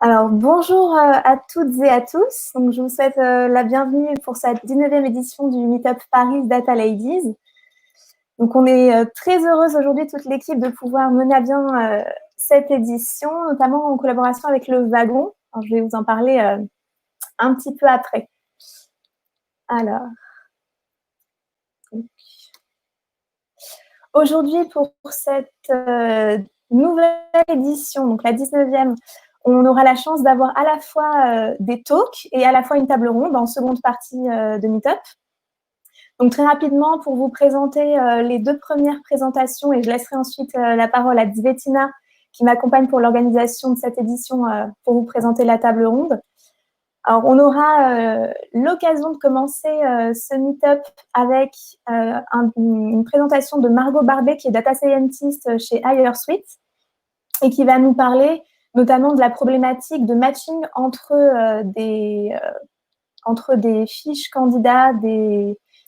Alors, bonjour à toutes et à tous. Donc, je vous souhaite la bienvenue pour cette 19e édition du Meetup Paris Data Ladies. Donc, on est très heureuse aujourd'hui, toute l'équipe, de pouvoir mener à bien cette édition, notamment en collaboration avec le Wagon. Alors, je vais vous en parler un petit peu après. Alors, aujourd'hui, pour cette nouvelle édition, donc la 19e, on aura la chance d'avoir à la fois des talks et à la fois une table ronde en seconde partie de Meetup. Donc, très rapidement, pour vous présenter les deux premières présentations, et je laisserai ensuite la parole à Zvetina, qui m'accompagne pour l'organisation de cette édition, pour vous présenter la table ronde. Alors, on aura l'occasion de commencer ce meet-up avec une présentation de Margot Barbet, qui est data scientist chez HireSuite, et qui va nous parler notamment de la problématique de matching entre des fiches candidats,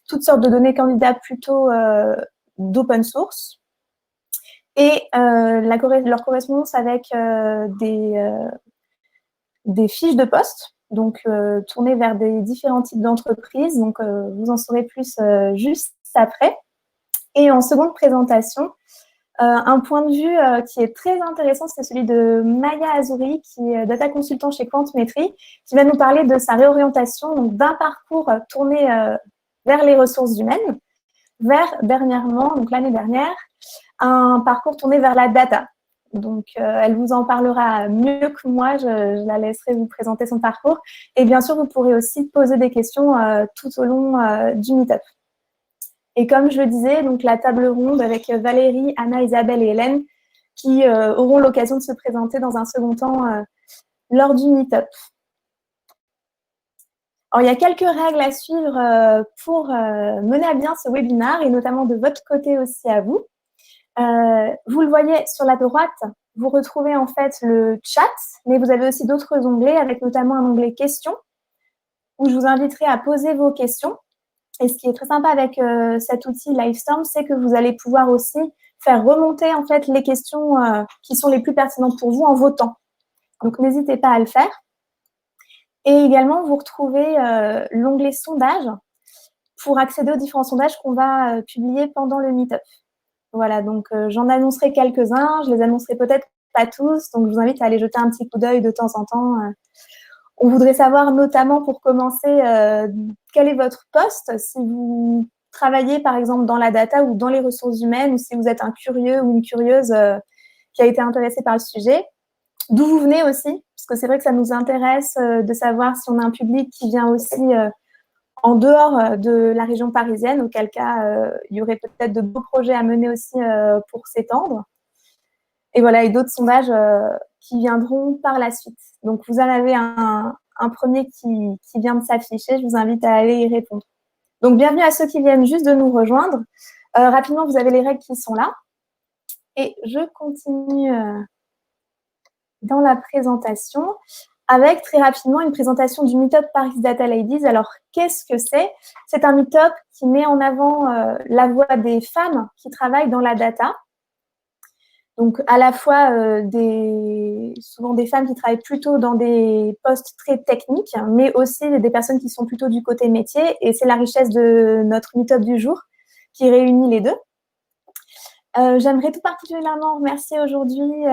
toutes sortes de données candidats plutôt d'open source, et leur correspondance avec des fiches de poste, donc tournées vers des différents types d'entreprises. Donc, vous en saurez plus juste après. Et en seconde présentation, un point de vue qui est très intéressant, c'est celui de Maya Azouri, qui est data consultant chez Quantmetry, qui va nous parler de sa réorientation, donc d'un parcours tourné vers les ressources humaines, vers dernièrement, donc l'année dernière, un parcours tourné vers la data. Donc, elle vous en parlera mieux que moi. Je la laisserai vous présenter son parcours. Et bien sûr, vous pourrez aussi poser des questions tout au long du meet-up. Et comme je le disais, donc la table ronde avec Valérie, Anna, Isabelle et Hélène, qui auront l'occasion de se présenter dans un second temps lors du meet-up. Alors, il y a quelques règles à suivre pour mener à bien ce webinaire, et notamment de votre côté aussi à vous. Vous le voyez sur la droite, vous retrouvez en fait le chat, mais vous avez aussi d'autres onglets, avec notamment un onglet questions, où je vous inviterai à poser vos questions. Et ce qui est très sympa avec cet outil Livestorm, c'est que vous allez pouvoir aussi faire remonter en fait les questions qui sont les plus pertinentes pour vous en votant. Donc, n'hésitez pas à le faire. Et également, vous retrouvez l'onglet sondage pour accéder aux différents sondages qu'on va publier pendant le meet-up. Voilà, donc j'en annoncerai quelques-uns, je les annoncerai peut-être pas tous, donc je vous invite à aller jeter un petit coup d'œil de temps en temps. On voudrait savoir notamment, pour commencer, quel est votre poste, si vous travaillez par exemple dans la data ou dans les ressources humaines, ou si vous êtes un curieux ou une curieuse qui a été intéressé par le sujet. D'où vous venez aussi, parce que c'est vrai que ça nous intéresse de savoir si on a un public qui vient aussi en dehors de la région parisienne, auquel cas il y aurait peut-être de beaux projets à mener aussi pour s'étendre. Et voilà, et d'autres sondages qui viendront par la suite. Donc, vous en avez un premier qui vient de s'afficher. Je vous invite à aller y répondre. Donc, bienvenue à ceux qui viennent juste de nous rejoindre. Rapidement, vous avez les règles qui sont là. Et je continue dans la présentation avec très rapidement une présentation du Meetup Paris Data Ladies. Alors, qu'est-ce que c'est? C'est un Meetup qui met en avant la voix des femmes qui travaillent dans la data. Donc, à la fois souvent des femmes qui travaillent plutôt dans des postes très techniques, mais aussi des personnes qui sont plutôt du côté métier. Et c'est la richesse de notre meet-up du jour qui réunit les deux. J'aimerais tout particulièrement remercier aujourd'hui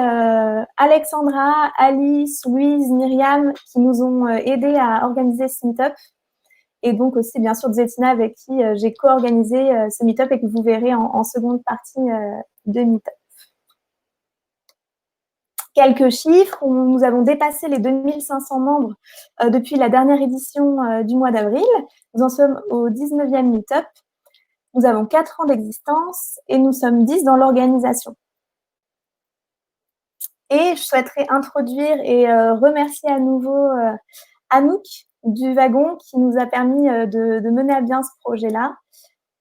Alexandra, Alice, Louise, Myriam, qui nous ont aidés à organiser ce meet-up. Et donc aussi, bien sûr, Zvetina, avec qui j'ai co-organisé ce meet-up et que vous verrez en seconde partie de meet-up. Quelques chiffres, nous avons dépassé les 2500 membres depuis la dernière édition du mois d'avril. Nous en sommes au 19e meet-up. Nous avons 4 ans d'existence et nous sommes 10 dans l'organisation. Et je souhaiterais introduire et remercier à nouveau Anouk du Wagon, qui nous a permis de mener à bien ce projet-là,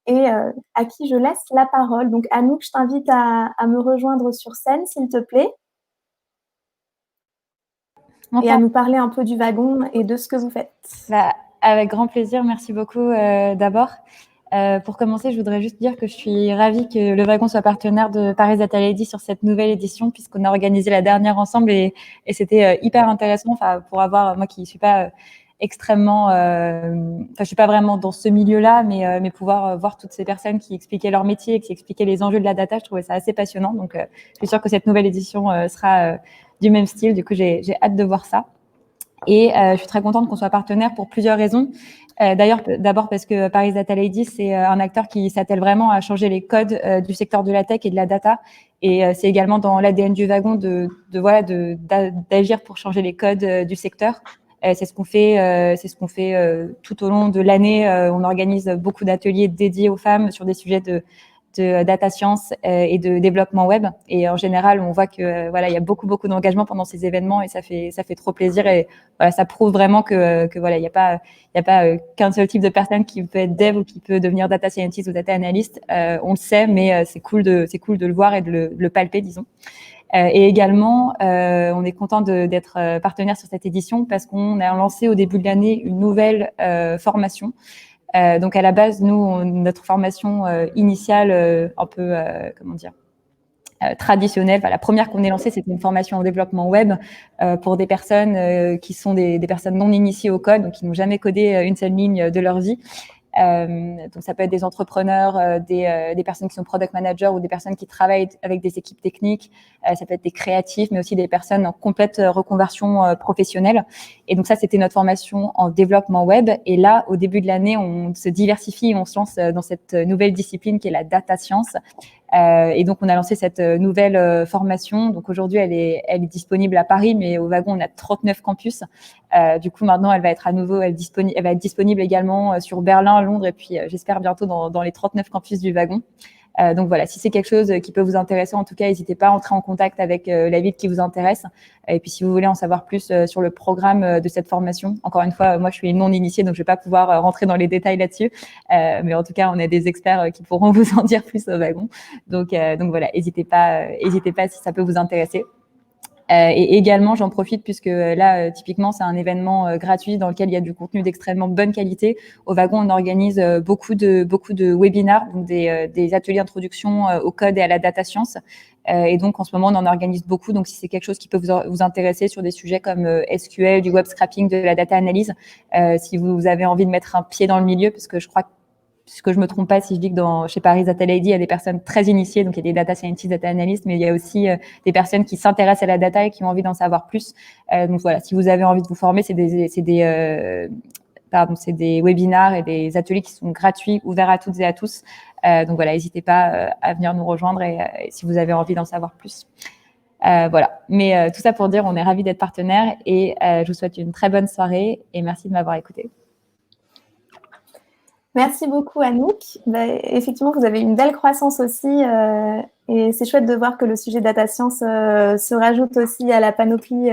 et à qui je laisse la parole. Donc Anouk, je t'invite à me rejoindre sur scène, s'il te plaît. Et à nous parler un peu du Wagon et de ce que vous faites. Avec grand plaisir, merci beaucoup d'abord. Pour commencer, je voudrais juste dire que je suis ravie que le Wagon soit partenaire de Paris Data Lady sur cette nouvelle édition, puisqu'on a organisé la dernière ensemble et c'était hyper intéressant. Enfin, pour avoir, moi qui suis pas extrêmement, je suis pas vraiment dans ce milieu-là, mais pouvoir voir toutes ces personnes qui expliquaient leur métier et qui expliquaient les enjeux de la data, je trouvais ça assez passionnant. Donc, je suis sûre que cette nouvelle édition sera du même style. Du coup, j'ai hâte de voir ça. Et je suis très contente qu'on soit partenaire pour plusieurs raisons. D'ailleurs, d'abord parce que Paris Data Lady, c'est un acteur qui s'attelle vraiment à changer les codes du secteur de la tech et de la data. Et c'est également dans l'ADN du wagon d'agir pour changer les codes du secteur. C'est ce qu'on fait tout au long de l'année. On organise beaucoup d'ateliers dédiés aux femmes sur des sujets de data science et de développement web. Et en général, on voit que voilà, il y a beaucoup d'engagement pendant ces événements et ça fait trop plaisir. Et voilà, ça prouve vraiment que voilà, il y a pas qu'un seul type de personne qui peut être dev ou qui peut devenir data scientist ou data analyst. On le sait, mais c'est cool de le voir et de le palper, disons. Et également, on est content d'être partenaire sur cette édition parce qu'on a lancé au début de l'année une nouvelle formation. Donc à la base, nous, notre formation initiale, un peu, traditionnelle. Enfin, la première qu'on ait lancée, c'était une formation en développement web pour des personnes qui sont des personnes non initiées au code, donc qui n'ont jamais codé une seule ligne de leur vie. Donc ça peut être des entrepreneurs, des personnes qui sont product managers ou des personnes qui travaillent avec des équipes techniques. Ça peut être des créatifs, mais aussi des personnes en complète reconversion professionnelle. Et donc ça, c'était notre formation en développement web. Et là, au début de l'année, on se diversifie, on se lance dans cette nouvelle discipline qui est la data science. Et donc, on a lancé cette nouvelle formation. Donc, aujourd'hui, elle est disponible à Paris, mais au wagon, on a 39 campus. Du coup, maintenant, elle va être disponible également sur Berlin, Londres, et puis j'espère bientôt dans les 39 campus du wagon. Donc voilà, si c'est quelque chose qui peut vous intéresser, en tout cas, n'hésitez pas à entrer en contact avec la ville qui vous intéresse. Et puis, si vous voulez en savoir plus sur le programme de cette formation, encore une fois, moi, je suis non initiée, donc je vais pas pouvoir rentrer dans les détails là-dessus. Mais en tout cas, on a des experts qui pourront vous en dire plus au wagon. Donc voilà, n'hésitez pas si ça peut vous intéresser. Et également, j'en profite puisque là, typiquement, c'est un événement gratuit dans lequel il y a du contenu d'extrêmement bonne qualité. Au wagon, on organise beaucoup de webinars, donc des ateliers d'introduction au code et à la data science. Et donc, en ce moment, on en organise beaucoup. Donc, si c'est quelque chose qui peut vous intéresser sur des sujets comme SQL, du web scraping, de la data analyse, si vous avez envie de mettre un pied dans le milieu, parce que je crois que je me trompe pas si je dis que chez Paris Data Lady, il y a des personnes très initiées, donc il y a des data scientists, data analysts, mais il y a aussi des personnes qui s'intéressent à la data et qui ont envie d'en savoir plus. Donc voilà, si vous avez envie de vous former, c'est des webinars et des ateliers qui sont gratuits, ouverts à toutes et à tous. Donc voilà, n'hésitez pas à venir nous rejoindre et si vous avez envie d'en savoir plus. Voilà, mais tout ça pour dire, on est ravis d'être partenaires et je vous souhaite une très bonne soirée et merci de m'avoir écouté. Merci beaucoup, Anouk. Effectivement, vous avez une belle croissance aussi et c'est chouette de voir que le sujet data science se rajoute aussi à la panoplie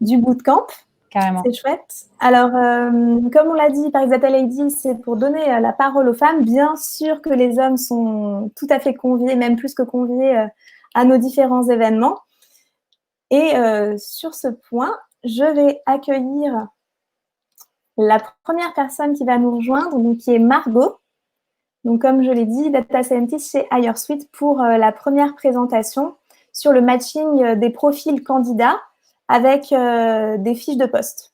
du bootcamp. Carrément. C'est chouette. Alors, comme on l'a dit, Paris Data Lady, c'est pour donner la parole aux femmes. Bien sûr que les hommes sont tout à fait conviés, même plus que conviés, à nos différents événements. Et sur ce point, je vais accueillir la première personne qui va nous rejoindre, donc, qui est Margot. Donc, comme je l'ai dit, Data Scientist chez HireSuite pour la première présentation sur le matching des profils candidats avec des fiches de poste.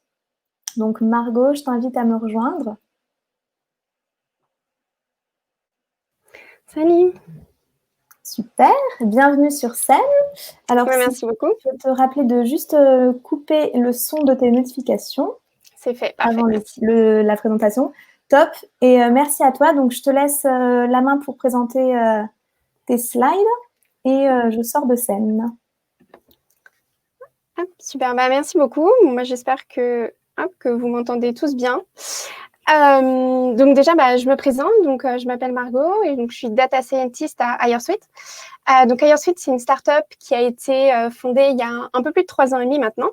Donc, Margot, je t'invite à me rejoindre. Salut. Super, bienvenue sur scène. Alors, merci beaucoup. Je vais te rappeler de juste couper le son de tes notifications. C'est fait, parfait. Avant la présentation. Top. Et merci à toi. Donc, je te laisse la main pour présenter tes slides et je sors de scène. Super, merci beaucoup. Moi, j'espère que vous m'entendez tous bien. Donc déjà, je me présente. Donc, je m'appelle Margot et donc je suis data scientist à HireSuite. Donc, HireSuite, c'est une startup qui a été fondée il y a un peu plus de 3 ans et demi maintenant.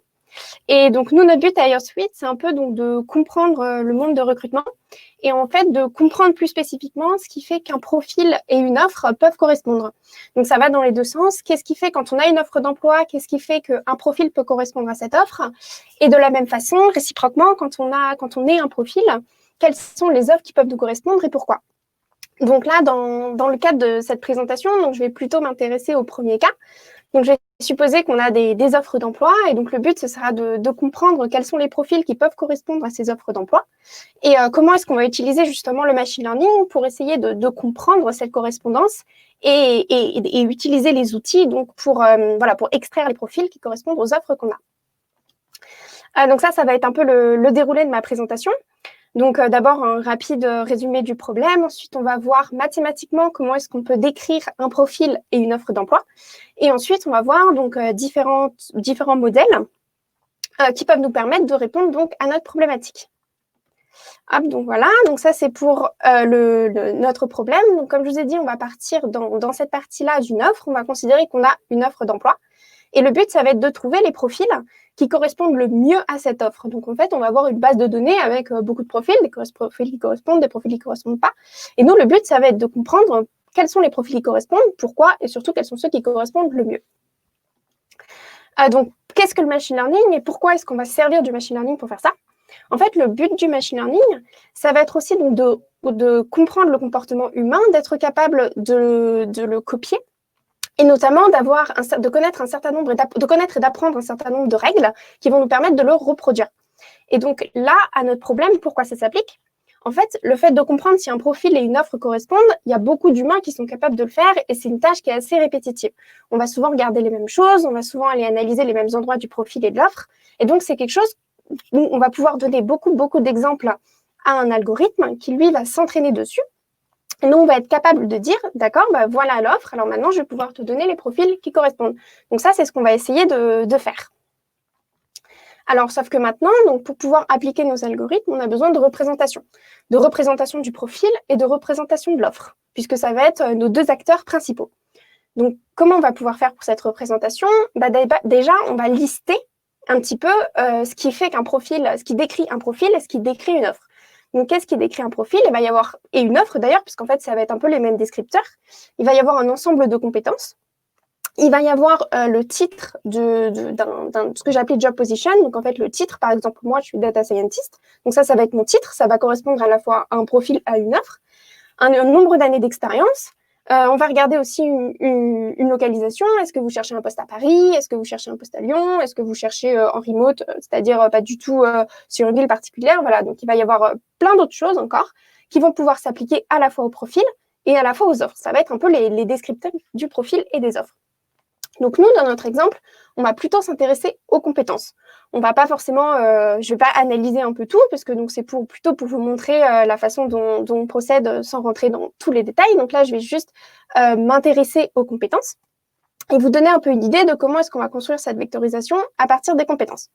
Et donc, nous, notre but à HireSuite, c'est un peu donc de comprendre le monde de recrutement et en fait de comprendre plus spécifiquement ce qui fait qu'un profil et une offre peuvent correspondre. Donc, ça va dans les deux sens. Qu'est-ce qui fait quand on a une offre d'emploi? Qu'est-ce qui fait qu'un profil peut correspondre à cette offre? Et de la même façon, réciproquement, quand on est un profil, quelles sont les offres qui peuvent nous correspondre et pourquoi? Donc là, dans le cadre de cette présentation, donc je vais plutôt m'intéresser au premier cas. Donc, je vais supposer qu'on a des offres d'emploi et donc le but, ce sera de comprendre quels sont les profils qui peuvent correspondre à ces offres d'emploi et comment est-ce qu'on va utiliser justement le machine learning pour essayer de comprendre cette correspondance et utiliser les outils donc pour extraire les profils qui correspondent aux offres qu'on a. Donc ça va être un peu le déroulé de ma présentation. Donc, d'abord, un rapide résumé du problème. Ensuite, on va voir mathématiquement comment est-ce qu'on peut décrire un profil et une offre d'emploi. Et ensuite, on va voir donc différents modèles qui peuvent nous permettre de répondre donc à notre problématique. Hop, donc voilà, donc ça c'est pour notre problème. Donc, comme je vous ai dit, on va partir dans cette partie-là d'une offre. On va considérer qu'on a une offre d'emploi. Et le but, ça va être de trouver les profils qui correspondent le mieux à cette offre. Donc, en fait, on va avoir une base de données avec beaucoup de profils, des profils qui correspondent, des profils qui ne correspondent pas. Et nous, le but, ça va être de comprendre quels sont les profils qui correspondent, pourquoi, et surtout, quels sont ceux qui correspondent le mieux. Donc, qu'est-ce que le machine learning et pourquoi est-ce qu'on va se servir du machine learning pour faire ça? En fait, le but du machine learning, ça va être aussi donc, de comprendre le comportement humain, d'être capable de le copier, et notamment de connaître et d'apprendre un certain nombre de règles qui vont nous permettre de le reproduire. Et donc là, à notre problème, pourquoi ça s'applique? En fait, le fait de comprendre si un profil et une offre correspondent, il y a beaucoup d'humains qui sont capables de le faire et c'est une tâche qui est assez répétitive. On va souvent regarder les mêmes choses, on va souvent aller analyser les mêmes endroits du profil et de l'offre. Et donc, c'est quelque chose où on va pouvoir donner beaucoup d'exemples à un algorithme qui, lui, va s'entraîner dessus. Et nous, on va être capable de dire, d'accord, voilà l'offre, alors maintenant, je vais pouvoir te donner les profils qui correspondent. Donc ça, c'est ce qu'on va essayer de faire. Alors, sauf que maintenant, donc, pour pouvoir appliquer nos algorithmes, on a besoin de représentation du profil et de représentation de l'offre, puisque ça va être nos deux acteurs principaux. Donc, comment on va pouvoir faire pour cette représentation? Déjà, on va lister un petit peu ce qui fait qu'un profil, ce qui décrit un profil et ce qui décrit une offre. Donc, qu'est-ce qui décrit un profil? Il va y avoir, et une offre d'ailleurs, puisqu'en fait, ça va être un peu les mêmes descripteurs. Il va y avoir un ensemble de compétences. Il va y avoir le titre de ce que j'ai appelé job position. Donc, en fait, le titre, par exemple, moi, je suis data scientist. Donc, ça va être mon titre. Ça va correspondre à la fois à un profil, à une offre. Un nombre d'années d'expérience. On va regarder aussi une localisation. Est-ce que vous cherchez un poste à Paris? Est-ce que vous cherchez un poste à Lyon? Est-ce que vous cherchez en remote, c'est-à-dire pas du tout sur une ville particulière? Voilà, donc il va y avoir plein d'autres choses encore qui vont pouvoir s'appliquer à la fois au profil et à la fois aux offres. Ça va être un peu les descripteurs du profil et des offres. Donc nous, dans notre exemple, on va plutôt s'intéresser aux compétences. On va pas forcément, je ne vais pas analyser un peu tout, parce que c'est plutôt pour vous montrer la façon dont on procède sans rentrer dans tous les détails. Donc là, je vais juste m'intéresser aux compétences et vous donner un peu une idée de comment est-ce qu'on va construire cette vectorisation à partir des compétences.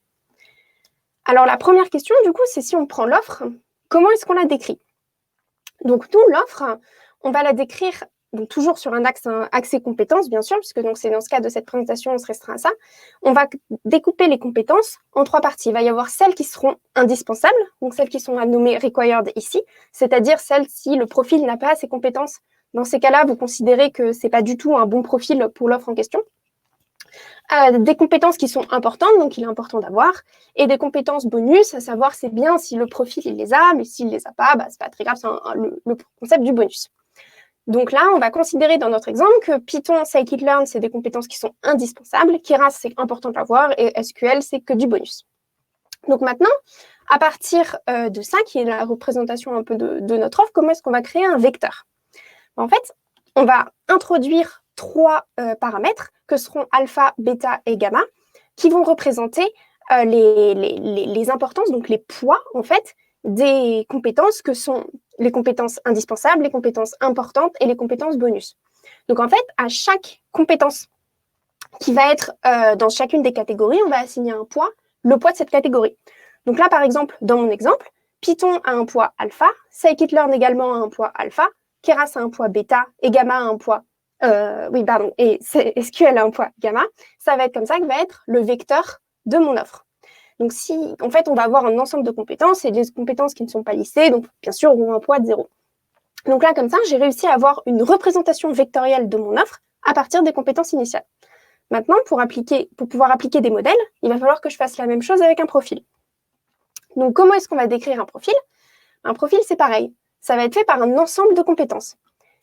Alors la première question, du coup, c'est si on prend l'offre, comment est-ce qu'on la décrit? Donc nous, l'offre, on va la décrire donc toujours sur un accès compétences, bien sûr, puisque c'est dans ce cas de cette présentation, on se restreint à ça. On va découper les compétences en trois parties. Il va y avoir celles qui seront indispensables, donc celles qui sont à nommer required ici, c'est-à-dire celles si le profil n'a pas ces compétences. Dans ces cas-là, vous considérez que ce n'est pas du tout un bon profil pour l'offre en question. Des compétences qui sont importantes, donc il est important d'avoir, et des compétences bonus, à savoir c'est bien si le profil il les a, mais s'il ne les a pas, c'est pas très grave, c'est le concept du bonus. Donc là, on va considérer dans notre exemple que Python, scikit-learn, c'est des compétences qui sont indispensables, Keras, c'est important de l'avoir, et SQL, c'est que du bonus. Donc maintenant, à partir de ça, qui est la représentation un peu de notre offre, comment est-ce qu'on va créer un vecteur? En fait, on va introduire trois paramètres, que seront alpha, bêta et gamma, qui vont représenter les importances, donc les poids, en fait, des compétences que sont les compétences indispensables, les compétences importantes et les compétences bonus. Donc, en fait, à chaque compétence qui va être dans chacune des catégories, on va assigner un poids, le poids de cette catégorie. Donc là, par exemple, dans mon exemple, Python a un poids alpha, scikit-learn également a un poids alpha, Keras a un poids bêta et gamma a un poids et SQL a un poids gamma. Ça va être comme ça que va être le vecteur de mon offre. Donc, en fait, on va avoir un ensemble de compétences et les compétences qui ne sont pas listées, donc bien sûr, auront un poids de 0. Donc là, comme ça, j'ai réussi à avoir une représentation vectorielle de mon offre à partir des compétences initiales. Maintenant, pour pouvoir appliquer des modèles, il va falloir que je fasse la même chose avec un profil. Donc, comment est-ce qu'on va décrire un profil? Un profil, c'est pareil. Ça va être fait par un ensemble de compétences.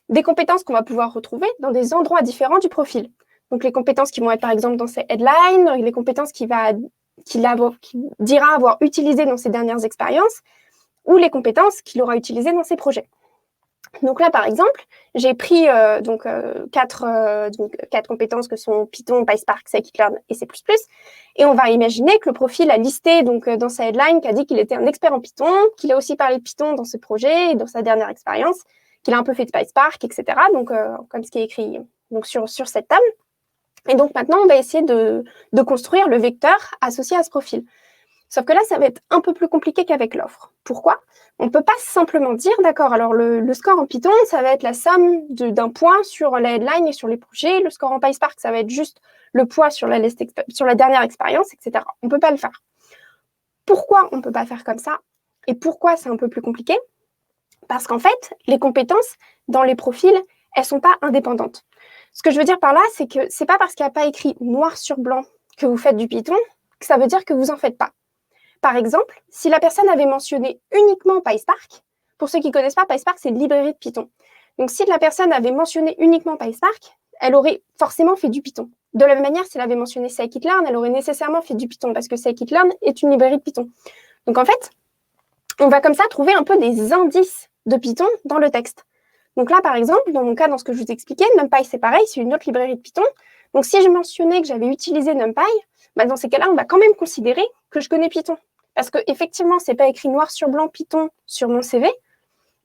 des compétences qu'on va pouvoir retrouver dans des endroits différents du profil. Donc, les compétences qui vont être, par exemple, dans ses headlines, les compétences qu'il dira avoir utilisées dans ses dernières expériences, ou les compétences qu'il aura utilisées dans ses projets. Donc là, par exemple, j'ai pris quatre compétences que sont Python, PySpark, Scikit-learn et C++. Et on va imaginer que le profil a listé dans sa headline qu'a dit qu'il était un expert en Python, qu'il a aussi parlé de Python dans ses projets et dans sa dernière expérience, qu'il a un peu fait de PySpark, etc. Donc, comme ce qui est écrit donc, sur cette table. Et donc maintenant, on va essayer de construire le vecteur associé à ce profil. Sauf que là, ça va être un peu plus compliqué qu'avec l'offre. Pourquoi ? On ne peut pas simplement dire, d'accord, alors le score en Python, ça va être la somme d'un point sur la headline et sur les projets. Le score en PySpark, ça va être juste le poids sur la dernière expérience, etc. On ne peut pas le faire. Pourquoi on ne peut pas faire comme ça ? Et pourquoi c'est un peu plus compliqué ? Parce qu'en fait, les compétences dans les profils, elles ne sont pas indépendantes. Ce que je veux dire par là, c'est que ce n'est pas parce qu'il n'y a pas écrit noir sur blanc que vous faites du Python que ça veut dire que vous n'en faites pas. Par exemple, si la personne avait mentionné uniquement PySpark, pour ceux qui ne connaissent pas, PySpark, c'est une librairie de Python. Donc, si la personne avait mentionné uniquement PySpark, elle aurait forcément fait du Python. De la même manière, si elle avait mentionné Scikit-learn, elle aurait nécessairement fait du Python parce que Scikit-learn est une librairie de Python. Donc, en fait, on va comme ça trouver un peu des indices de Python dans le texte. Donc là, par exemple, dans mon cas, dans ce que je vous expliquais, NumPy, c'est pareil, c'est une autre librairie de Python. Donc, si je mentionnais que j'avais utilisé NumPy, dans ces cas-là, on va quand même considérer que je connais Python. Parce qu'effectivement, ce n'est pas écrit noir sur blanc Python sur mon CV,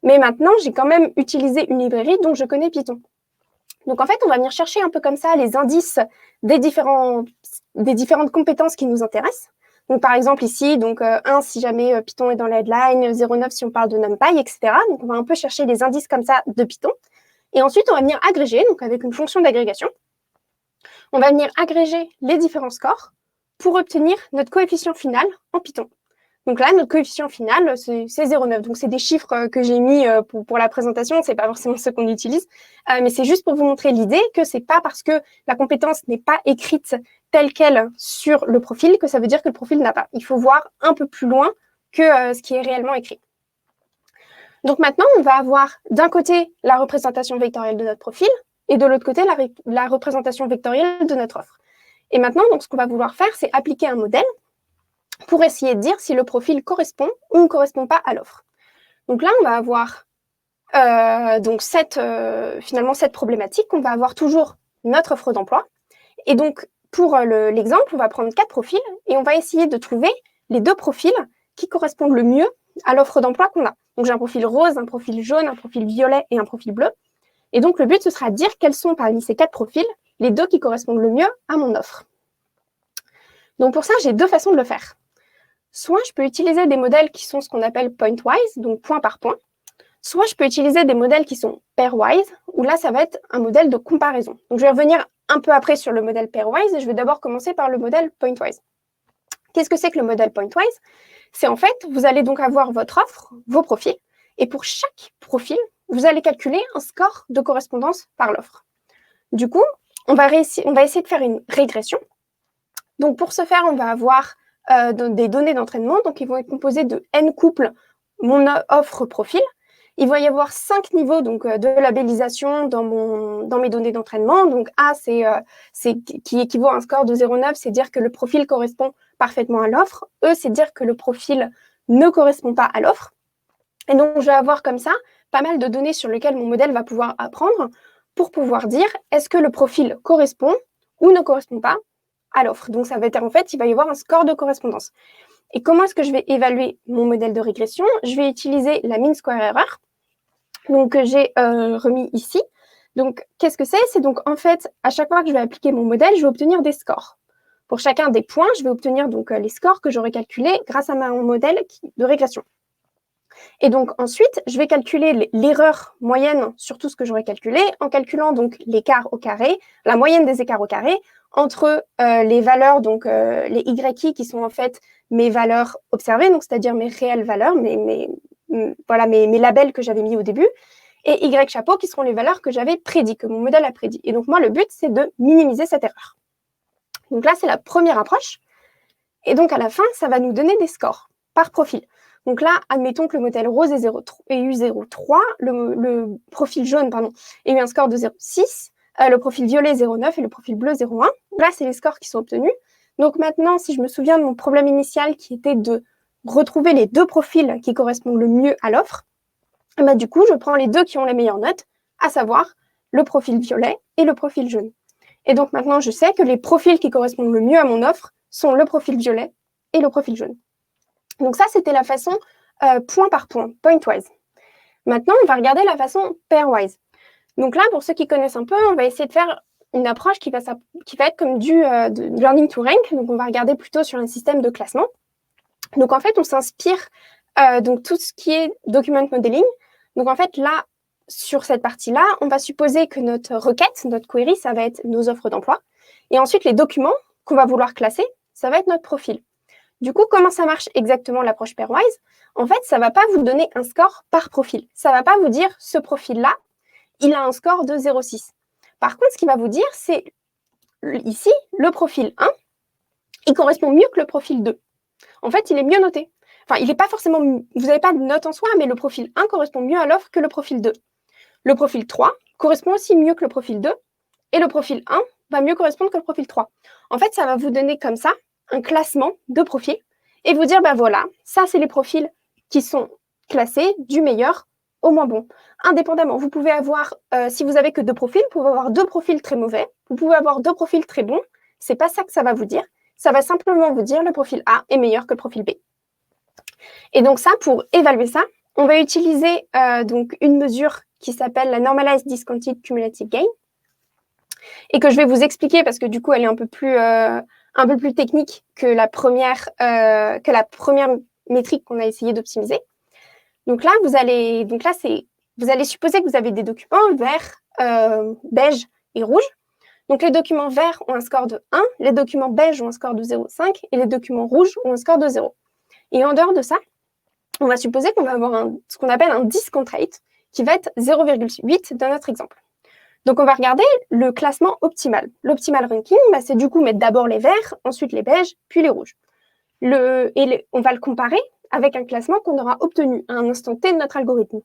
mais maintenant, j'ai quand même utilisé une librairie dont je connais Python. Donc, en fait, on va venir chercher un peu comme ça les indices des différentes compétences qui nous intéressent. Donc, par exemple, ici, 1 si jamais Python est dans la headline, 0,9 si on parle de NumPy, etc. Donc, on va un peu chercher des indices comme ça de Python. Et ensuite, on va venir agréger, donc avec une fonction d'agrégation. On va venir agréger les différents scores pour obtenir notre coefficient final en Python. Donc là, notre coefficient final, c'est 0,9. Donc, c'est des chiffres que j'ai mis pour la présentation. Ce n'est pas forcément ce qu'on utilise. Mais c'est juste pour vous montrer l'idée que ce n'est pas parce que la compétence n'est pas écrite telle qu'elle sur le profil que ça veut dire que le profil n'a pas. Il faut voir un peu plus loin que ce qui est réellement écrit. Donc maintenant, on va avoir d'un côté la représentation vectorielle de notre profil et de l'autre côté la représentation vectorielle de notre offre. Et maintenant, donc, ce qu'on va vouloir faire, c'est appliquer un modèle pour essayer de dire si le profil correspond ou ne correspond pas à l'offre. Donc là, on va avoir finalement cette problématique. On va avoir toujours notre offre d'emploi. Et donc, pour l'exemple, on va prendre 4 profils et on va essayer de trouver les 2 profils qui correspondent le mieux à l'offre d'emploi qu'on a. Donc, j'ai un profil rose, un profil jaune, un profil violet et un profil bleu. Et donc, le but, ce sera de dire quels sont parmi ces 4 profils les 2 qui correspondent le mieux à mon offre. Donc, pour ça, j'ai 2 façons de le faire. Soit je peux utiliser des modèles qui sont ce qu'on appelle point-wise, donc point par point. Soit je peux utiliser des modèles qui sont pairwise, où là, ça va être un modèle de comparaison. Donc, je vais revenir un peu après sur le modèle pairwise et je vais d'abord commencer par le modèle point-wise. Qu'est-ce que c'est que le modèle point-wise ? C'est en fait, vous allez donc avoir votre offre, vos profils, et pour chaque profil, vous allez calculer un score de correspondance par l'offre. Du coup, on va essayer de faire une régression. Donc, pour ce faire, on va avoir des données d'entraînement. Donc, ils vont être composés de n couples mon offre profil. Il va y avoir 5 niveaux de labellisation dans mes données d'entraînement. Donc, A, c'est qui équivaut à un score de 0,9, c'est dire que le profil correspond parfaitement à l'offre. E, c'est dire que le profil ne correspond pas à l'offre. Et donc, je vais avoir comme ça pas mal de données sur lesquelles mon modèle va pouvoir apprendre pour pouvoir dire est-ce que le profil correspond ou ne correspond pas à l'offre. Donc, ça va être en fait, il va y avoir un score de correspondance. Et comment est-ce que je vais évaluer mon modèle de régression ? Je vais utiliser la mean square error, donc que j'ai remis ici. Donc, qu'est-ce que c'est ? C'est donc en fait, à chaque fois que je vais appliquer mon modèle, je vais obtenir des scores. Pour chacun des points, je vais obtenir donc les scores que j'aurai calculés grâce à mon modèle de régression. Et donc ensuite, je vais calculer l'erreur moyenne sur tout ce que j'aurai calculé en calculant donc l'écart au carré, la moyenne des écarts au carré entre les valeurs, donc les YI qui sont en fait mes valeurs observées, donc c'est-à-dire mes réelles valeurs, mes labels que j'avais mis au début, et Y chapeau qui seront les valeurs que j'avais prédit, que mon modèle a prédit. Et donc moi, le but, c'est de minimiser cette erreur. Donc là, c'est la première approche. Et donc à la fin, ça va nous donner des scores par profil. Donc là, admettons que le modèle rose ait eu 0,3, le profil jaune ait eu un score de 0,6, le profil violet 0,9 et le profil bleu 0,1. Là, c'est les scores qui sont obtenus. Donc maintenant, si je me souviens de mon problème initial qui était de retrouver les deux profils qui correspondent le mieux à l'offre, bah, du coup, je prends les deux qui ont les meilleures notes, à savoir le profil violet et le profil jaune. Et donc maintenant, je sais que les profils qui correspondent le mieux à mon offre sont le profil violet et le profil jaune. Donc ça, c'était la façon point par point, point-wise. Maintenant, on va regarder la façon pair-wise. Donc là, pour ceux qui connaissent un peu, on va essayer de faire une approche qui va être comme du learning to rank. Donc, on va regarder plutôt sur un système de classement. Donc, en fait, on s'inspire donc tout ce qui est document modeling. Donc, en fait, là, sur cette partie-là, on va supposer que notre requête, notre query, ça va être nos offres d'emploi. Et ensuite, les documents qu'on va vouloir classer, ça va être notre profil. Du coup, comment ça marche exactement l'approche pairwise? En fait, ça ne va pas vous donner un score par profil. Ça ne va pas vous dire ce profil-là, il a un score de 0,6. Par contre, ce qu'il va vous dire, c'est ici, le profil 1, il correspond mieux que le profil 2. En fait, il est mieux noté. Enfin, il n'est pas forcément, vous n'avez pas de note en soi, mais le profil 1 correspond mieux à l'offre que le profil 2. Le profil 3 correspond aussi mieux que le profil 2, et le profil 1 va mieux correspondre que le profil 3. En fait, ça va vous donner comme ça un classement de profils et vous dire, ben voilà, ça, c'est les profils qui sont classés du meilleur au moins bon. Indépendamment, vous pouvez avoir, si vous avez que deux profils, vous pouvez avoir deux profils très mauvais, vous pouvez avoir deux profils très bons. C'est pas ça que ça va vous dire. Ça va simplement vous dire le profil A est meilleur que le profil B. Et donc ça, pour évaluer ça, on va utiliser donc une mesure qui s'appelle la Normalized Discounted Cumulative Gain et que je vais vous expliquer parce que du coup, elle est un peu plus technique que la première métrique qu'on a essayé d'optimiser. Donc là, vous allez supposer que vous avez des documents verts, beige et rouge. Donc les documents verts ont un score de 1, les documents beiges ont un score de 0,5 et les documents rouges ont un score de 0. Et en dehors de ça, on va supposer qu'on va avoir ce qu'on appelle un discount rate qui va être 0,8 dans notre exemple. Donc on va regarder le classement optimal. L'optimal ranking, c'est du coup mettre d'abord les verts, ensuite les beiges, puis les rouges. On va le comparer avec un classement qu'on aura obtenu à un instant T de notre algorithme,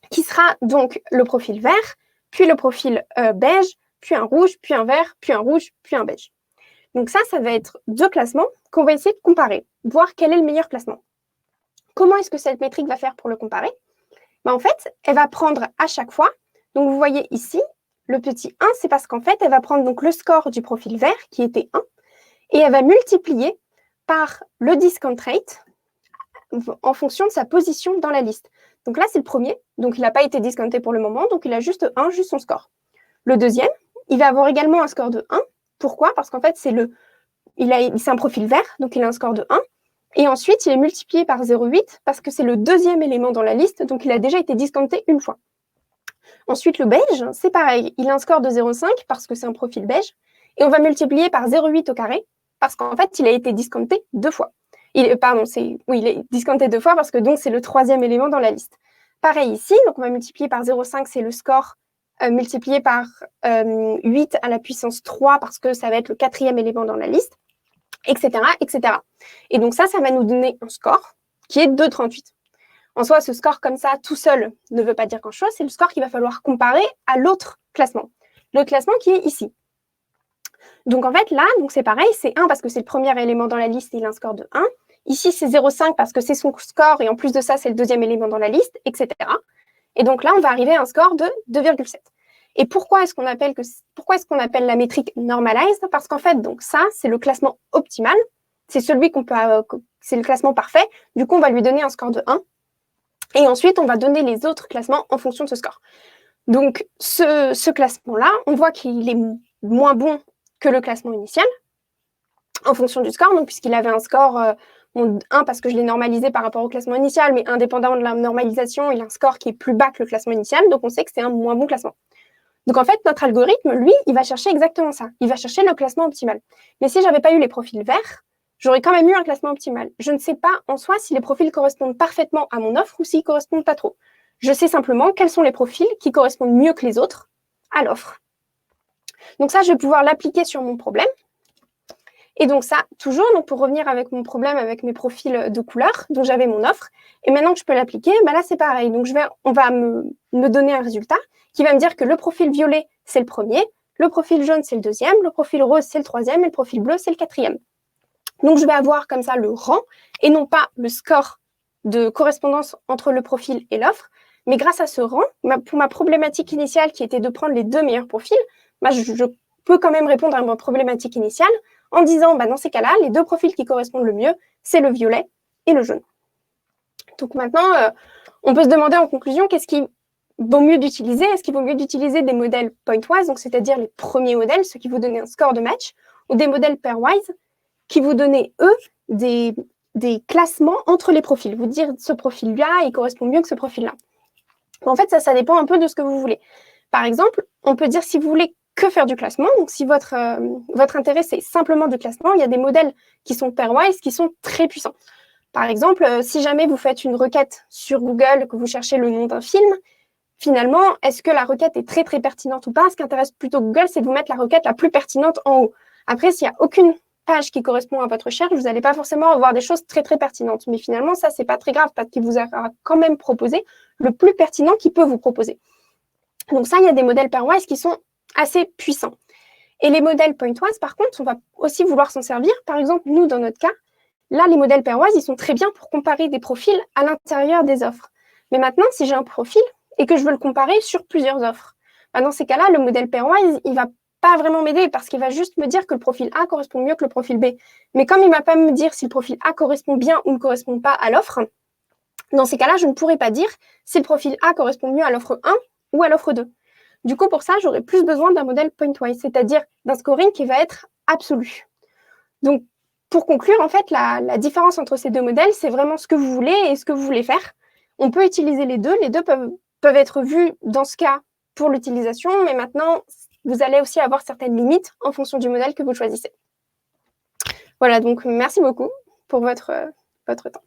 qui sera donc le profil vert, puis le profil beige, puis un rouge, puis un vert, puis un rouge, puis un beige. Donc ça va être deux classements qu'on va essayer de comparer, voir quel est le meilleur classement. Comment est-ce que cette métrique va faire pour le comparer? En fait, elle va prendre à chaque fois, donc vous voyez ici, le petit 1, c'est parce qu'en fait, elle va prendre donc le score du profil vert, qui était 1, et elle va multiplier par le discount rate en fonction de sa position dans la liste. Donc là, c'est le premier, donc il n'a pas été discounté pour le moment, donc il a juste 1, juste son score. Le deuxième, il va avoir également un score de 1. Pourquoi? Parce qu'en fait, c'est un profil vert, donc il a un score de 1. Et ensuite, il est multiplié par 0,8 parce que c'est le deuxième élément dans la liste, donc il a déjà été discounté une fois. Ensuite, le beige, c'est pareil. Il a un score de 0,5 parce que c'est un profil beige. Et on va multiplier par 0,8 au carré parce qu'en fait, il a été discounté deux fois. Il est discounté deux fois parce que donc c'est le troisième élément dans la liste. Pareil ici, donc on va multiplier par 0,5, c'est le score multiplié par 8 à la puissance 3 parce que ça va être le quatrième élément dans la liste, etc., etc. Et donc ça va nous donner un score qui est 2,38. En soi, ce score comme ça, tout seul, ne veut pas dire grand-chose. C'est le score qu'il va falloir comparer à l'autre classement. L'autre classement qui est ici. Donc en fait, là, c'est pareil, c'est 1 parce que c'est le premier élément dans la liste et il a un score de 1. Ici, c'est 0,5 parce que c'est son score et en plus de ça, c'est le deuxième élément dans la liste, etc. Et donc là, on va arriver à un score de 2,7. Et pourquoi est-ce qu'on appelle la métrique normalized? Parce qu'en fait, donc ça, c'est le classement optimal. C'est celui c'est le classement parfait. Du coup, on va lui donner un score de 1. Et ensuite, on va donner les autres classements en fonction de ce score. Donc, ce classement-là, on voit qu'il est moins bon que le classement initial en fonction du score. Donc, puisqu'il avait un score 1 parce que je l'ai normalisé par rapport au classement initial, mais indépendamment de la normalisation, il a un score qui est plus bas que le classement initial. Donc, on sait que c'est un moins bon classement. Donc, en fait, notre algorithme, lui, il va chercher exactement ça. Il va chercher le classement optimal. Mais si je n'avais pas eu les profils verts, j'aurais quand même eu un classement optimal. Je ne sais pas en soi si les profils correspondent parfaitement à mon offre ou s'ils ne correspondent pas trop. Je sais simplement quels sont les profils qui correspondent mieux que les autres à l'offre. Donc ça, je vais pouvoir l'appliquer sur mon problème. Et donc ça, toujours, donc pour revenir avec mon problème avec mes profils de couleurs, dont j'avais mon offre, et maintenant que je peux l'appliquer, là c'est pareil. Donc on va me donner un résultat qui va me dire que le profil violet, c'est le premier, le profil jaune, c'est le deuxième, le profil rose, c'est le troisième, et le profil bleu, c'est le quatrième. Donc je vais avoir comme ça le rang, et non pas le score de correspondance entre le profil et l'offre, mais grâce à ce rang, pour ma problématique initiale qui était de prendre les 2 meilleurs profils, je peux quand même répondre à ma problématique initiale en disant, dans ces cas-là, les 2 profils qui correspondent le mieux, c'est le violet et le jaune. Donc maintenant, on peut se demander en conclusion, qu'est-ce qui vaut mieux d'utiliser? Est-ce qu'il vaut mieux d'utiliser des modèles pointwise, donc c'est-à-dire les premiers modèles, ceux qui vous donnent un score de match, ou des modèles pairwise, qui vous donnent, eux, des classements entre les profils. Vous dire, ce profil-là, il correspond mieux que ce profil-là. En fait, ça dépend un peu de ce que vous voulez. Par exemple, on peut dire, si vous voulez que faire du classement, donc si votre intérêt, c'est simplement du classement, il y a des modèles qui sont pairwise, qui sont très puissants. Par exemple, si jamais vous faites une requête sur Google, que vous cherchez le nom d'un film, finalement, est-ce que la requête est très, très pertinente ou pas? Ce qui intéresse plutôt Google, c'est de vous mettre la requête la plus pertinente en haut. Après, s'il n'y a aucune page qui correspond à votre recherche, vous n'allez pas forcément avoir des choses très, très pertinentes. Mais finalement, ça, c'est pas très grave parce qu'il vous aura quand même proposé le plus pertinent qu'il peut vous proposer. Donc ça, il y a des modèles pairwise qui sont assez puissants. Et les modèles pointwise, par contre, on va aussi vouloir s'en servir. Par exemple, nous, dans notre cas, là, les modèles pairwise, ils sont très bien pour comparer des profils à l'intérieur des offres. Mais maintenant, si j'ai un profil et que je veux le comparer sur plusieurs offres, dans ces cas-là, le modèle pairwise, il va pas vraiment m'aider parce qu'il va juste me dire que le profil A correspond mieux que le profil B. Mais comme il ne va pas me dire si le profil A correspond bien ou ne correspond pas à l'offre, dans ces cas-là, je ne pourrai pas dire si le profil A correspond mieux à l'offre 1 ou à l'offre 2. Du coup, pour ça, j'aurai plus besoin d'un modèle pointwise, c'est-à-dire d'un scoring qui va être absolu. Donc, pour conclure, en fait, la différence entre ces 2 modèles, c'est vraiment ce que vous voulez et ce que vous voulez faire. On peut utiliser les deux. Les deux peuvent être vus dans ce cas pour l'utilisation, mais maintenant, vous allez aussi avoir certaines limites en fonction du modèle que vous choisissez. Voilà, donc merci beaucoup pour votre temps.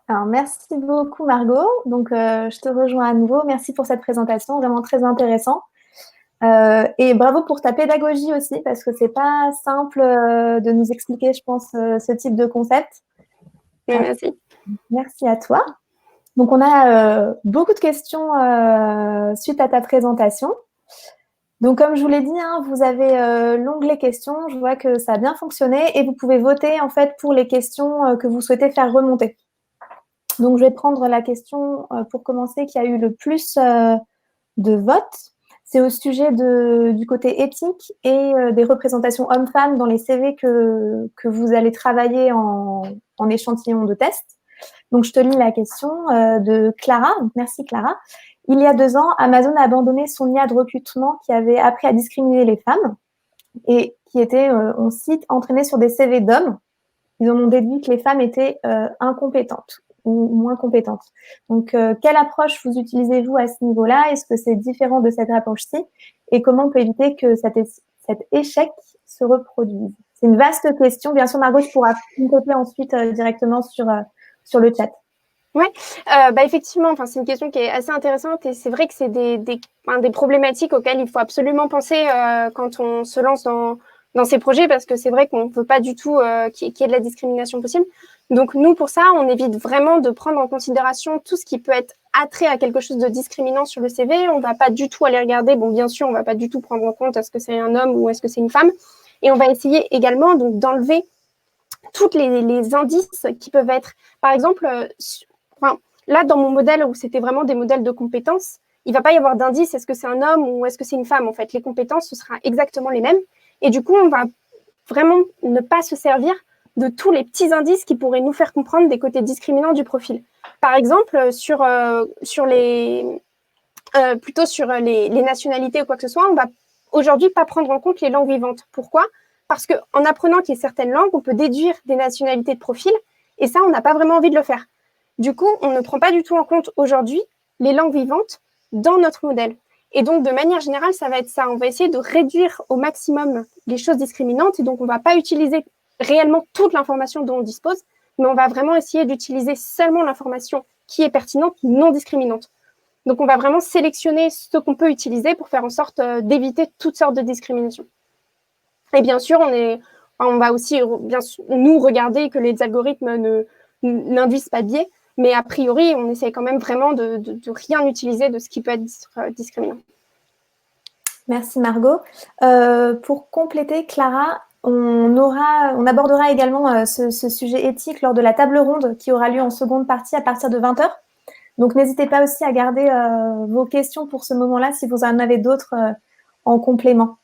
Alors, merci beaucoup, Margot. Donc, je te rejoins à nouveau. Merci pour cette présentation, vraiment très intéressant. Et bravo pour ta pédagogie aussi, parce que c'est pas simple de nous expliquer, je pense, ce type de concept. Merci. Merci à toi. Donc, on a beaucoup de questions suite à ta présentation. Donc, comme je vous l'ai dit, vous avez l'onglet questions. Je vois que ça a bien fonctionné et vous pouvez voter en fait pour les questions que vous souhaitez faire remonter. Donc, je vais prendre la question pour commencer qui a eu le plus de votes. C'est au sujet du côté éthique et des représentations hommes-femmes dans les CV que vous allez travailler en échantillon de test. Donc, je te lis la question de Clara. Donc, merci, Clara. Il y a 2 ans, Amazon a abandonné son IA de recrutement qui avait appris à discriminer les femmes et qui était, on cite, entraîné sur des CV d'hommes. Ils en ont déduit que les femmes étaient incompétentes ou moins compétentes. Donc, quelle approche vous utilisez-vous à ce niveau-là? Est-ce que c'est différent de cette approche-ci? Et comment on peut éviter que cet échec se reproduise? C'est une vaste question. Bien sûr, Margot, tu pourras compléter ensuite directement sur le chat. Oui, effectivement, c'est une question qui est assez intéressante et c'est vrai que c'est des problématiques auxquelles il faut absolument penser quand on se lance dans ces projets parce que c'est vrai qu'on ne veut pas du tout qu'il y ait de la discrimination possible. Donc nous, pour ça, on évite vraiment de prendre en considération tout ce qui peut être attrait à quelque chose de discriminant sur le CV. On ne va pas du tout aller regarder, bien sûr, on ne va pas du tout prendre en compte est-ce que c'est un homme ou est-ce que c'est une femme. Et on va essayer également donc d'enlever tous les indices qui peuvent être, par exemple, là, dans mon modèle où c'était vraiment des modèles de compétences, il ne va pas y avoir d'indice, est-ce que c'est un homme ou est-ce que c'est une femme, en fait. Les compétences, ce sera exactement les mêmes. Et du coup, on va vraiment ne pas se servir de tous les petits indices qui pourraient nous faire comprendre des côtés discriminants du profil. Par exemple, sur les nationalités ou quoi que ce soit, on va aujourd'hui pas prendre en compte les langues vivantes. Pourquoi? Parce qu'en apprenant qu'il y a certaines langues, on peut déduire des nationalités de profil, et ça, on n'a pas vraiment envie de le faire. Du coup, on ne prend pas du tout en compte aujourd'hui les langues vivantes dans notre modèle. Et donc, de manière générale, ça va être ça. On va essayer de réduire au maximum les choses discriminantes, et donc on ne va pas utiliser réellement toute l'information dont on dispose, mais on va vraiment essayer d'utiliser seulement l'information qui est pertinente, non discriminante. Donc, on va vraiment sélectionner ce qu'on peut utiliser pour faire en sorte d'éviter toutes sortes de discriminations. Et bien sûr, on va aussi nous regarder que les algorithmes n'induisent pas de biais, mais a priori, on essaie quand même vraiment de rien utiliser de ce qui peut être discriminant. Merci Margot. Pour compléter, Clara, on abordera également ce sujet éthique lors de la table ronde qui aura lieu en seconde partie à partir de 20h. Donc, n'hésitez pas aussi à garder vos questions pour ce moment-là si vous en avez d'autres en complément.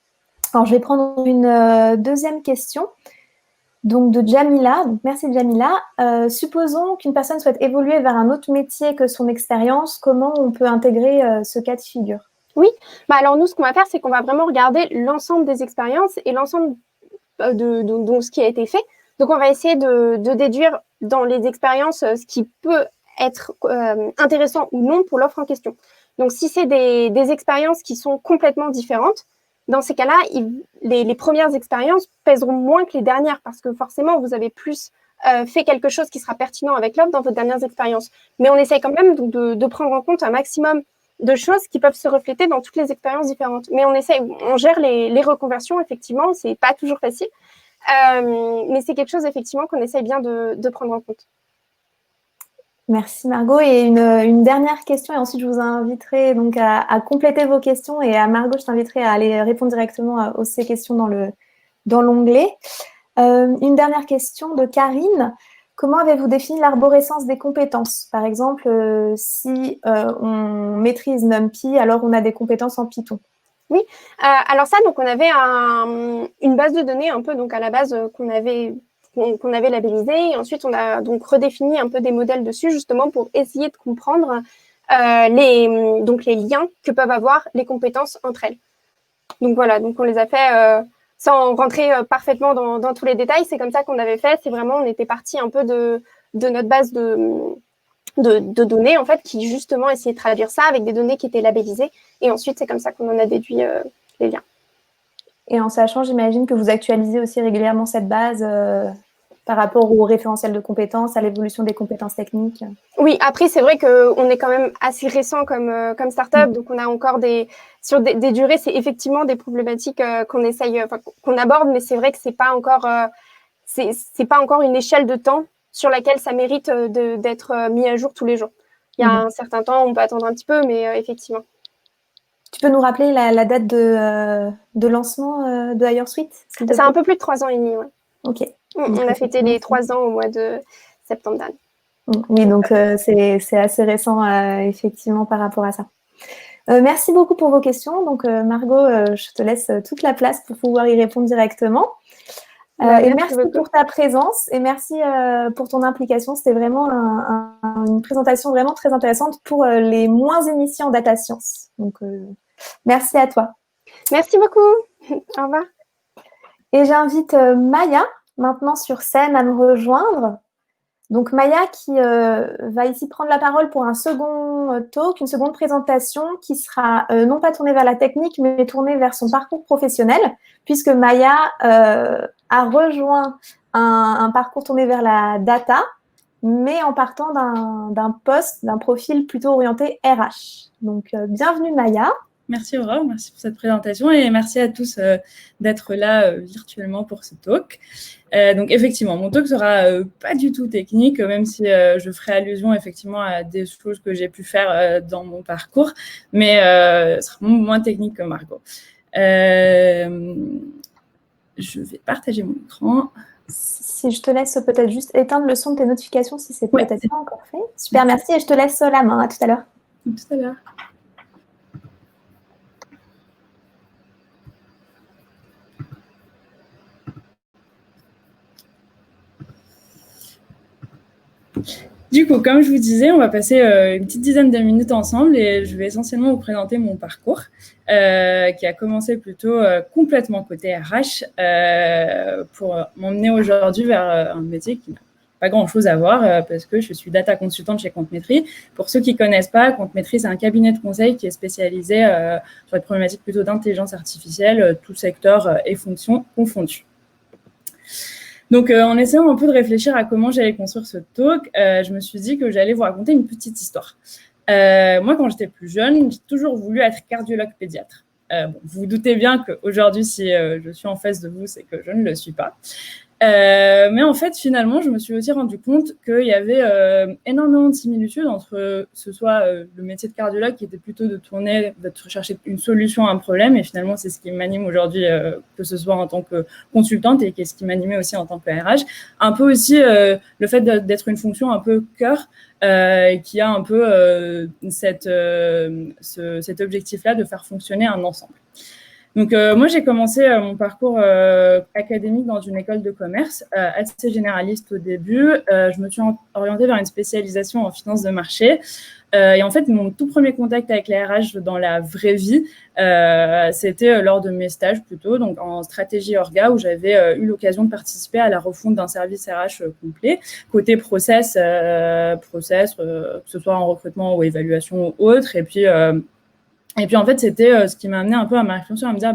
Alors, je vais prendre une deuxième question. Donc, de Jamila. Donc, merci Jamila. Supposons qu'une personne souhaite évoluer vers un autre métier que son expérience. Comment on peut intégrer ce cas de figure? Oui, alors nous, ce qu'on va faire, c'est qu'on va vraiment regarder l'ensemble des expériences et l'ensemble de ce qui a été fait. Donc, on va essayer de déduire dans les expériences ce qui peut être intéressant ou non pour l'offre en question. Donc, si c'est des expériences qui sont complètement différentes, dans ces cas-là, les premières expériences pèseront moins que les dernières parce que forcément, vous avez plus fait quelque chose qui sera pertinent avec l'offre dans vos dernières expériences. Mais on essaie quand même de prendre en compte un maximum de choses qui peuvent se refléter dans toutes les expériences différentes. Mais on gère les reconversions, effectivement, c'est pas toujours facile, mais c'est quelque chose, effectivement, qu'on essaye bien de prendre en compte. Merci Margot. Et une dernière question, et ensuite je vous inviterai donc à compléter vos questions, et à Margot, je t'inviterai à aller répondre directement aux ces questions dans l'onglet. Une dernière question de Karine. Comment avez-vous défini l'arborescence des compétences? Par exemple, si on maîtrise NumPy, alors on a des compétences en Python. Oui, alors ça, donc on avait une base de données un peu donc à la base qu'on avait labellisée. Et ensuite, on a donc redéfini un peu des modèles dessus justement pour essayer de comprendre les liens que peuvent avoir les compétences entre elles. Donc voilà, donc on les a fait sans rentrer parfaitement dans tous les détails. C'est comme ça qu'on avait fait. C'est vraiment, on était parti un peu de notre base de données, en fait, qui justement essayait de traduire ça avec des données qui étaient labellisées. Et ensuite, c'est comme ça qu'on en a déduit les liens. Et en sachant, j'imagine que vous actualisez aussi régulièrement cette base par rapport au référentiel de compétences, à l'évolution des compétences techniques. Oui, après, c'est vrai qu'on est quand même assez récent comme startup, donc on a encore sur des durées, c'est effectivement des problématiques qu'on aborde, mais c'est vrai que c'est pas encore une échelle de temps sur laquelle ça mérite d'être mis à jour tous les jours. Il y a un certain temps, on peut attendre un petit peu, mais effectivement. Tu peux nous rappeler la date de lancement de HireSuite? C'est un peu plus de 3 ans et demi, ouais. Ok. On a fêté les 3 ans au mois de septembre dernier. Oui, donc c'est assez récent, effectivement, par rapport à ça. Merci beaucoup pour vos questions. Donc, Margot, je te laisse toute la place pour pouvoir y répondre directement. Et merci pour ta présence et merci pour ton implication. C'était vraiment une présentation vraiment très intéressante pour les moins initiés en data science. Donc, merci à toi. Merci beaucoup. Au revoir. Et j'invite Maya maintenant sur scène à me rejoindre. Donc, Maya qui va ici prendre la parole pour un second talk, une seconde présentation qui sera non pas tournée vers la technique, mais tournée vers son parcours professionnel, puisque Maya a rejoint un parcours tourné vers la data, mais en partant d'un poste, d'un profil plutôt orienté RH. Donc, bienvenue Maya. Merci Aurore, merci pour cette présentation et merci à tous d'être là virtuellement pour ce talk. Donc effectivement, mon talk sera pas du tout technique, même si je ferai allusion effectivement à des choses que j'ai pu faire dans mon parcours, mais ce sera moins technique que Margot. Je vais partager mon écran. Si je te laisse peut-être juste éteindre le son de tes notifications si c'est peut-être pas encore fait. Super, merci et je te laisse la main. À tout à l'heure. À tout à l'heure. Du coup, comme je vous disais, on va passer une petite dizaine de minutes ensemble et je vais essentiellement vous présenter mon parcours qui a commencé plutôt complètement côté RH pour m'emmener aujourd'hui vers un métier qui n'a pas grand-chose à voir parce que je suis data consultante chez Comptmetry. Pour ceux qui ne connaissent pas, Comptmetry, c'est un cabinet de conseil qui est spécialisé sur les problématiques plutôt d'intelligence artificielle, tout secteur et fonctions confondues. Donc, en essayant un peu de réfléchir à comment j'allais construire ce talk, je me suis dit que j'allais vous raconter une petite histoire. Moi, quand j'étais plus jeune, j'ai toujours voulu être cardiologue pédiatre. Bon, vous vous doutez bien qu'aujourd'hui, si je suis en face de vous, c'est que je ne le suis pas. Mais en fait, finalement, je me suis aussi rendu compte qu'il y avait énormément de similitudes entre ce soit le métier de cardiologue qui était plutôt de chercher une solution à un problème, et finalement, c'est ce qui m'anime aujourd'hui, que ce soit en tant que consultante et ce qui m'animait aussi en tant que RH. Un peu aussi le fait d'être une fonction un peu cœur, qui a un peu cet objectif-là de faire fonctionner un ensemble. Donc, moi, j'ai commencé mon parcours académique dans une école de commerce, assez généraliste au début. Je me suis orientée vers une spécialisation en finance de marché. Et en fait, mon tout premier contact avec les RH dans la vraie vie, c'était lors de mes stages plutôt, donc en stratégie orga, où j'avais eu l'occasion de participer à la refonte d'un service RH complet, côté process, que ce soit en recrutement ou évaluation ou autre. Et puis, en fait, c'était ce qui m'a amené un peu à ma réflexion, à me dire,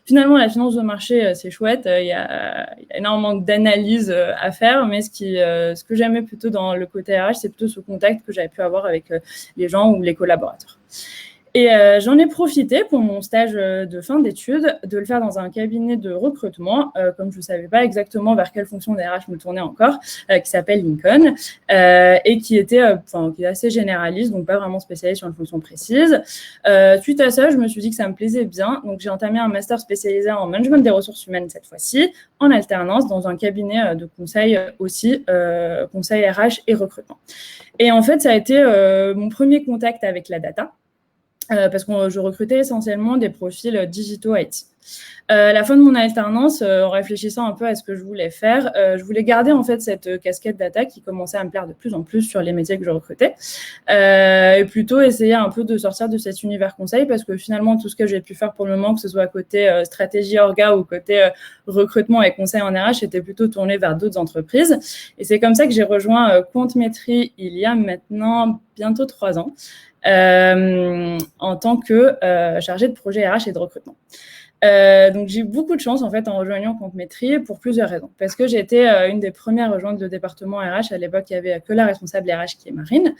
finalement, la finance de marché, c'est chouette. Il y a énormément d'analyses à faire, mais ce que j'aimais plutôt dans le côté RH, c'est plutôt ce contact que j'avais pu avoir avec les gens ou les collaborateurs. Et j'en ai profité pour mon stage de fin d'études de le faire dans un cabinet de recrutement, comme je ne savais pas exactement vers quelle fonction d'RH me tournais encore, qui s'appelle Lincoln, et qui est assez généraliste, donc pas vraiment spécialisé sur une fonction précise. Suite à ça, je me suis dit que ça me plaisait bien, donc j'ai entamé un master spécialisé en management des ressources humaines cette fois-ci, en alternance dans un cabinet de conseil aussi, conseil RH et recrutement. Et en fait, ça a été mon premier contact avec la data. Parce que je recrutais essentiellement des profils digitaux IT. À la fin de mon alternance, en réfléchissant un peu à ce que je voulais faire, je voulais garder en fait cette casquette data qui commençait à me plaire de plus en plus sur les métiers que je recrutais, et plutôt essayer un peu de sortir de cet univers conseil, parce que finalement tout ce que j'ai pu faire pour le moment, que ce soit côté stratégie orga ou côté recrutement et conseil en RH, était plutôt tourné vers d'autres entreprises. Et c'est comme ça que j'ai rejoint Quantmetry il y a maintenant bientôt 3 ans. En tant que chargée de projet RH et de recrutement. Donc, j'ai eu beaucoup de chance en fait en rejoignant Quantmetry pour plusieurs raisons. Parce que j'ai été une des premières à rejoindre le département RH. À l'époque, il n'y avait que la responsable RH qui est Marine,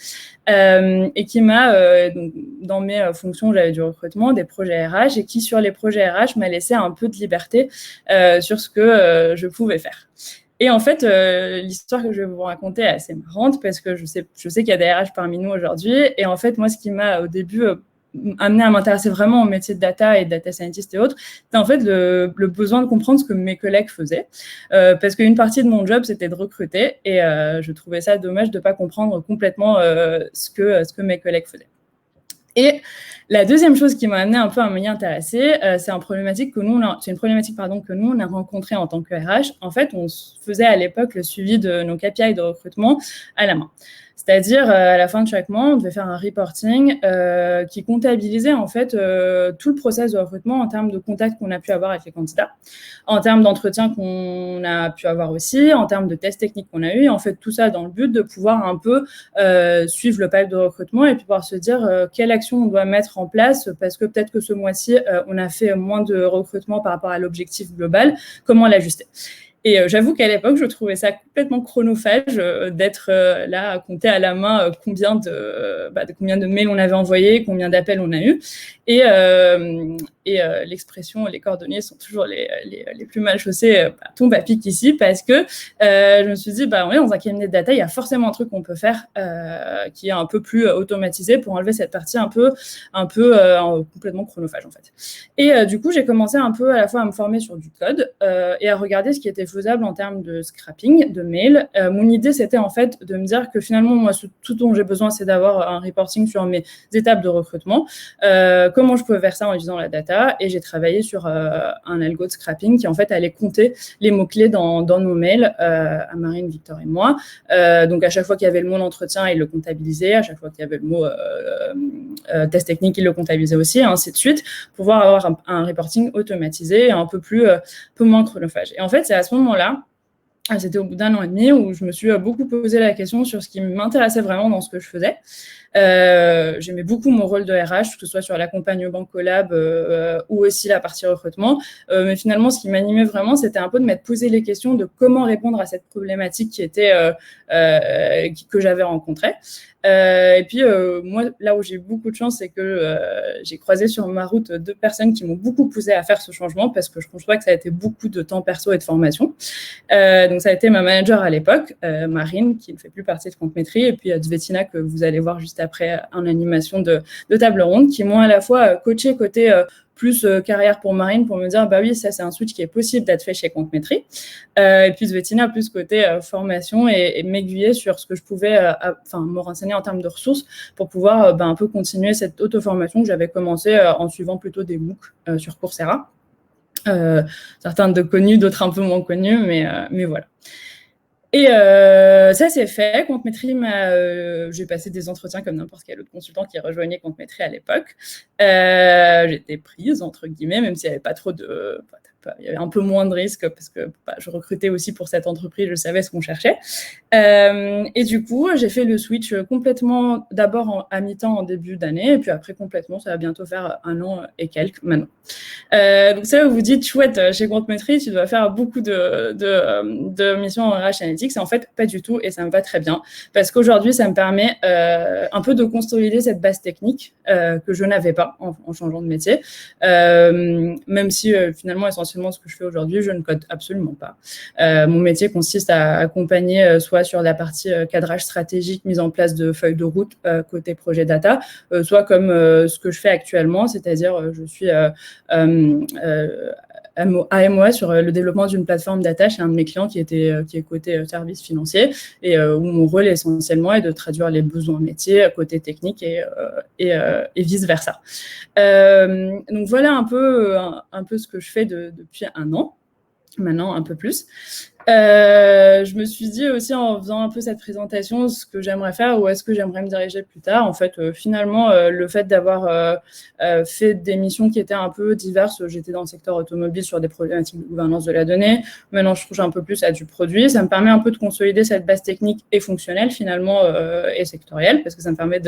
et qui m'a, donc, dans mes fonctions, j'avais du recrutement, des projets RH, et qui sur les projets RH m'a laissé un peu de liberté sur ce que je pouvais faire. Et en fait, l'histoire que je vais vous raconter est assez marrante, parce que je sais qu'il y a des RH parmi nous aujourd'hui. Et en fait, moi, ce qui m'a au début amené à m'intéresser vraiment au métier de data et de data scientist et autres, c'était en fait le besoin de comprendre ce que mes collègues faisaient. Parce qu'une partie de mon job, c'était de recruter. Et je trouvais ça dommage de ne pas comprendre complètement ce que mes collègues faisaient. Et la deuxième chose qui m'a amené un peu à m'y intéresser, c'est une problématique que nous on a rencontrée en tant que RH. En fait, on faisait à l'époque le suivi de nos KPI de recrutement à la main. C'est-à-dire, à la fin de chaque mois, on devait faire un reporting qui comptabilisait en fait tout le process de recrutement en termes de contacts qu'on a pu avoir avec les candidats, en termes d'entretiens qu'on a pu avoir aussi, en termes de tests techniques qu'on a eu. En fait, tout ça dans le but de pouvoir un peu suivre le pipe de recrutement et puis pouvoir se dire quelle action on doit mettre en place, parce que peut-être que ce mois-ci, on a fait moins de recrutement par rapport à l'objectif global, comment l'ajuster. Et j'avoue qu'à l'époque, je trouvais ça complètement chronophage d'être là à compter à la main combien de mails on avait envoyés, combien d'appels on a eu. Et l'expression « les cordonniers sont toujours les plus mal chaussés » tombe à pic ici, parce que je me suis dit, on est dans un cabinet de data, il y a forcément un truc qu'on peut faire qui est un peu plus automatisé pour enlever cette partie un peu complètement chronophage en fait. Et du coup, j'ai commencé un peu à la fois à me former sur du code et à regarder ce qui était faisable en termes de scrapping, de mail. Mon idée, c'était en fait de me dire que finalement, moi, tout dont j'ai besoin, c'est d'avoir un reporting sur mes étapes de recrutement. Comment je pouvais faire ça en utilisant la data? Et j'ai travaillé sur un algo de scrapping qui, en fait, allait compter les mots-clés dans nos mails, à Marine, Victor et moi. Donc, à chaque fois qu'il y avait le mot d'entretien, il le comptabilisait. À chaque fois qu'il y avait le mot test technique, il le comptabilisait aussi, et ainsi de suite, pour pouvoir avoir un reporting automatisé et un peu moins chronophage. Et en fait, c'est à ce moment-là, c'était au bout d'1 an et demi, où je me suis beaucoup posé la question sur ce qui m'intéressait vraiment dans ce que je faisais. J'aimais beaucoup mon rôle de RH, que ce soit sur l'accompagnement collab ou aussi la partie recrutement. Mais finalement, ce qui m'animait vraiment, c'était un peu de m'être posé les questions de comment répondre à cette problématique qui était que j'avais rencontrée. Et puis, moi, là où j'ai eu beaucoup de chance, c'est que j'ai croisé sur ma route 2 personnes qui m'ont beaucoup poussé à faire ce changement parce que je conçois que ça a été beaucoup de temps perso et de formation. Donc, ça a été ma manager à l'époque, Marine, qui ne fait plus partie de Comptmetry, et puis Tsvetina, que vous allez voir juste après en animation de table ronde, qui m'ont à la fois coaché côté plus carrière pour Marine, pour me dire, bah oui, ça, c'est un switch qui est possible d'être fait chez Comptmetry. Et puis Tsvetina, plus côté formation et m'aiguiller sur ce que je pouvais me renseigner en termes de ressources pour pouvoir un peu continuer cette auto-formation que j'avais commencé en suivant plutôt des MOOC sur Coursera. Certains de connus, d'autres un peu moins connus, mais voilà. Et ça, c'est fait. Comptmetry, j'ai passé des entretiens comme n'importe quel autre consultant qui rejoignait Comptmetry à l'époque. J'étais prise, entre guillemets, même s'il n'y avait pas trop de... Il y avait un peu moins de risques parce que je recrutais aussi pour cette entreprise, je savais ce qu'on cherchait. Et du coup, j'ai fait le switch complètement, d'abord à mi-temps en début d'année, et puis après complètement, ça va bientôt faire 1 an et quelques maintenant. Donc ça, vous dites, chouette, chez Comptmetry, tu dois faire beaucoup de missions en RH Analytics, et en fait, pas du tout, et ça me va très bien, parce qu'aujourd'hui, ça me permet un peu de consolider cette base technique que je n'avais pas en changeant de métier, même si finalement, essentiellement, ce que je fais aujourd'hui, je ne code absolument pas. Mon métier consiste à accompagner soit sur la partie cadrage stratégique, mise en place de feuilles de route côté projet data, soit comme ce que je fais actuellement, c'est-à-dire je suis AMOA sur le développement d'une plateforme data chez un de mes clients qui est côté service financier et où mon rôle essentiellement est de traduire les besoins métiers côté technique et vice-versa. Donc voilà un peu ce que je fais depuis 1 an, maintenant un peu plus. Je me suis dit aussi en faisant un peu cette présentation ce que j'aimerais faire, où est-ce que j'aimerais me diriger plus tard. En fait, finalement, le fait d'avoir fait des missions qui étaient un peu diverses, j'étais dans le secteur automobile sur des problématiques de gouvernance de la donnée. Maintenant, je touche un peu plus à du produit. Ça me permet un peu de consolider cette base technique et fonctionnelle finalement et sectorielle, parce que ça me permet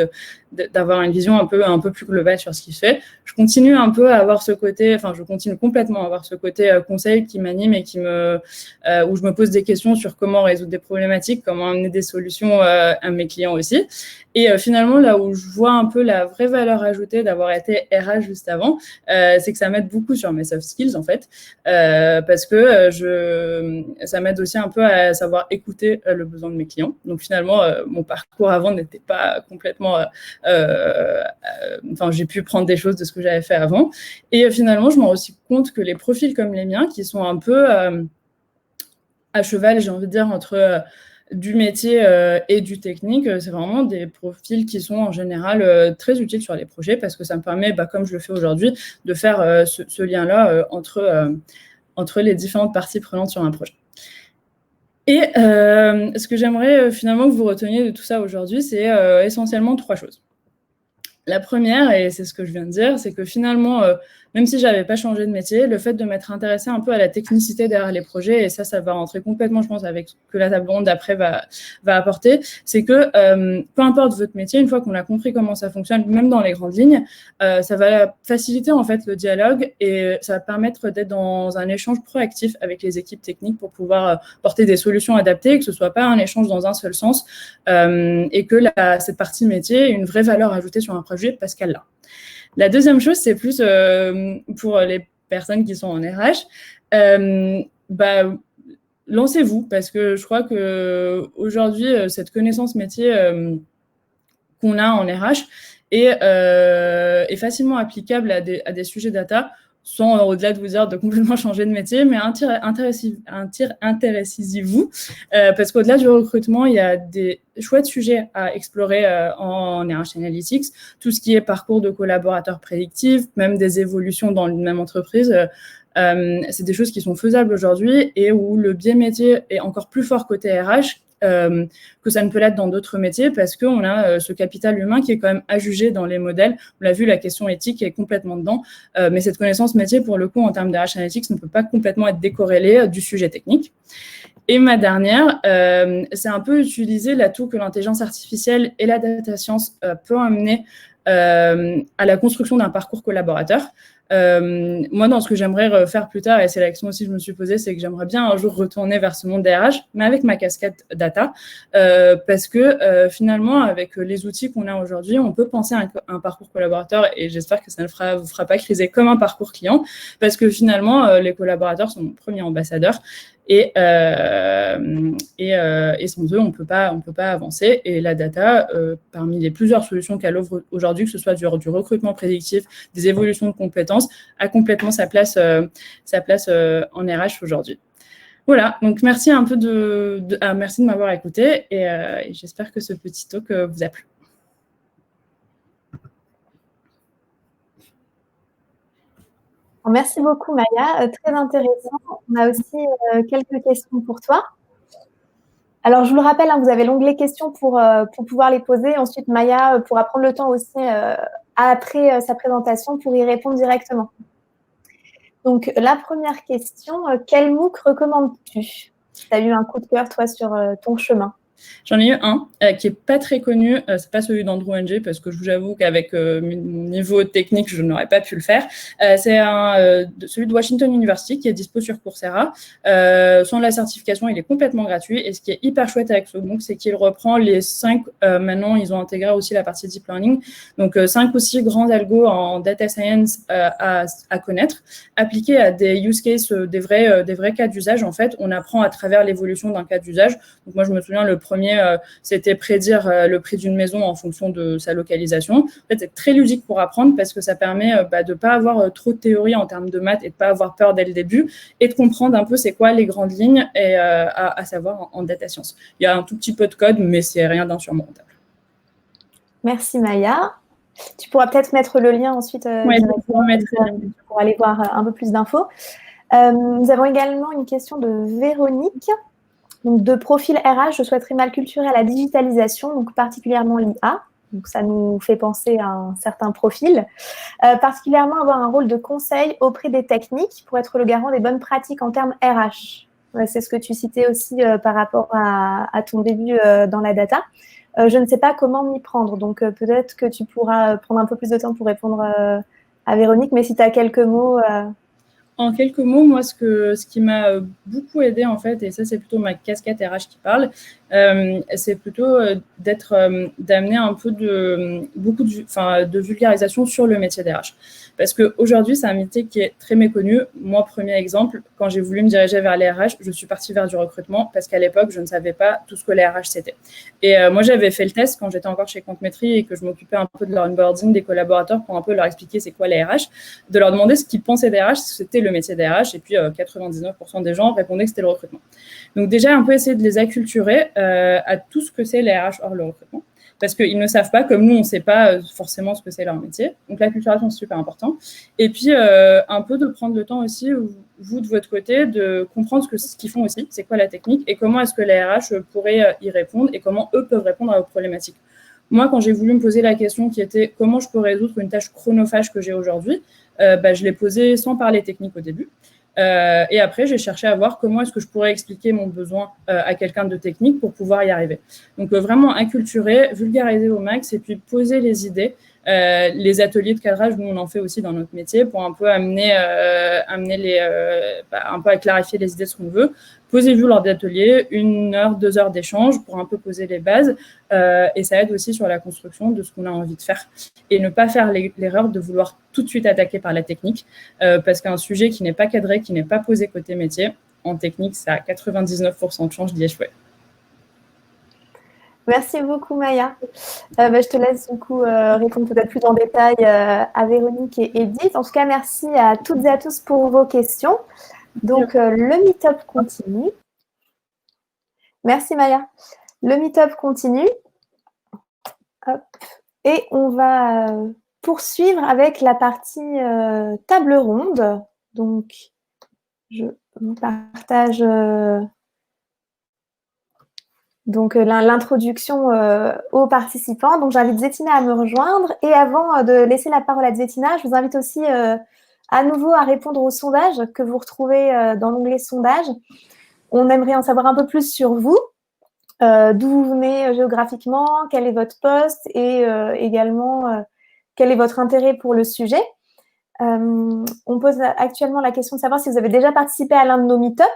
d'avoir une vision un peu plus globale sur ce qui se fait. Je continue un peu à avoir ce côté, je continue complètement à avoir ce côté conseil qui m'anime et qui où je me pose des questions sur comment résoudre des problématiques, comment amener des solutions à mes clients aussi. Et finalement, là où je vois un peu la vraie valeur ajoutée d'avoir été RH juste avant, c'est que ça m'aide beaucoup sur mes soft skills, en fait, parce que ça m'aide aussi un peu à savoir écouter le besoin de mes clients. Donc finalement, mon parcours avant n'était pas complètement... j'ai pu prendre des choses de ce que j'avais fait avant. Et finalement, je me rends aussi compte que les profils comme les miens, qui sont un peu... à cheval, j'ai envie de dire, entre du métier et du technique, c'est vraiment des profils qui sont en général très utiles sur les projets parce que ça me permet, comme je le fais aujourd'hui, de faire ce lien-là entre les différentes parties prenantes sur un projet. Et ce que j'aimerais finalement que vous reteniez de tout ça aujourd'hui, c'est essentiellement 3 choses. La première, et c'est ce que je viens de dire, c'est que finalement, même si je n'avais pas changé de métier, le fait de m'être intéressée un peu à la technicité derrière les projets, et ça va rentrer complètement, je pense, avec ce que la table ronde d'après va apporter, c'est que peu importe votre métier, une fois qu'on a compris comment ça fonctionne, même dans les grandes lignes, ça va faciliter en fait le dialogue et ça va permettre d'être dans un échange proactif avec les équipes techniques pour pouvoir porter des solutions adaptées, que ce ne soit pas un échange dans un seul sens et que cette partie métier ait une vraie valeur ajoutée sur un projet parce qu'elle l'a. La deuxième chose, c'est plus pour les personnes qui sont en RH, lancez-vous parce que je crois qu'aujourd'hui, cette connaissance métier qu'on a en RH est facilement applicable à des sujets data sans, au-delà de vous dire de complètement changer de métier, mais intéressez-vous parce qu'au-delà du recrutement, il y a des chouettes sujets à explorer en RH Analytics, tout ce qui est parcours de collaborateurs prédictifs, même des évolutions dans une même entreprise. C'est des choses qui sont faisables aujourd'hui et où le biais métier est encore plus fort côté RH que ça ne peut l'être dans d'autres métiers, parce qu'on a ce capital humain qui est quand même à juger dans les modèles. On l'a vu, la question éthique est complètement dedans, mais cette connaissance métier, pour le coup, en termes d'RH Analytics, ne peut pas complètement être décorrélée du sujet technique. Et ma dernière, c'est un peu utiliser l'atout que l'intelligence artificielle et la data science peut amener à la construction d'un parcours collaborateur. Moi, dans ce que j'aimerais faire plus tard, et c'est la question aussi que je me suis posée, c'est que j'aimerais bien un jour retourner vers ce monde des RH, mais avec ma casquette data, parce que finalement, avec les outils qu'on a aujourd'hui, on peut penser à un parcours collaborateur, et j'espère que ça ne vous fera pas criser comme un parcours client, parce que finalement, les collaborateurs sont nos premiers ambassadeurs, et sans eux, on peut pas avancer. Et la data, parmi les plusieurs solutions qu'elle offre aujourd'hui, que ce soit du recrutement prédictif, des évolutions de compétences, a complètement sa place en RH aujourd'hui. Voilà, donc merci un peu merci de m'avoir écouté, et j'espère que ce petit talk vous a plu. Merci beaucoup, Maya. Très intéressant. On a aussi quelques questions pour toi. Alors, je vous le rappelle, vous avez l'onglet questions pour pouvoir les poser. Ensuite, Maya pourra prendre le temps aussi, après sa présentation, pour y répondre directement. Donc, la première question, quel MOOC recommandes-tu? Tu as eu un coup de cœur, toi, sur ton chemin? J'en ai eu un qui n'est pas très connu, c'est pas celui d'Andrew Ng, parce que je vous avoue qu'avec mon niveau technique, je n'aurais pas pu le faire. C'est celui de Washington University qui est dispo sur Coursera. Sans la certification, il est complètement gratuit. Et ce qui est hyper chouette avec ce MOOC, c'est qu'il reprend les 5, maintenant ils ont intégré aussi la partie deep learning, donc 5 ou 6 grands algos en data science à connaître, appliqués à des use cases, des vrais cas d'usage. En fait, on apprend à travers l'évolution d'un cas d'usage. Donc moi, je me souviens, le premier, c'était prédire le prix d'une maison en fonction de sa localisation. En fait, c'est très ludique pour apprendre, parce que ça permet de ne pas avoir trop de théorie en termes de maths et de ne pas avoir peur dès le début, et de comprendre un peu c'est quoi les grandes lignes, et à savoir en data science. Il y a un tout petit peu de code, mais c'est rien d'insurmontable. Merci, Maya. Tu pourras peut-être mettre le lien ensuite pour aller voir un peu plus d'infos. Nous avons également une question de Véronique. Donc, de profil RH, je souhaiterais m'acculturer à la digitalisation, donc particulièrement l'IA. Donc, ça nous fait penser à un certain profil. Particulièrement avoir un rôle de conseil auprès des techniques pour être le garant des bonnes pratiques en termes RH. C'est ce que tu citais aussi par rapport à ton début dans la data. Je ne sais pas comment m'y prendre, donc peut-être que tu pourras prendre un peu plus de temps pour répondre à Véronique, mais si tu as quelques mots… En quelques mots, moi, ce qui m'a beaucoup aidé, en fait, et ça, c'est plutôt ma casquette RH qui parle, c'est plutôt d'amener un peu de vulgarisation sur le métier d'RH. Parce qu'aujourd'hui, c'est un métier qui est très méconnu. Moi, premier exemple, quand j'ai voulu me diriger vers les RH, je suis partie vers du recrutement, parce qu'à l'époque, je ne savais pas tout ce que les RH c'était. Et moi, j'avais fait le test quand j'étais encore chez Comptmetry et que je m'occupais un peu de leur onboarding des collaborateurs pour un peu leur expliquer c'est quoi les RH, de leur demander ce qu'ils pensaient des RH, c'était le métier des RH, et puis 99% des gens répondaient que c'était le recrutement. Donc déjà, un peu essayer de les acculturer à tout ce que c'est les RH hors le recrutement, parce qu'ils ne savent pas, comme nous, on ne sait pas forcément ce que c'est leur métier. Donc l'acculturation, c'est super important. Et puis, un peu de prendre le temps aussi, vous, de votre côté, de comprendre ce qu'ils font aussi, c'est quoi la technique, et comment est-ce que les RH pourraient y répondre, et comment eux peuvent répondre à vos problématiques. Moi, quand j'ai voulu me poser la question qui était comment je peux résoudre une tâche chronophage que j'ai aujourd'hui, je l'ai posée sans parler technique au début. Et après, j'ai cherché à voir comment est-ce que je pourrais expliquer mon besoin à quelqu'un de technique pour pouvoir y arriver. Donc, vraiment inculturer, vulgariser au max, et puis poser les idées. Les ateliers de cadrage, nous, on en fait aussi dans notre métier pour un peu amener un peu à clarifier les idées de ce qu'on veut. Posez-vous lors d'ateliers, 1 heure, 2 heures d'échange pour un peu poser les bases. Et ça aide aussi sur la construction de ce qu'on a envie de faire. Et ne pas faire l'erreur de vouloir tout de suite attaquer par la technique, parce qu'un sujet qui n'est pas cadré, qui n'est pas posé côté métier, en technique, ça a 99% de chance d'y échouer. Merci beaucoup, Maya. Je te laisse du coup répondre peut-être plus en détail à Véronique et Edith. En tout cas, merci à toutes et à tous pour vos questions. Donc, le meet-up continue. Merci, Maya. Le meet-up continue. Hop. Et on va poursuivre avec la partie table ronde. Donc, je vous partage… donc l'introduction aux participants. Donc, j'invite Zettina à me rejoindre. Et avant de laisser la parole à Zettina, je vous invite aussi à nouveau à répondre au sondage que vous retrouvez dans l'onglet sondage. On aimerait en savoir un peu plus sur vous, d'où vous venez géographiquement, quel est votre poste et également quel est votre intérêt pour le sujet. On pose actuellement la question de savoir si vous avez déjà participé à l'un de nos meet-up.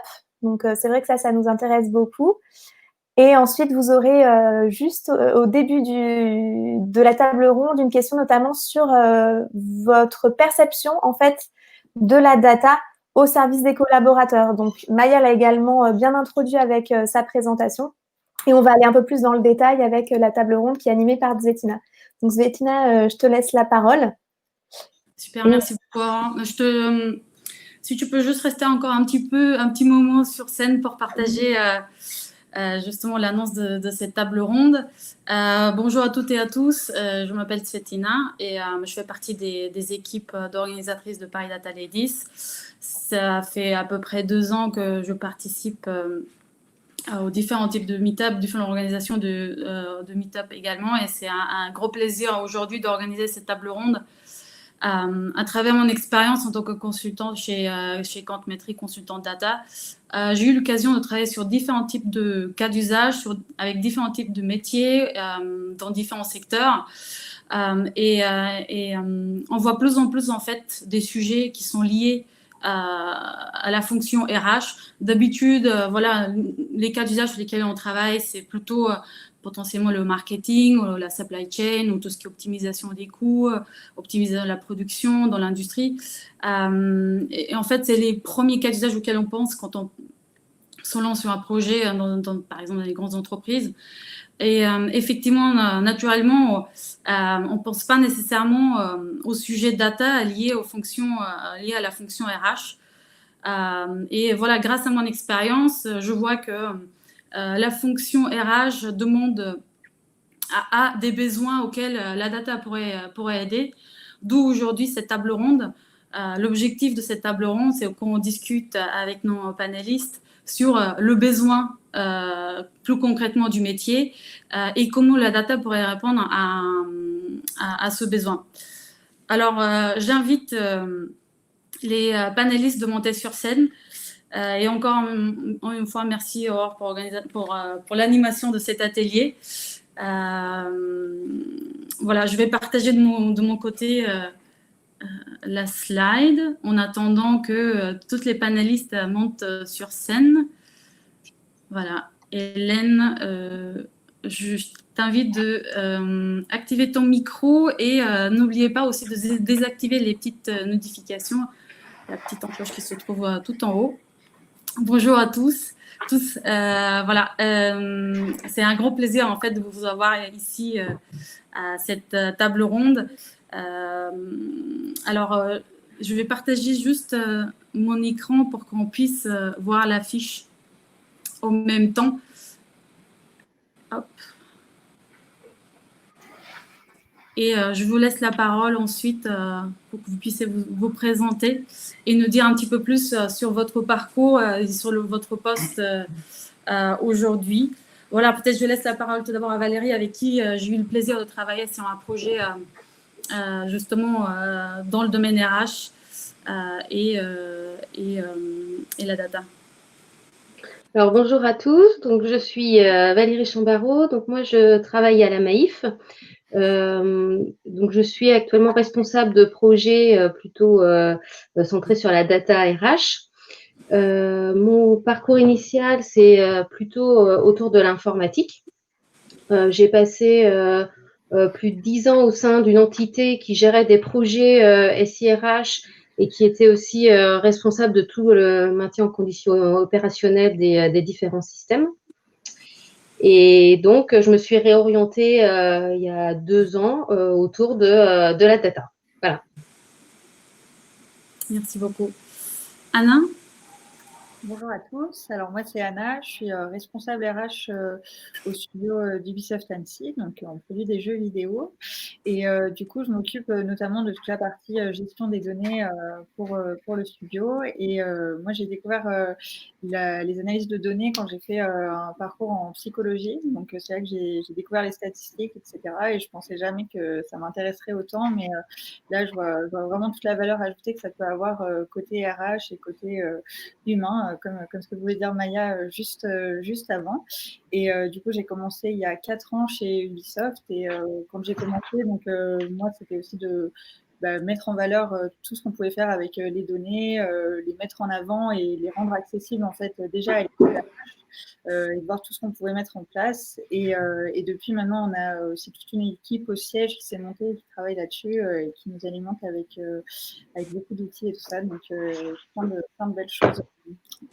Donc, c'est vrai que ça nous intéresse beaucoup. Et ensuite, vous aurez juste au début de la table ronde une question notamment sur votre perception en fait de la data au service des collaborateurs. Donc, Maya l'a également bien introduit avec sa présentation. Et on va aller un peu plus dans le détail avec la table ronde qui est animée par Zettina. Donc, Zettina, je te laisse la parole. Super, merci beaucoup. Si tu peux juste rester encore un petit moment sur scène pour partager justement l'annonce de cette table ronde. Bonjour à toutes et à tous, je m'appelle Zettina et je fais partie des équipes d'organisatrices de Paris Data Ladies. Ça fait à peu près 2 ans que je participe aux différents types de meet-up, différentes organisations de meet-up également, et c'est un gros plaisir aujourd'hui d'organiser cette table ronde. À travers mon expérience en tant que consultante chez Quantmetry, consultante data, j'ai eu l'occasion de travailler sur différents types de cas d'usage, avec différents types de métiers, dans différents secteurs. On voit plus en plus en fait des sujets qui sont liés à la fonction RH. D'habitude, voilà, les cas d'usage sur lesquels on travaille, c'est plutôt potentiellement le marketing, ou la supply chain, ou tout ce qui est optimisation des coûts, optimisation de la production dans l'industrie. Et en fait, c'est les premiers cas d'usage auxquels on pense quand on se lance sur un projet, par exemple dans les grandes entreprises. Et effectivement, naturellement, on ne pense pas nécessairement au sujet data lié aux fonctions, lié à la fonction RH. Et voilà, grâce à mon expérience, je vois que la fonction RH demande à des besoins auxquels la data pourrait aider. D'où aujourd'hui cette table ronde. L'objectif de cette table ronde, c'est qu'on discute avec nos panélistes sur le besoin plus concrètement du métier et comment la data pourrait répondre à ce besoin. Alors, j'invite les panélistes de monter sur scène. Et encore une fois, merci Aurore pour l'animation de cet atelier. Voilà, je vais partager de mon côté la slide en attendant que toutes les panélistes montent sur scène. Voilà, Hélène, je t'invite de activer ton micro et n'oubliez pas aussi de désactiver les petites notifications, la petite encoche qui se trouve tout en haut. Bonjour à tous. Voilà, c'est un grand plaisir en fait de vous avoir ici à cette table ronde. Alors, je vais partager juste mon écran pour qu'on puisse voir l'affiche au même temps. Hop. Et je vous laisse la parole ensuite pour que vous puissiez vous présenter et nous dire un petit peu plus sur votre parcours et sur votre poste aujourd'hui. Voilà, peut-être je laisse la parole tout d'abord à Valérie, avec qui j'ai eu le plaisir de travailler sur un projet justement dans le domaine RH et la data. Alors bonjour à tous, donc je suis Valérie Chambarreau, donc moi je travaille à la Maïf. Donc je suis actuellement responsable de projet plutôt centré sur la data RH. Mon parcours initial, c'est plutôt autour de l'informatique. J'ai passé plus de 10 ans au sein d'une entité qui gérait des projets SIRH et qui était aussi responsable de tout le maintien en conditions opérationnelles des différents systèmes. Et donc, je me suis réorientée il y a 2 ans autour de la data. Voilà. Merci beaucoup. Anna ? Bonjour à tous. Alors moi c'est Anna, je suis responsable RH au studio d'Ubisoft Annecy, donc on produit des jeux vidéo. Et du coup, je m'occupe notamment de toute la partie gestion des données pour le studio. Et moi, j'ai découvert les analyses de données quand j'ai fait un parcours en psychologie. Donc, c'est là que j'ai découvert les statistiques, etc. Et je pensais jamais que ça m'intéresserait autant. Mais là, je vois vraiment toute la valeur ajoutée que ça peut avoir côté RH et côté humain, comme ce que voulait dire Maya juste avant. Et du coup, j'ai commencé il y a 4 ans chez Ubisoft. Et quand j'ai commencé, donc moi, c'était aussi de mettre en valeur tout ce qu'on pouvait faire avec les données, les mettre en avant et les rendre accessibles en fait déjà à l'équipe RH, et voir tout ce qu'on pouvait mettre en place. Et depuis maintenant, on a aussi toute une équipe au siège qui s'est montée, qui travaille là-dessus et qui nous alimente avec beaucoup d'outils et tout ça. Donc plein de belles choses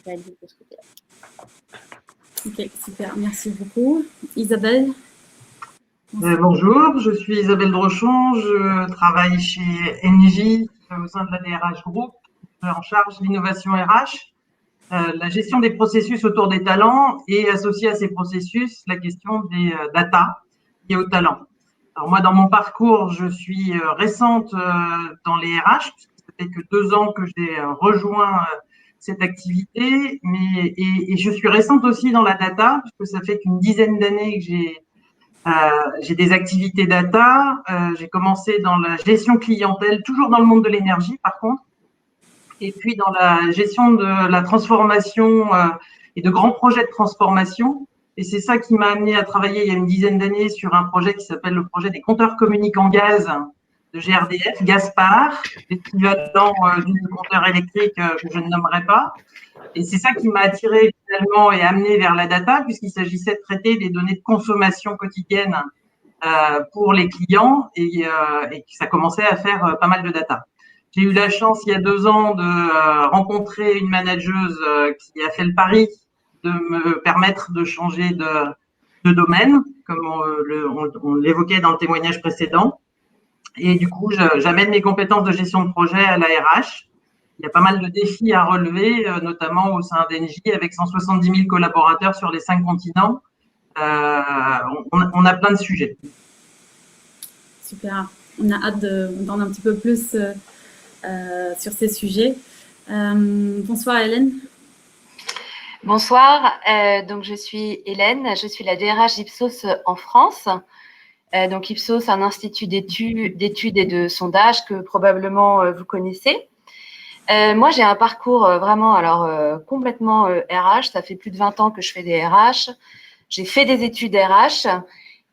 réalisées de ce côté-là. Ok, super, merci beaucoup. Isabelle? Bonjour, je suis Isabelle Drochon, je travaille chez Engie au sein de la DRH Group, en charge de l'innovation RH, la gestion des processus autour des talents et associée à ces processus, la question des data liées aux talents. Alors moi, dans mon parcours, je suis récente dans les RH, puisque ça fait que 2 ans que j'ai rejoint cette activité, et je suis récente aussi dans la data, puisque ça fait qu'une dizaine d'années que j'ai des activités data. J'ai commencé dans la gestion clientèle, toujours dans le monde de l'énergie par contre, et puis dans la gestion de la transformation et de grands projets de transformation. Et c'est ça qui m'a amené à travailler il y a une dizaine d'années sur un projet qui s'appelle le projet des compteurs communicants gaz de GRDF, Gaspard, l'équivalent du compteur électrique que je ne nommerai pas. Et c'est ça qui m'a attiré finalement et amené vers la data, puisqu'il s'agissait de traiter des données de consommation quotidienne pour les clients et ça commençait à faire pas mal de data. J'ai eu la chance il y a 2 ans de rencontrer une manageuse qui a fait le pari de me permettre de changer de domaine, comme on l'évoquait dans le témoignage précédent. Et du coup, j'amène mes compétences de gestion de projet à la RH. Il y a pas mal de défis à relever, notamment au sein d'Engie, avec 170 000 collaborateurs sur les 5 continents. On a plein de sujets. Super. On a hâte d'entendre un petit peu plus sur ces sujets. Bonsoir Hélène. Bonsoir, donc je suis Hélène, je suis la DRH d'Ipsos en France. Donc Ipsos, un institut d'études et de sondage que probablement vous connaissez. Moi, j'ai un parcours vraiment complètement RH. Ça fait plus de 20 ans que je fais des RH. J'ai fait des études RH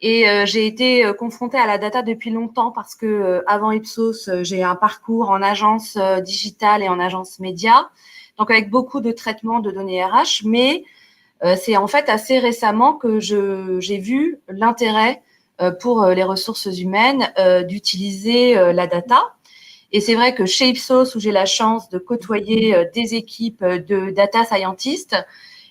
et j'ai été confrontée à la data depuis longtemps parce que avant Ipsos, j'ai un parcours en agence digitale et en agence média, donc avec beaucoup de traitement de données RH. Mais c'est en fait assez récemment que j'ai vu l'intérêt pour les ressources humaines d'utiliser la data. Et c'est vrai que chez Ipsos, où j'ai la chance de côtoyer des équipes de data scientists,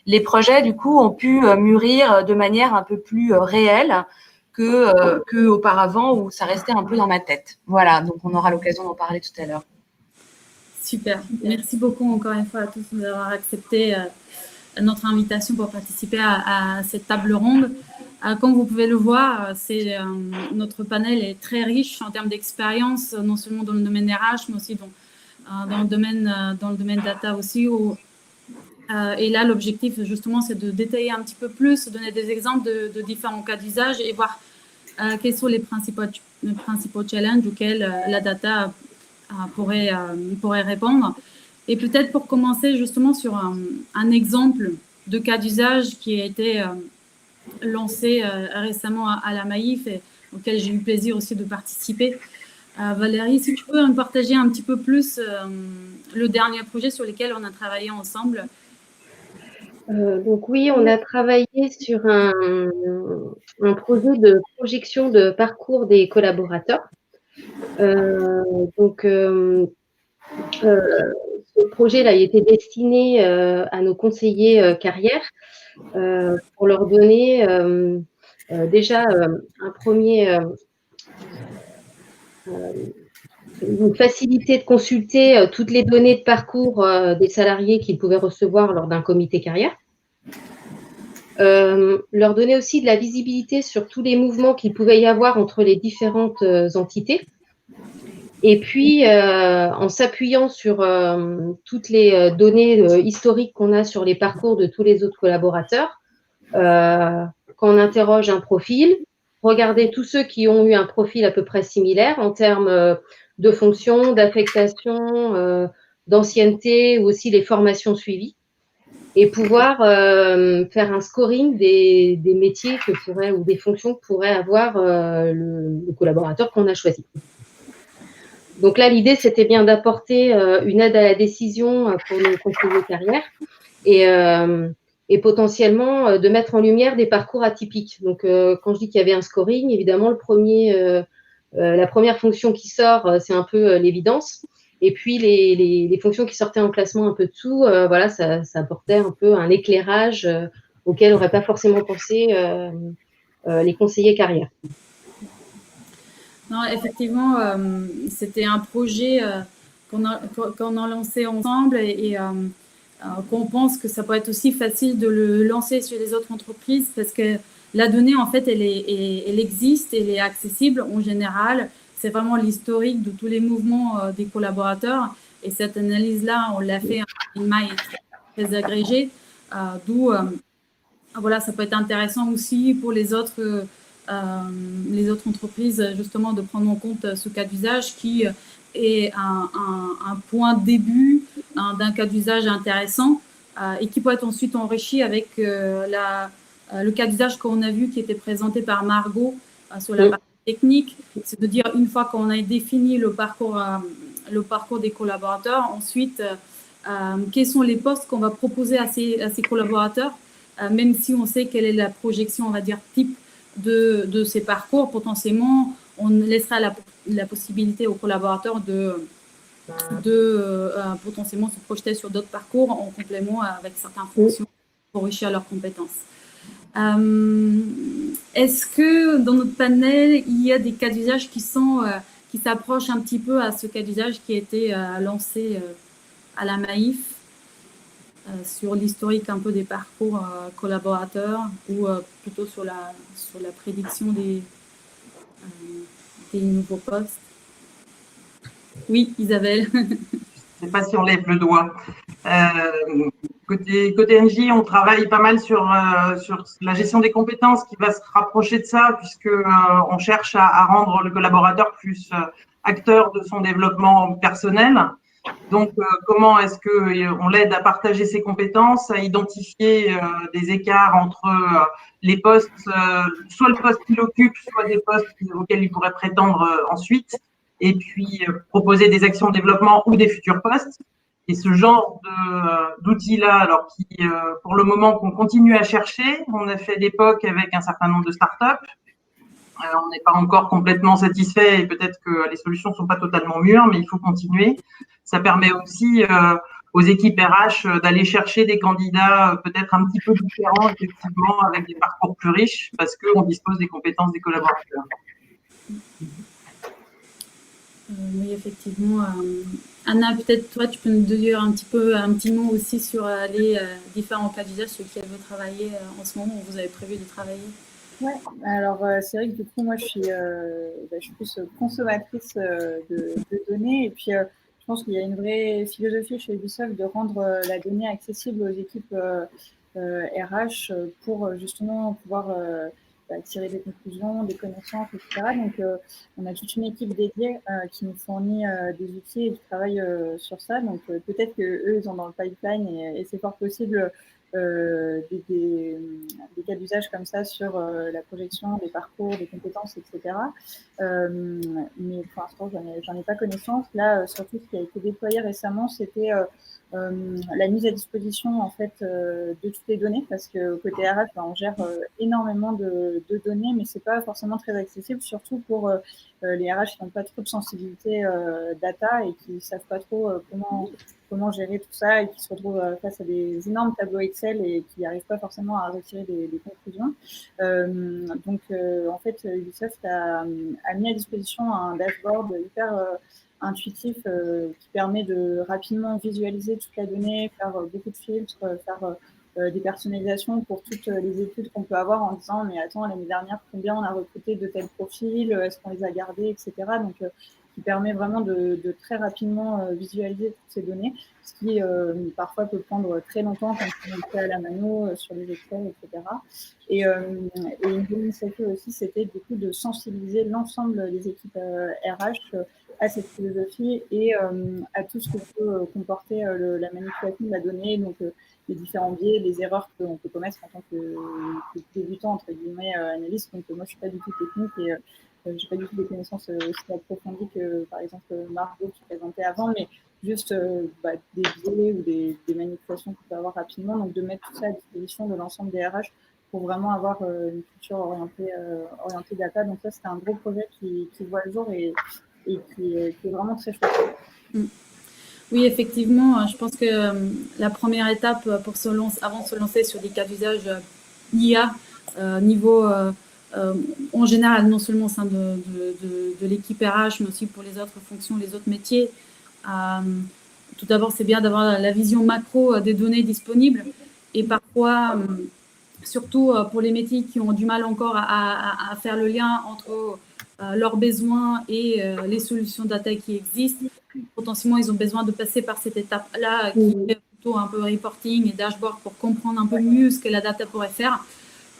les projets, du coup, ont pu mûrir de manière un peu plus réelle que auparavant, où ça restait un peu dans ma tête. Voilà, donc on aura l'occasion d'en parler tout à l'heure. Super. Merci beaucoup encore une fois à tous d'avoir accepté notre invitation pour participer à cette table ronde. Comme vous pouvez le voir, notre panel est très riche en termes d'expérience, non seulement dans le domaine RH, mais aussi dans le domaine data aussi. Et là, l'objectif, justement, c'est de détailler un petit peu plus, donner des exemples de différents cas d'usage et voir quels sont les principaux challenges auxquels la data pourrait répondre. Et peut-être pour commencer, justement, sur un exemple de cas d'usage qui a été lancé récemment à la Maïf et auquel j'ai eu le plaisir aussi de participer. Valérie, si tu peux me partager un petit peu plus le dernier projet sur lequel on a travaillé ensemble. Donc oui, on a travaillé sur un projet de projection de parcours des collaborateurs. Ce projet-là, il était destiné à nos conseillers carrière pour leur donner déjà une facilité de consulter toutes les données de parcours des salariés qu'ils pouvaient recevoir lors d'un comité carrière. Leur donner aussi de la visibilité sur tous les mouvements qu'il pouvait y avoir entre les différentes entités. Et puis, en s'appuyant sur toutes les données historiques qu'on a sur les parcours de tous les autres collaborateurs, quand on interroge un profil, regarder tous ceux qui ont eu un profil à peu près similaire en termes de fonction, d'affectation, d'ancienneté ou aussi les formations suivies, et pouvoir faire un scoring des métiers que pourrait, ou des fonctions que pourrait avoir le collaborateur qu'on a choisi. Donc là, l'idée, c'était bien d'apporter une aide à la décision pour nos conseillers carrière et potentiellement de mettre en lumière des parcours atypiques. Donc, quand je dis qu'il y avait un scoring, évidemment, la première fonction qui sort, c'est un peu l'évidence. Et puis, les fonctions qui sortaient en classement un peu dessous, voilà, ça apportait un peu un éclairage auquel n'auraient pas forcément pensé les conseillers carrière. Non, effectivement, c'était un projet qu'on a lancé ensemble et qu'on pense que ça peut être aussi facile de le lancer sur les autres entreprises parce que la donnée, en fait, elle existe, elle est accessible en général. C'est vraiment l'historique de tous les mouvements des collaborateurs. Et cette analyse-là, on l'a fait en maille très agrégée, d'où voilà, ça peut être intéressant aussi pour les autres entreprises, justement, de prendre en compte ce cas d'usage qui est un point de début d'un cas d'usage intéressant et qui peut être ensuite enrichi avec le cas d'usage qu'on a vu qui était présenté par Margot sur la partie technique. C'est de dire, une fois qu'on a défini le parcours des collaborateurs, ensuite, quels sont les postes qu'on va proposer à ces collaborateurs, même si on sait quelle est la projection, on va dire, type de ces parcours. Potentiellement, on laissera la possibilité aux collaborateurs de potentiellement se projeter sur d'autres parcours en complément avec certaines fonctions pour enrichir leurs compétences. Est-ce que dans notre panel, il y a des cas d'usage qui s'approchent un petit peu à ce cas d'usage qui a été lancé à la Maïf sur l'historique un peu des parcours collaborateurs ou plutôt sur la prédiction des nouveaux postes? Oui, Isabelle. Je ne sais pas si on lève le doigt. Côté NJ, on travaille pas mal sur la gestion des compétences qui va se rapprocher de ça, puisque on cherche à rendre le collaborateur plus acteur de son développement personnel. Donc, comment est-ce qu'on l'aide à partager ses compétences, à identifier des écarts entre les postes, soit le poste qu'il occupe, soit des postes auxquels il pourrait prétendre ensuite, et puis proposer des actions de développement ou des futurs postes. Et ce genre d'outils-là, alors qui, pour le moment, qu'on continue à chercher, on a fait l'époque avec un certain nombre de startups. On n'est pas encore complètement satisfait et peut-être que les solutions ne sont pas totalement mûres, mais il faut continuer. Ça permet aussi aux équipes RH d'aller chercher des candidats peut-être un petit peu différents, effectivement, avec des parcours plus riches, parce qu'on dispose des compétences des collaborateurs. Oui, effectivement. Anna, peut-être toi, tu peux nous dire un petit mot aussi sur les différents cas d'usage sur lesquels vous travaillez en ce moment, où vous avez prévu de travailler. Ouais, alors c'est vrai que du coup, moi, je suis plus consommatrice de données. Et puis, je pense qu'il y a une vraie philosophie chez Ubisoft de rendre la donnée accessible aux équipes RH pour justement pouvoir tirer des conclusions, des connaissances, etc. Donc, on a toute une équipe dédiée qui nous fournit des outils et qui travaille sur ça. Donc, peut-être qu'eux, ils ont dans le pipeline et c'est fort possible des cas d'usage comme ça sur la projection des parcours, des compétences, etc. Mais pour l'instant, j'en ai pas connaissance. Là, surtout ce qui a été déployé récemment, c'était la mise à disposition en fait de toutes les données, parce que côté RH, on gère énormément de données, mais c'est pas forcément très accessible, surtout pour les RH qui n'ont pas trop de sensibilité data et qui savent pas trop comment gérer tout ça et qui se retrouvent face à des énormes tableaux Excel et qui n'arrivent pas forcément à retirer des conclusions. Donc, en fait, Ubisoft a mis à disposition un dashboard hyper intuitif qui permet de rapidement visualiser toute la donnée, faire beaucoup de filtres, faire des personnalisations pour toutes les études qu'on peut avoir en disant mais attends, l'année dernière, combien on a recruté de tels profils, est-ce qu'on les a gardés, etc. Donc, qui permet vraiment de très rapidement visualiser toutes ces données, ce qui parfois peut prendre très longtemps quand on fait à la mano sur les Excel, etc. Et une bonne initiative aussi, c'était du coup de sensibiliser l'ensemble des équipes RH à cette philosophie et à tout ce que peut comporter la manipulation de la donnée, donc les différents biais, les erreurs qu'on peut commettre en tant que débutant, entre guillemets, analyste. Donc moi, je ne suis pas du tout technique et je n'ai pas du tout des connaissances aussi approfondies que, par exemple, Margot qui présentait avant, mais juste des biais ou des manipulations qu'on peut avoir rapidement. Donc, de mettre tout ça à disposition de l'ensemble des RH pour vraiment avoir une culture orientée data. Donc, ça, c'était un gros projet qui voit le jour et qui est vraiment très chouette. Oui, effectivement, je pense que la première étape avant de se lancer sur des cas d'usage IA, niveau en général, non seulement au sein de l'équipe RH, mais aussi pour les autres fonctions, les autres métiers. Tout d'abord, c'est bien d'avoir la vision macro des données disponibles et parfois, surtout pour les métiers qui ont du mal encore à faire le lien entre leurs besoins et les solutions data qui existent. Potentiellement, ils ont besoin de passer par cette étape-là qui est plutôt un peu reporting et dashboard pour comprendre un peu mieux ce que la data pourrait faire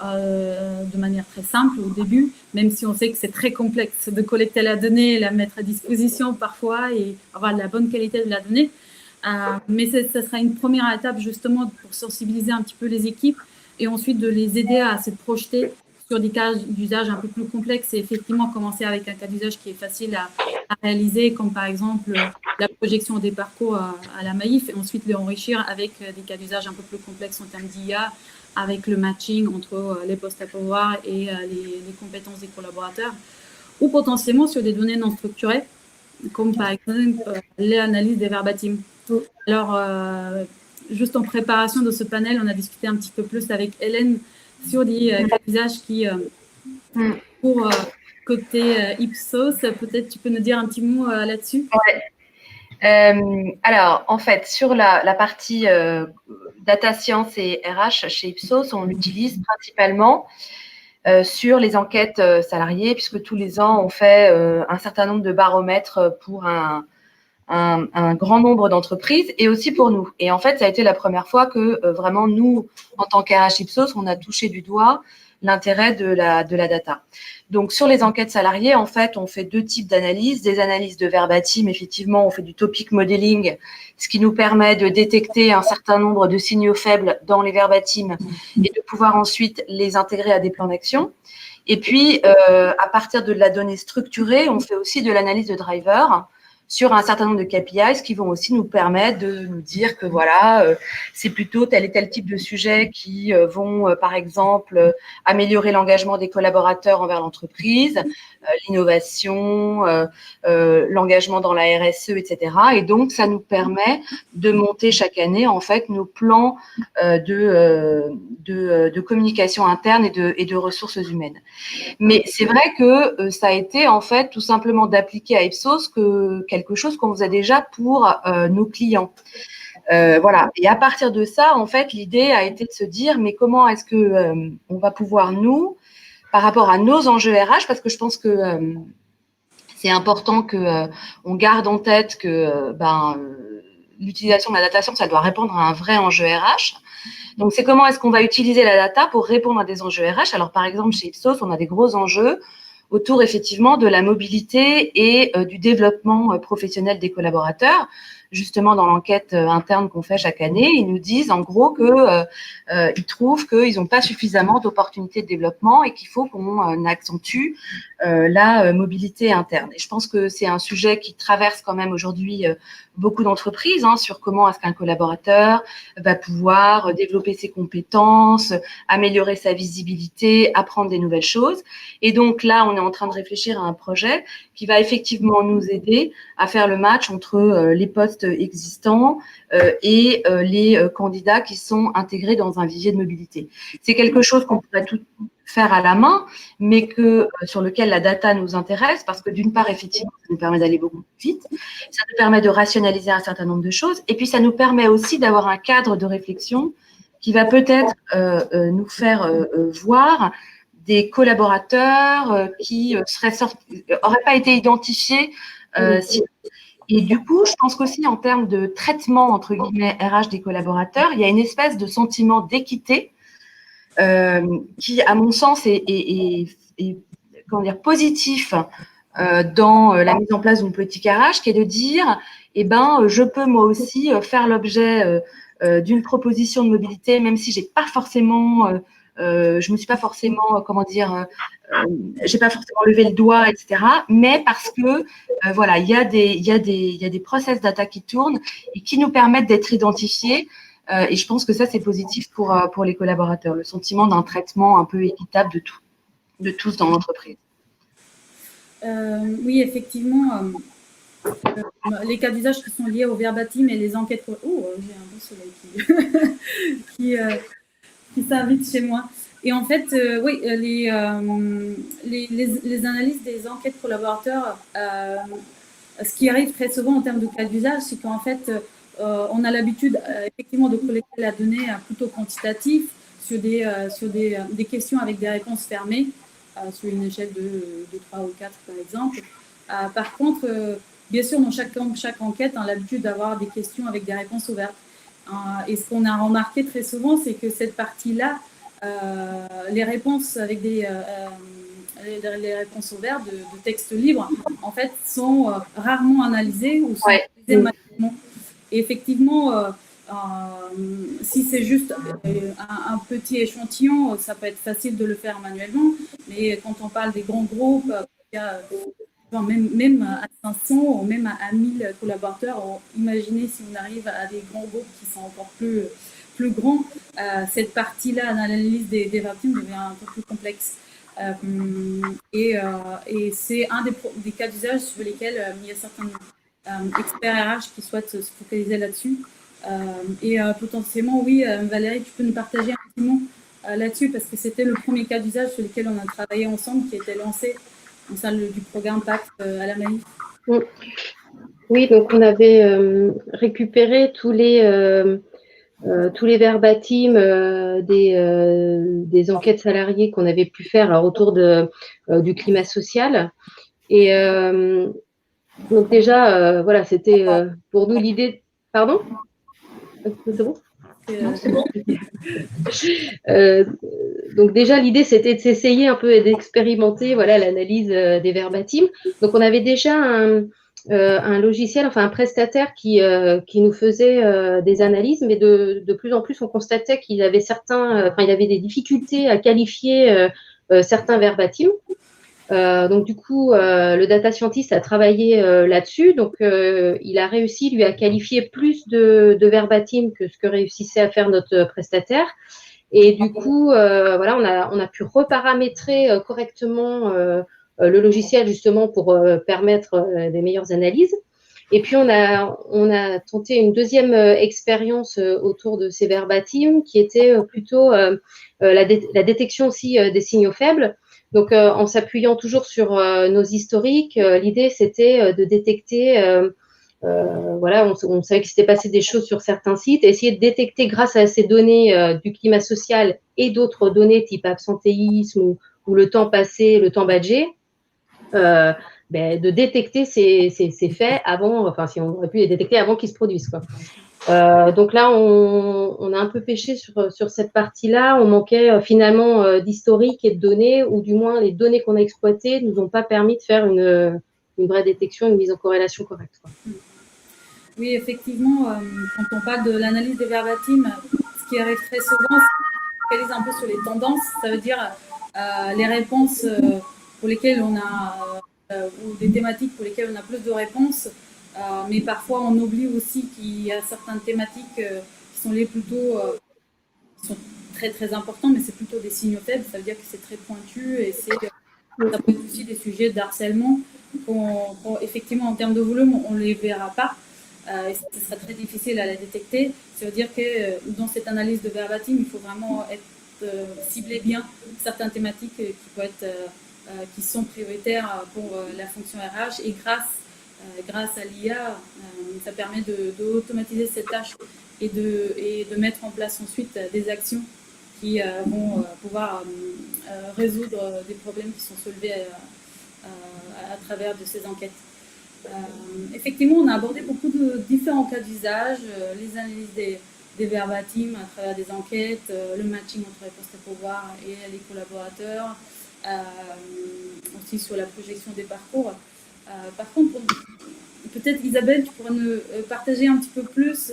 de manière très simple au début, même si on sait que c'est très complexe de collecter la donnée, la mettre à disposition parfois et avoir la bonne qualité de la donnée. Mais ça sera une première étape justement pour sensibiliser un petit peu les équipes et ensuite de les aider à se projeter sur des cas d'usage un peu plus complexes et effectivement commencer avec un cas d'usage qui est facile à réaliser, comme par exemple la projection des parcours à la Maïf, et ensuite les enrichir avec des cas d'usage un peu plus complexes en termes d'IA, avec le matching entre les postes à pouvoir et les compétences des collaborateurs, ou potentiellement sur des données non structurées, comme par exemple l'analyse des verbatim. Alors, juste en préparation de ce panel, on a discuté un petit peu plus avec Hélène sur des cas d'usage qui, pour côté Ipsos, peut-être tu peux nous dire un petit mot là-dessus? Ouais. Alors, en fait, sur la partie data science et RH chez Ipsos, on l'utilise principalement sur les enquêtes salariées, puisque tous les ans, on fait un certain nombre de baromètres pour un grand nombre d'entreprises et aussi pour nous. Et en fait, ça a été la première fois que vraiment nous, en tant qu'RH Ipsos, on a touché du doigt l'intérêt de la data. Donc, sur les enquêtes salariées, en fait, on fait deux types d'analyses. Des analyses de verbatim, effectivement, on fait du topic modeling, ce qui nous permet de détecter un certain nombre de signaux faibles dans les verbatim et de pouvoir ensuite les intégrer à des plans d'action. Et puis, à partir de la donnée structurée, on fait aussi de l'analyse de driver sur un certain nombre de KPIs qui vont aussi nous permettre de nous dire que voilà, c'est plutôt tel et tel type de sujets qui vont, par exemple, améliorer l'engagement des collaborateurs envers l'entreprise, l'innovation, l'engagement dans la RSE, etc. Et donc, ça nous permet de monter chaque année, en fait, nos plans de communication interne et de ressources humaines. Mais c'est vrai que ça a été, en fait, tout simplement d'appliquer à Ipsos quelque chose qu'on faisait déjà pour nos clients. Voilà. Et à partir de ça, en fait, l'idée a été de se dire, mais comment est-ce que on va pouvoir, nous, par rapport à nos enjeux RH, parce que je pense que c'est important que on garde en tête que l'utilisation de la data science, ça doit répondre à un vrai enjeu RH. Donc, c'est comment est-ce qu'on va utiliser la data pour répondre à des enjeux RH. Alors, par exemple, chez Ipsos, on a des gros enjeux autour, effectivement, de la mobilité et du développement professionnel des collaborateurs. Justement, dans l'enquête interne qu'on fait chaque année, ils nous disent, en gros, qu'ils trouvent qu'ils n'ont pas suffisamment d'opportunités de développement et qu'il faut qu'on accentue la mobilité interne. Et je pense que c'est un sujet qui traverse quand même aujourd'hui beaucoup d'entreprises, sur comment est-ce qu'un collaborateur va pouvoir développer ses compétences, améliorer sa visibilité, apprendre des nouvelles choses. Et donc là, on est en train de réfléchir à un projet qui va effectivement nous aider à faire le match entre les postes existants et les candidats qui sont intégrés dans un vivier de mobilité. C'est quelque chose qu'on pourrait tout faire à la main, mais sur lequel la data nous intéresse, parce que d'une part, effectivement, ça nous permet d'aller beaucoup plus vite, ça nous permet de rationaliser un certain nombre de choses, et puis ça nous permet aussi d'avoir un cadre de réflexion qui va peut-être nous faire voir des collaborateurs qui n'auraient pas été identifiés. Et du coup, je pense qu'aussi en termes de traitement, entre guillemets, RH des collaborateurs, il y a une espèce de sentiment d'équité qui, à mon sens, est comment dire, positif dans la mise en place d'une politique RH, qui est de dire, eh ben, je peux moi aussi faire l'objet d'une proposition de mobilité, même si j'ai pas forcément, je me suis pas forcément, comment dire, j'ai pas forcément levé le doigt, etc. Mais parce que voilà, il y a des process data qui tournent et qui nous permettent d'être identifiés. Et je pense que ça, c'est positif pour les collaborateurs, le sentiment d'un traitement un peu équitable de tous dans l'entreprise. Oui, effectivement, les cas d'usage qui sont liés au verbatim et les enquêtes. Oh, j'ai un beau soleil qui s'invite chez moi. Et en fait, oui, les analyses des enquêtes collaborateurs, ce qui arrive très souvent en termes de cas d'usage, c'est qu'en fait, on a l'habitude effectivement de collecter la donnée plutôt quantitative sur des questions avec des réponses fermées, sur une échelle de 3 ou 4 par exemple. Par contre, bien sûr, dans chaque enquête, on a l'habitude d'avoir des questions avec des réponses ouvertes. Et ce qu'on a remarqué très souvent, c'est que cette partie-là, les réponses avec les réponses ouvertes de texte libre, en fait, sont rarement analysées ou sont analysées manuellement. Et effectivement, si c'est juste un petit échantillon, ça peut être facile de le faire manuellement. Mais quand on parle des grands groupes, même à 500 ou même à 1000 collaborateurs, imaginez si on arrive à des grands groupes qui sont encore plus grands, cette partie-là d'analyse des verbatim devient un peu plus complexe. Et c'est un des cas d'usage sur lesquels il y a certains experts RH qui souhaitent se focaliser là-dessus. Et potentiellement, oui, Valérie, tu peux nous partager un petit mot là-dessus, parce que c'était le premier cas d'usage sur lequel on a travaillé ensemble, qui a été lancé au sein du programme PACT à la Maïf. Oui, donc on avait récupéré tous les verbatims des enquêtes salariées qu'on avait pu faire autour du climat social. Et donc déjà, voilà, c'était pour nous l'idée… Pardon ? C'est bon ? Non, c'est bon. Donc déjà, l'idée, c'était de s'essayer un peu et d'expérimenter l'analyse des verbatim. Donc on avait déjà un logiciel, enfin un prestataire qui nous faisait des analyses, mais de plus en plus, on constatait qu'il y avait il y avait des difficultés à qualifier certains verbatim. Donc du coup, le data scientist a travaillé là-dessus. Donc il a réussi, lui, à qualifier plus de verbatim que ce que réussissait à faire notre prestataire. Et du coup, on a pu reparamétrer correctement le logiciel justement pour permettre des meilleures analyses. Et puis on a tenté une deuxième expérience autour de ces verbatim qui était plutôt la détection aussi des signaux faibles. Donc, en s'appuyant toujours sur nos historiques, l'idée, c'était de détecter, on savait qu'il s'était passé des choses sur certains sites, et essayer de détecter grâce à ces données du climat social et d'autres données type absentéisme ou le temps passé, le temps badgé, de détecter ces faits avant, enfin, si on aurait pu les détecter avant qu'ils se produisent, quoi. Donc là, on a un peu pêché sur cette partie-là. On manquait finalement d'historique et de données, ou du moins les données qu'on a exploitées ne nous ont pas permis de faire une vraie détection, une mise en corrélation correcte, quoi. Oui, effectivement, quand on parle de l'analyse des verbatim, ce qui arrive très souvent, c'est qu'on focalise un peu sur les tendances. Ça veut dire les réponses pour lesquelles on a, ou des thématiques pour lesquelles on a plus de réponses. Mais parfois, on oublie aussi qu'il y a certaines thématiques qui sont qui sont très, très importantes, mais c'est plutôt des signaux faibles. Ça veut dire que c'est très pointu et ça peut être aussi des sujets d'harcèlement effectivement, en termes de volume, on ne les verra pas. Et ce sera très difficile à la détecter. Ça veut dire que dans cette analyse de verbatim, il faut vraiment cibler bien certaines thématiques qui sont prioritaires pour la fonction RH, et grâce à l'IA, ça permet d'automatiser cette tâche et de mettre en place ensuite des actions qui vont pouvoir résoudre des problèmes qui sont soulevés à travers de ces enquêtes. Effectivement, on a abordé beaucoup de différents cas d'usage, les analyses des verbatims à travers des enquêtes, le matching entre les postes à pouvoir et les collaborateurs, aussi sur la projection des parcours. Par contre, peut-être Isabelle, tu pourrais nous partager un petit peu plus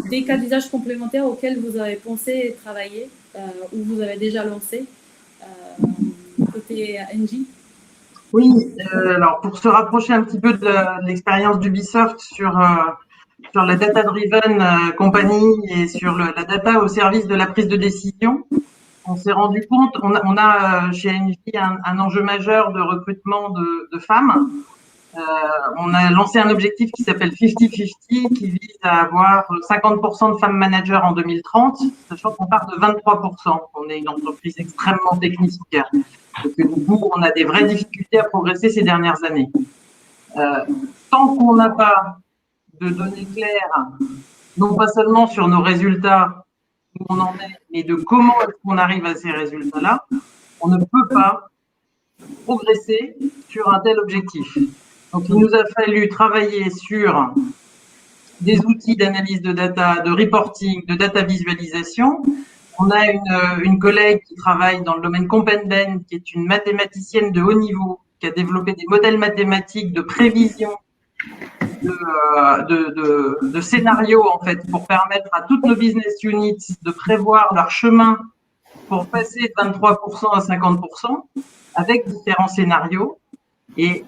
des cas d'usage complémentaires auxquels vous avez pensé et travaillé ou vous avez déjà lancé côté NJ. Oui, alors pour se rapprocher un petit peu de l'expérience d'Ubisoft sur la data-driven compagnie et sur la data au service de la prise de décision, on s'est rendu compte, on a chez NJ un enjeu majeur de recrutement de femmes. On a lancé un objectif qui s'appelle 50-50, qui vise à avoir 50% de femmes managers en 2030, sachant qu'on part de 23%. On est une entreprise extrêmement technique. Donc, du coup, on a des vraies difficultés à progresser ces dernières années. Tant qu'on n'a pas de données claires, non pas seulement sur nos résultats, où on en est, mais de comment est-ce qu'on arrive à ces résultats-là, on ne peut pas progresser sur un tel objectif. Donc, il nous a fallu travailler sur des outils d'analyse de data, de reporting, de data visualisation. On a une collègue qui travaille dans le domaine Compenben, qui est une mathématicienne de haut niveau, qui a développé des modèles mathématiques de prévision de scénarios, en fait, pour permettre à toutes nos business units de prévoir leur chemin pour passer de 23% à 50% avec différents scénarios. Et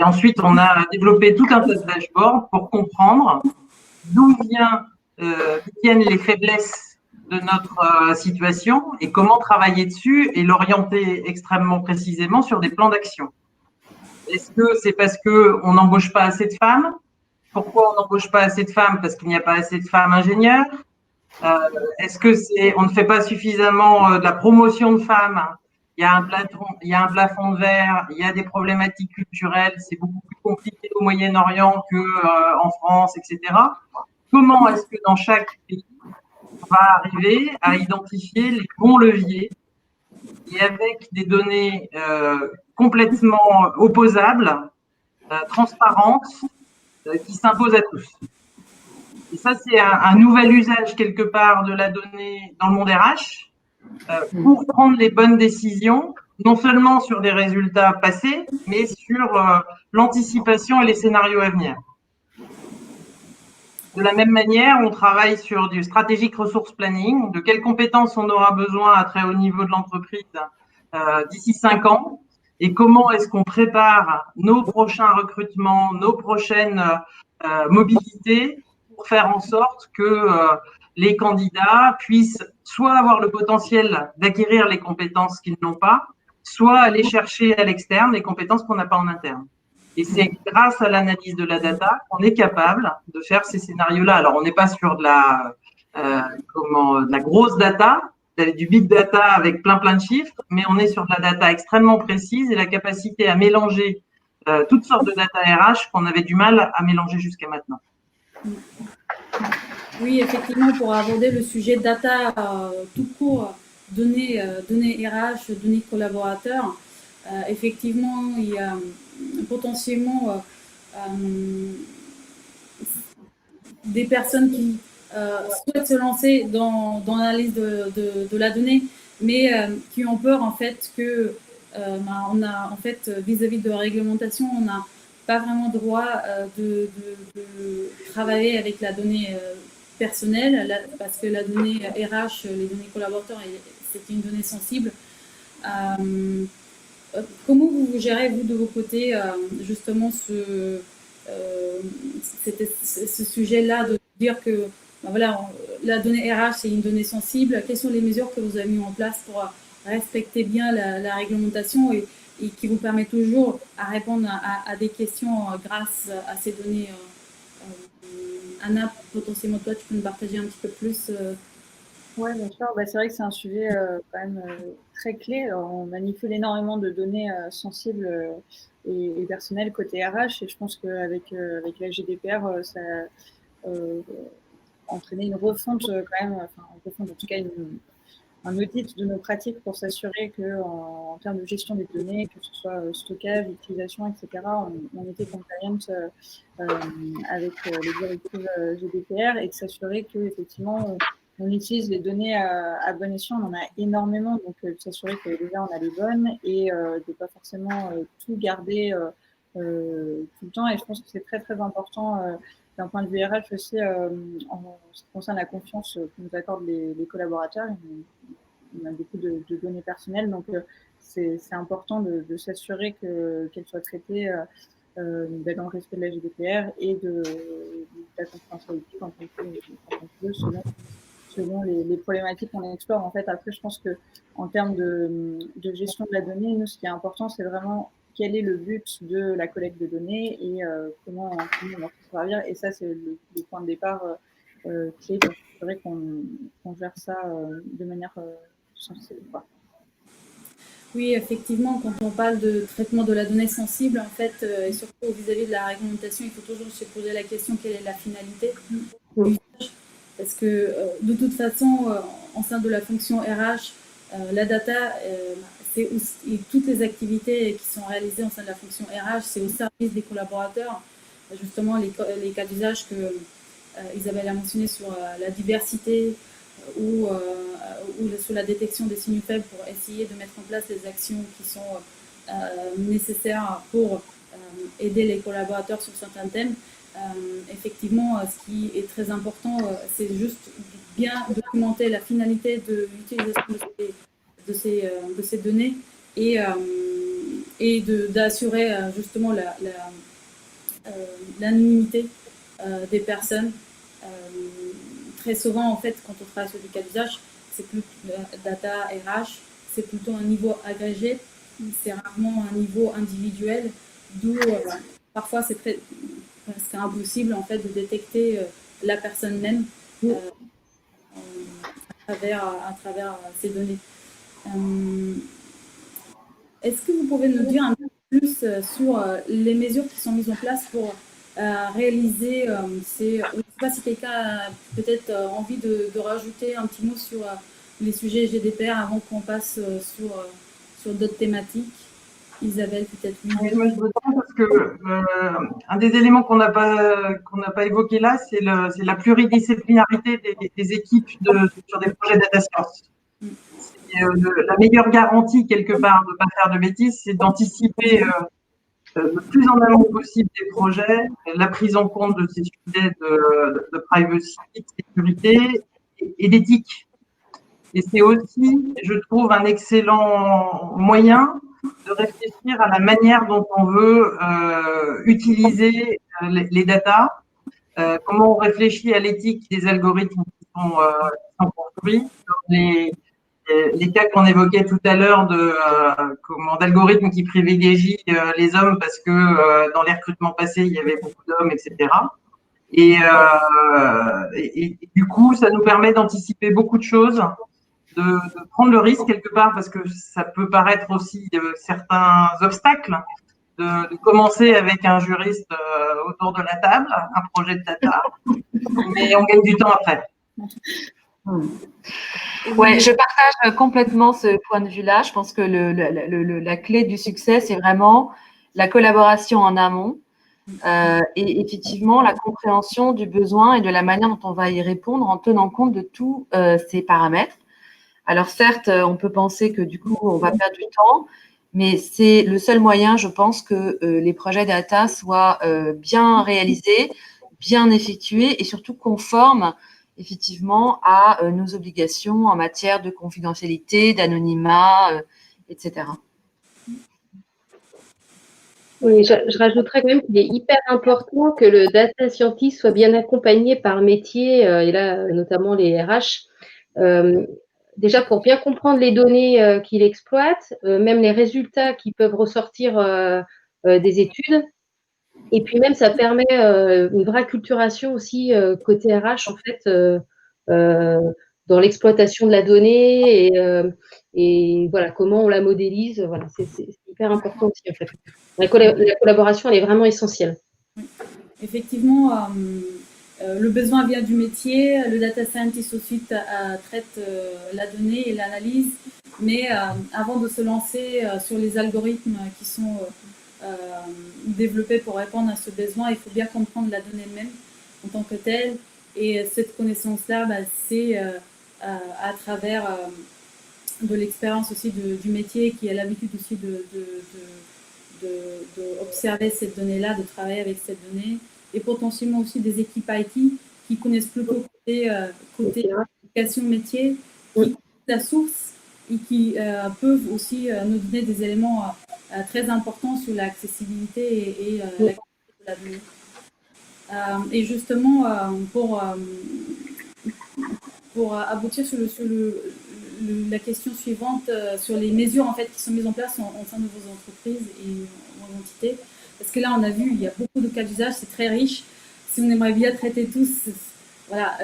ensuite, on a développé tout un tas de dashboards pour comprendre d'où viennent les faiblesses de notre situation et comment travailler dessus et l'orienter extrêmement précisément sur des plans d'action. Est-ce que c'est parce qu'on n'embauche pas assez de femmes? Pourquoi on n'embauche pas assez de femmes? Parce qu'il n'y a pas assez de femmes ingénieurs. Est-ce que on ne fait pas suffisamment de la promotion de femmes? Il y a un plafond de verre, il y a des problématiques culturelles, c'est beaucoup plus compliqué au Moyen-Orient qu'en France, etc. Comment est-ce que dans chaque pays, on va arriver à identifier les bons leviers et avec des données complètement opposables, transparentes, qui s'imposent à tous? Et ça, c'est un nouvel usage quelque part de la donnée dans le monde RH pour prendre les bonnes décisions, non seulement sur des résultats passés, mais sur l'anticipation et les scénarios à venir. De la même manière, on travaille sur du strategic resource planning, de quelles compétences on aura besoin à très haut niveau de l'entreprise d'ici 5 ans, et comment est-ce qu'on prépare nos prochains recrutements, nos prochaines mobilités, pour faire en sorte que les candidats puissent soit avoir le potentiel d'acquérir les compétences qu'ils n'ont pas, soit aller chercher à l'externe les compétences qu'on n'a pas en interne. Et c'est grâce à l'analyse de la data qu'on est capable de faire ces scénarios-là. Alors, on n'est pas sur de la grosse data, du big data avec plein de chiffres, mais on est sur de la data extrêmement précise et la capacité à mélanger toutes sortes de data RH qu'on avait du mal à mélanger jusqu'à maintenant. Oui, effectivement, pour aborder le sujet data tout court, données RH, données collaborateurs, effectivement, il y a potentiellement des personnes qui souhaitent se lancer dans l'analyse de la donnée, mais qui ont peur en fait que on a en fait vis-à-vis de la réglementation, on n'a pas vraiment droit de travailler avec la donnée personnelle, parce que la donnée RH, les données collaborateurs, c'est une donnée sensible. Comment vous gérez, vous, de vos côtés, justement, ce sujet-là de dire que voilà, la donnée RH, c'est une donnée sensible. Quelles sont les mesures que vous avez mises en place pour respecter bien la réglementation et qui vous permet toujours à répondre à des questions grâce à ces données? Anna, potentiellement, toi, tu peux nous partager un petit peu plus Oui, bien sûr. Bah, c'est vrai que c'est un sujet quand même très clé. Alors, on manipule énormément de données sensibles et personnelles côté RH, et je pense qu'avec la GDPR, entraîner une refonte quand même, enfin une refonte, en tout cas un audit de nos pratiques pour s'assurer qu'en termes de gestion des données, que ce soit stockage, utilisation, etc., on était compliant avec les directives GDPR et de s'assurer qu'effectivement, on utilise les données à bon escient. On en a énormément, donc de s'assurer que déjà on a les bonnes et de ne pas forcément tout garder tout le temps. Et je pense que c'est très, très important d'un point de vue RH aussi, en ce qui concerne la confiance que nous accordent les collaborateurs. On a beaucoup de données personnelles, donc c'est important de s'assurer qu'elles soient traitées dans le respect de la GDPR et de la confidentialité quand on peut, selon les problématiques qu'on explore. En fait, après, je pense qu'en termes de gestion de la donnée, nous, ce qui est important, c'est vraiment quel est le but de la collecte de données et comment on en peut servir. Et ça, c'est le point de départ clé. Donc, c'est vrai qu'on gère ça de manière sensible. Oui, effectivement, quand on parle de traitement de la donnée sensible, en fait, et surtout vis-à-vis de la réglementation, il faut toujours se poser la question quelle est la finalité du usage. Parce que de toute façon, en sein de la fonction RH, la data, c'est aussi, toutes les activités qui sont réalisées en sein de la fonction RH, c'est au service des collaborateurs. Justement, les cas d'usage que Isabelle a mentionné sur la diversité ou sur la détection des signes faibles pour essayer de mettre en place les actions qui sont nécessaires pour aider les collaborateurs sur certains thèmes. Effectivement, ce qui est très important, c'est juste bien documenter la finalité de l'utilisation de ces données et d'assurer justement l'anonymité des personnes. Très souvent, en fait, quand on travaille sur des cas d'usage, c'est plus data RH, c'est plutôt un niveau agrégé, c'est rarement un niveau individuel, d'où parfois c'est impossible en fait de détecter la personne même à travers ces données. Est-ce que vous pouvez nous dire un peu plus sur les mesures qui sont mises en place pour réaliser ces... Je ne sais pas si quelqu'un a peut-être envie de rajouter un petit mot sur les sujets GDPR avant qu'on passe sur d'autres thématiques. Isabelle, peut-être. Oui, moi, je reprends parce que un des éléments qu'on n'a pas évoqué là, c'est la pluridisciplinarité des équipes sur des projets data science. La meilleure garantie, quelque part, de ne pas faire de bêtises, c'est d'anticiper le plus en amont possible des projets, la prise en compte de ces sujets de privacy, de sécurité et d'éthique. Et c'est aussi, je trouve, un excellent moyen de réfléchir à la manière dont on veut utiliser les datas, comment on réfléchit à l'éthique des algorithmes qui sont construits. Les cas qu'on évoquait tout à l'heure d'algorithmes qui privilégient les hommes parce que dans les recrutements passés, il y avait beaucoup d'hommes, etc. Et du coup, ça nous permet d'anticiper beaucoup de choses, de prendre le risque quelque part, parce que ça peut paraître aussi certains obstacles, de commencer avec un juriste autour de la table, un projet de data, mais on gagne du temps après. Ouais, je partage complètement ce point de vue-là. Je pense que la clé du succès, c'est vraiment la collaboration en amont et effectivement la compréhension du besoin et de la manière dont on va y répondre en tenant compte de tous ces paramètres. Alors certes, on peut penser que du coup, on va perdre du temps, mais c'est le seul moyen, je pense, que les projets data soient bien réalisés, bien effectués et surtout conformes effectivement à nos obligations en matière de confidentialité, d'anonymat, etc. Oui, je rajouterais quand même qu'il est hyper important que le data scientist soit bien accompagné par métier, et là, notamment les RH, déjà pour bien comprendre les données qu'il exploite, même les résultats qui peuvent ressortir des études. Et puis même, ça permet une vraie acculturation aussi côté RH, en fait, dans l'exploitation de la donnée et voilà, comment on la modélise. Voilà, c'est hyper important aussi, en fait. La collaboration, elle est vraiment essentielle. Effectivement, le besoin vient du métier, le data scientist aussi traite la donnée et l'analyse, mais avant de se lancer sur les algorithmes qui sont développés pour répondre à ce besoin, il faut bien comprendre la donnée elle-même en tant que telle. Et cette connaissance-là, bah, c'est à travers de l'expérience aussi du métier qui a l'habitude aussi d'observer cette donnée-là, de travailler avec cette donnée, et potentiellement aussi des équipes IT qui connaissent plutôt côté application métier, qui connaissent la source et qui peuvent aussi nous donner des éléments très importants sur l'accessibilité et la qualité de la donnée. Et justement, pour aboutir sur la question suivante, sur les mesures en fait, qui sont mises en place en sein de vos entreprises et vos entités. Parce que là, on a vu, il y a beaucoup de cas d'usage, c'est très riche. Si on aimerait bien traiter tous, voilà,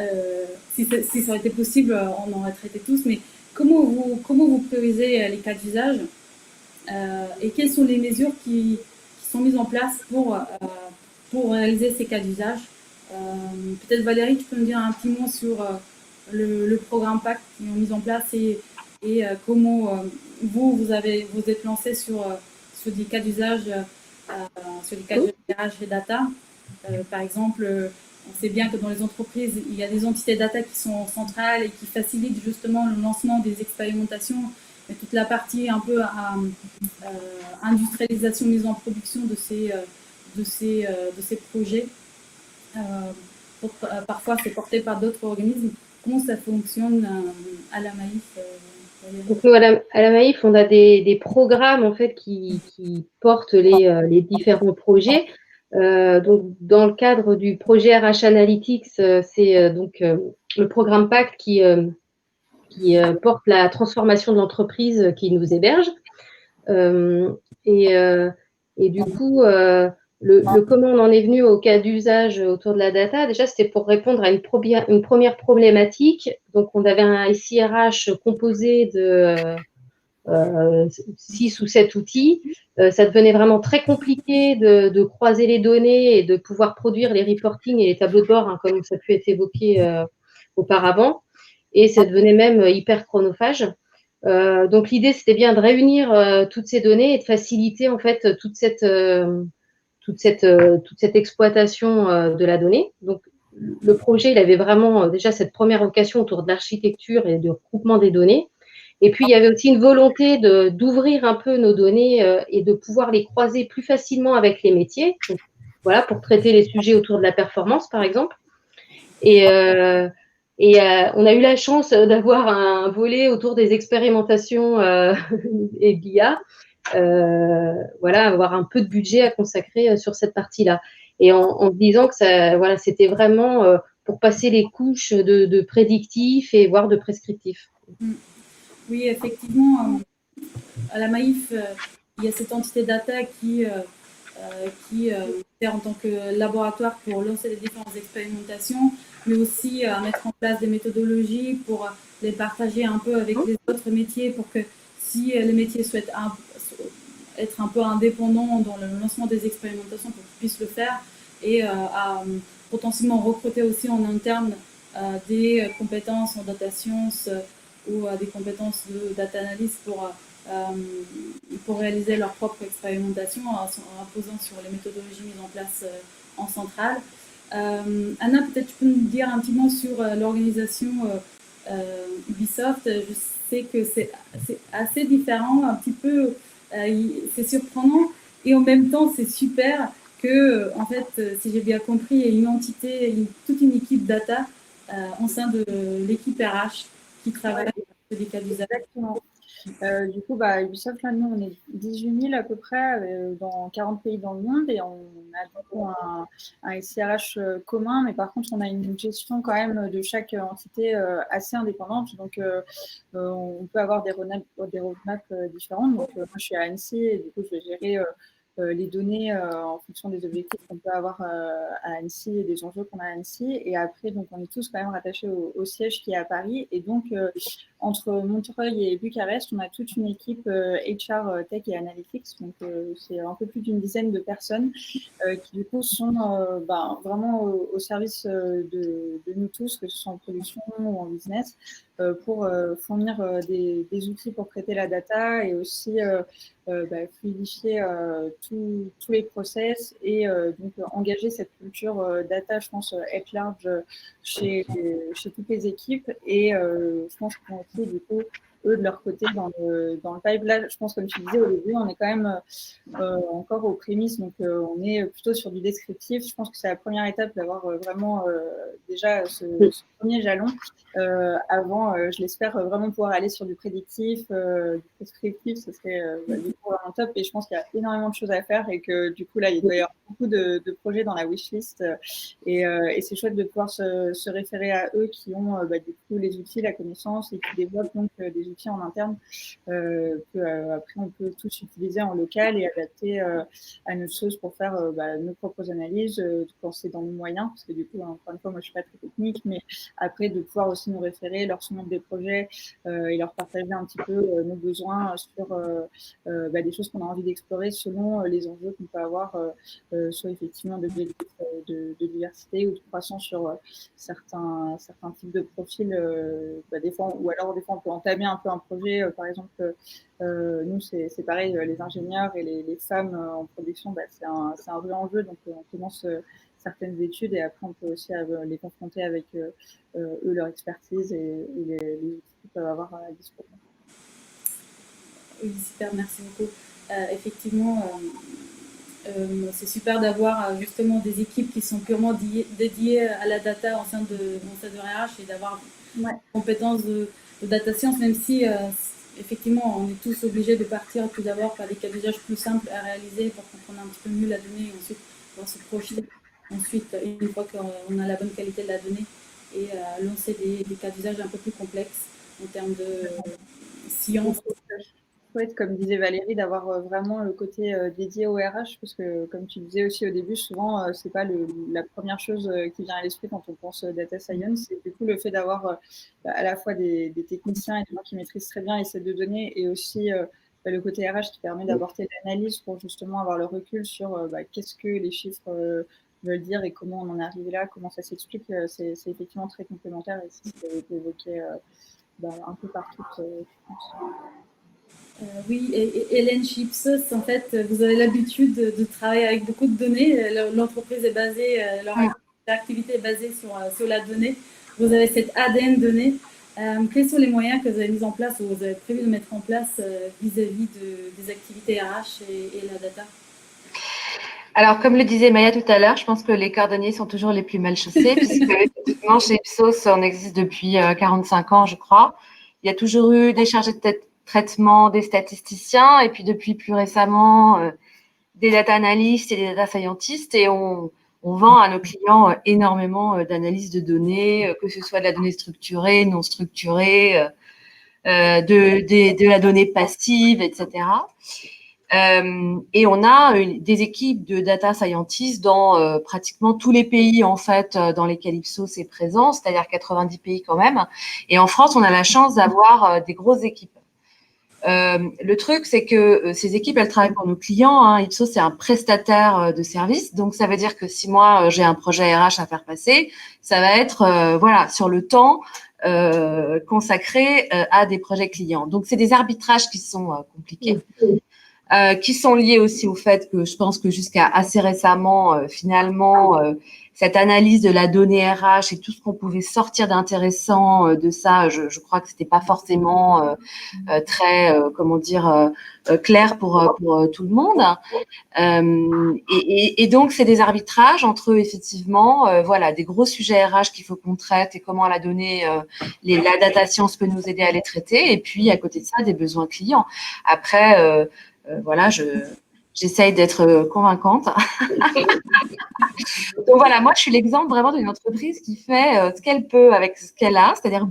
si ça aurait été possible, on aurait traité tous. Mais comment vous priorisez les cas d'usage et quelles sont les mesures qui sont mises en place pour réaliser ces cas d'usage? Peut-être Valérie, tu peux me dire un petit mot sur le programme PACT qu'ils ont mis en place et comment vous êtes lancé sur des cas d'usage, sur des cas d'usage et data. Par exemple, on sait bien que dans les entreprises, il y a des entités data qui sont centrales et qui facilitent justement le lancement des expérimentations, mais toute la partie un peu industrialisation, mise en production de ces projets. Parfois, c'est porté par d'autres organismes. Comment ça fonctionne à la Maïf? Donc, nous, à la Maïf, on a des programmes en fait qui portent les différents projets. Donc, dans le cadre du projet RH Analytics, c'est donc le programme PACT qui porte la transformation de l'entreprise qui nous héberge. Et du coup, le comment on en est venu au cas d'usage autour de la data, déjà, c'était pour répondre à une première problématique. Donc, on avait un SIRH composé de 6 ou 7 outils. Ça devenait vraiment très compliqué de croiser les données et de pouvoir produire les reportings et les tableaux de bord, hein, comme ça a pu être évoqué auparavant. Et ça devenait même hyper chronophage. Donc, l'idée, c'était bien de réunir toutes ces données et de faciliter en fait toute cette exploitation de la donnée. Donc, le projet, il avait vraiment déjà cette première vocation autour de l'architecture et du regroupement des données. Et puis, il y avait aussi une volonté d'ouvrir un peu nos données et de pouvoir les croiser plus facilement avec les métiers. Donc, voilà, pour traiter les sujets autour de la performance, par exemple. Et on a eu la chance d'avoir un volet autour des expérimentations et BIA. Voilà, avoir un peu de budget à consacrer sur cette partie-là. Et en se disant que ça, voilà, c'était vraiment pour passer les couches de prédictif et voire de prescriptif. Oui, effectivement, à la Maïf, il y a cette entité data qui sert en tant que laboratoire pour lancer les différentes expérimentations, mais aussi à mettre en place des méthodologies pour les partager un peu avec les autres métiers pour que si les métiers souhaitent être un peu indépendants dans le lancement des expérimentations, pour qu'ils puissent le faire et à potentiellement recruter aussi en interne des compétences en data science ou des compétences de data analyst pour réaliser leur propre expérimentation en posant sur les méthodologies mises en place en centrale. Anna, peut-être tu peux nous dire un petit mot sur l'organisation Ubisoft. Je sais que c'est assez différent, un petit peu, c'est surprenant et en même temps c'est super que, en fait, si j'ai bien compris, il y a une entité, toute une équipe data au sein de l'équipe RH qui travaille sur des cas d'usage. Exactement. Du coup, Ubisoft, là, nous, on est 18 000 à peu près dans 40 pays dans le monde et on a du coup un SIRH commun, mais par contre, on a une gestion quand même de chaque entité assez indépendante. Donc, on peut avoir des roadmaps différentes. Donc, moi, je suis à Annecy et du coup, je vais gérer les données en fonction des objectifs qu'on peut avoir à Annecy et des enjeux qu'on a à Annecy. Et après, donc, on est tous quand même rattachés au siège qui est à Paris. Et donc, entre Montreuil et Bucarest, on a toute une équipe HR, Tech et Analytics. Donc, c'est un peu plus d'10 de personnes qui, du coup, sont vraiment au service de nous tous, que ce soit en production ou en business, pour fournir des outils pour traiter la data et aussi fluidifier tous les process et donc engager cette culture data, je pense, être large chez toutes les équipes. Et je pense qu'on aussi, du coup, eux, de leur côté, dans le pipe, là, je pense, comme tu disais au début, on est quand même encore aux prémices, donc on est plutôt sur du descriptif. Je pense que c'est la première étape d'avoir vraiment déjà ce premier jalon avant, je l'espère, vraiment pouvoir aller sur du prédictif, du prescriptif, ce serait du coup vraiment top. Et je pense qu'il y a énormément de choses à faire et que du coup, là, il doit y avoir beaucoup de projets dans la wishlist. Et c'est chouette de pouvoir se référer à eux qui ont du coup les outils, la connaissance et qui développent donc des outils en interne que après on peut tous utiliser en local et adapter à notre sauce pour faire nos propres analyses quand c'est dans nos moyens, parce que du coup, encore une fois, moi je suis pas très technique, mais après de pouvoir aussi nous référer, leur soumettre des projets et leur partager un petit peu nos besoins sur des choses qu'on a envie d'explorer selon les enjeux qu'on peut avoir, soit effectivement de diversité ou de croissance sur certains types de profils, des fois, ou alors des fois on peut entamer un peu un projet, par exemple, nous c'est pareil, les ingénieurs et les femmes en production, c'est un vrai enjeu, donc on commence certaines études et après on peut aussi les confronter avec eux, leur expertise et les outils qu'ils peuvent avoir à disposition. Oui, super, merci beaucoup. Effectivement, c'est super d'avoir justement des équipes qui sont purement dédiées à la data au sein de RH et d'avoir une compétence de data science, même si effectivement on est tous obligés de partir tout d'abord par des cas d'usage plus simples à réaliser pour comprendre un petit peu mieux la donnée et ensuite pouvoir se projeter ensuite, une fois qu'on a la bonne qualité de la donnée, et lancer des cas d'usage un peu plus complexes en termes de science. Comme disait Valérie, d'avoir vraiment le côté dédié au RH, parce que comme tu disais aussi au début, souvent c'est pas la première chose qui vient à l'esprit quand on pense data science. C'est du coup le fait d'avoir à la fois des techniciens et des gens qui maîtrisent très bien les sets de données, et aussi le côté RH qui permet d'apporter l'analyse pour justement avoir le recul sur qu'est-ce que les chiffres veulent dire et comment on en est arrivé là, comment ça s'explique. C'est effectivement très complémentaire et c'est ce qui a été évoqué un peu partout, je pense. Oui, et Hélène chez Ipsos, en fait, vous avez l'habitude de travailler avec beaucoup de données. L'entreprise est basée, leur activité est basée sur la donnée. Vous avez cette ADN donnée. Quels sont les moyens que vous avez mis en place ou vous avez prévu de mettre en place vis-à-vis des activités RH et la data? Alors, comme le disait Maya tout à l'heure, je pense que les cordonniers sont toujours les plus mal chaussés, puisque effectivement, chez Ipsos, on existe depuis 45 ans, je crois. Il y a toujours eu des chargés de traitement, des statisticiens, et puis depuis plus récemment, des data analysts et des data scientists, et on vend à nos clients énormément d'analyses de données, que ce soit de la donnée structurée, non structurée, de la donnée passive, etc. Et on a des équipes de data scientists dans pratiquement tous les pays en fait dans lesquels Ipsos est présent, c'est-à-dire 90 pays quand même. Et en France, on a la chance d'avoir des grosses équipes. Le truc, c'est que ces équipes, elles travaillent pour nos clients. Hein. Ipsos, c'est un prestataire de service. Donc, ça veut dire que si moi, j'ai un projet RH à faire passer, ça va être sur le temps consacré à des projets clients. Donc, c'est des arbitrages qui sont compliqués. Qui sont liés aussi au fait que je pense que jusqu'à assez récemment, finalement, cette analyse de la donnée RH et tout ce qu'on pouvait sortir d'intéressant de ça, je crois que c'était pas forcément très, clair pour tout le monde. Et donc, c'est des arbitrages entre effectivement, des gros sujets RH qu'il faut qu'on traite et comment la donnée, la data science peut nous aider à les traiter. Et puis, à côté de ça, des besoins clients. Après, j'essaye d'être convaincante. Donc voilà, moi, je suis l'exemple vraiment d'une entreprise qui fait ce qu'elle peut avec ce qu'elle a, c'est-à-dire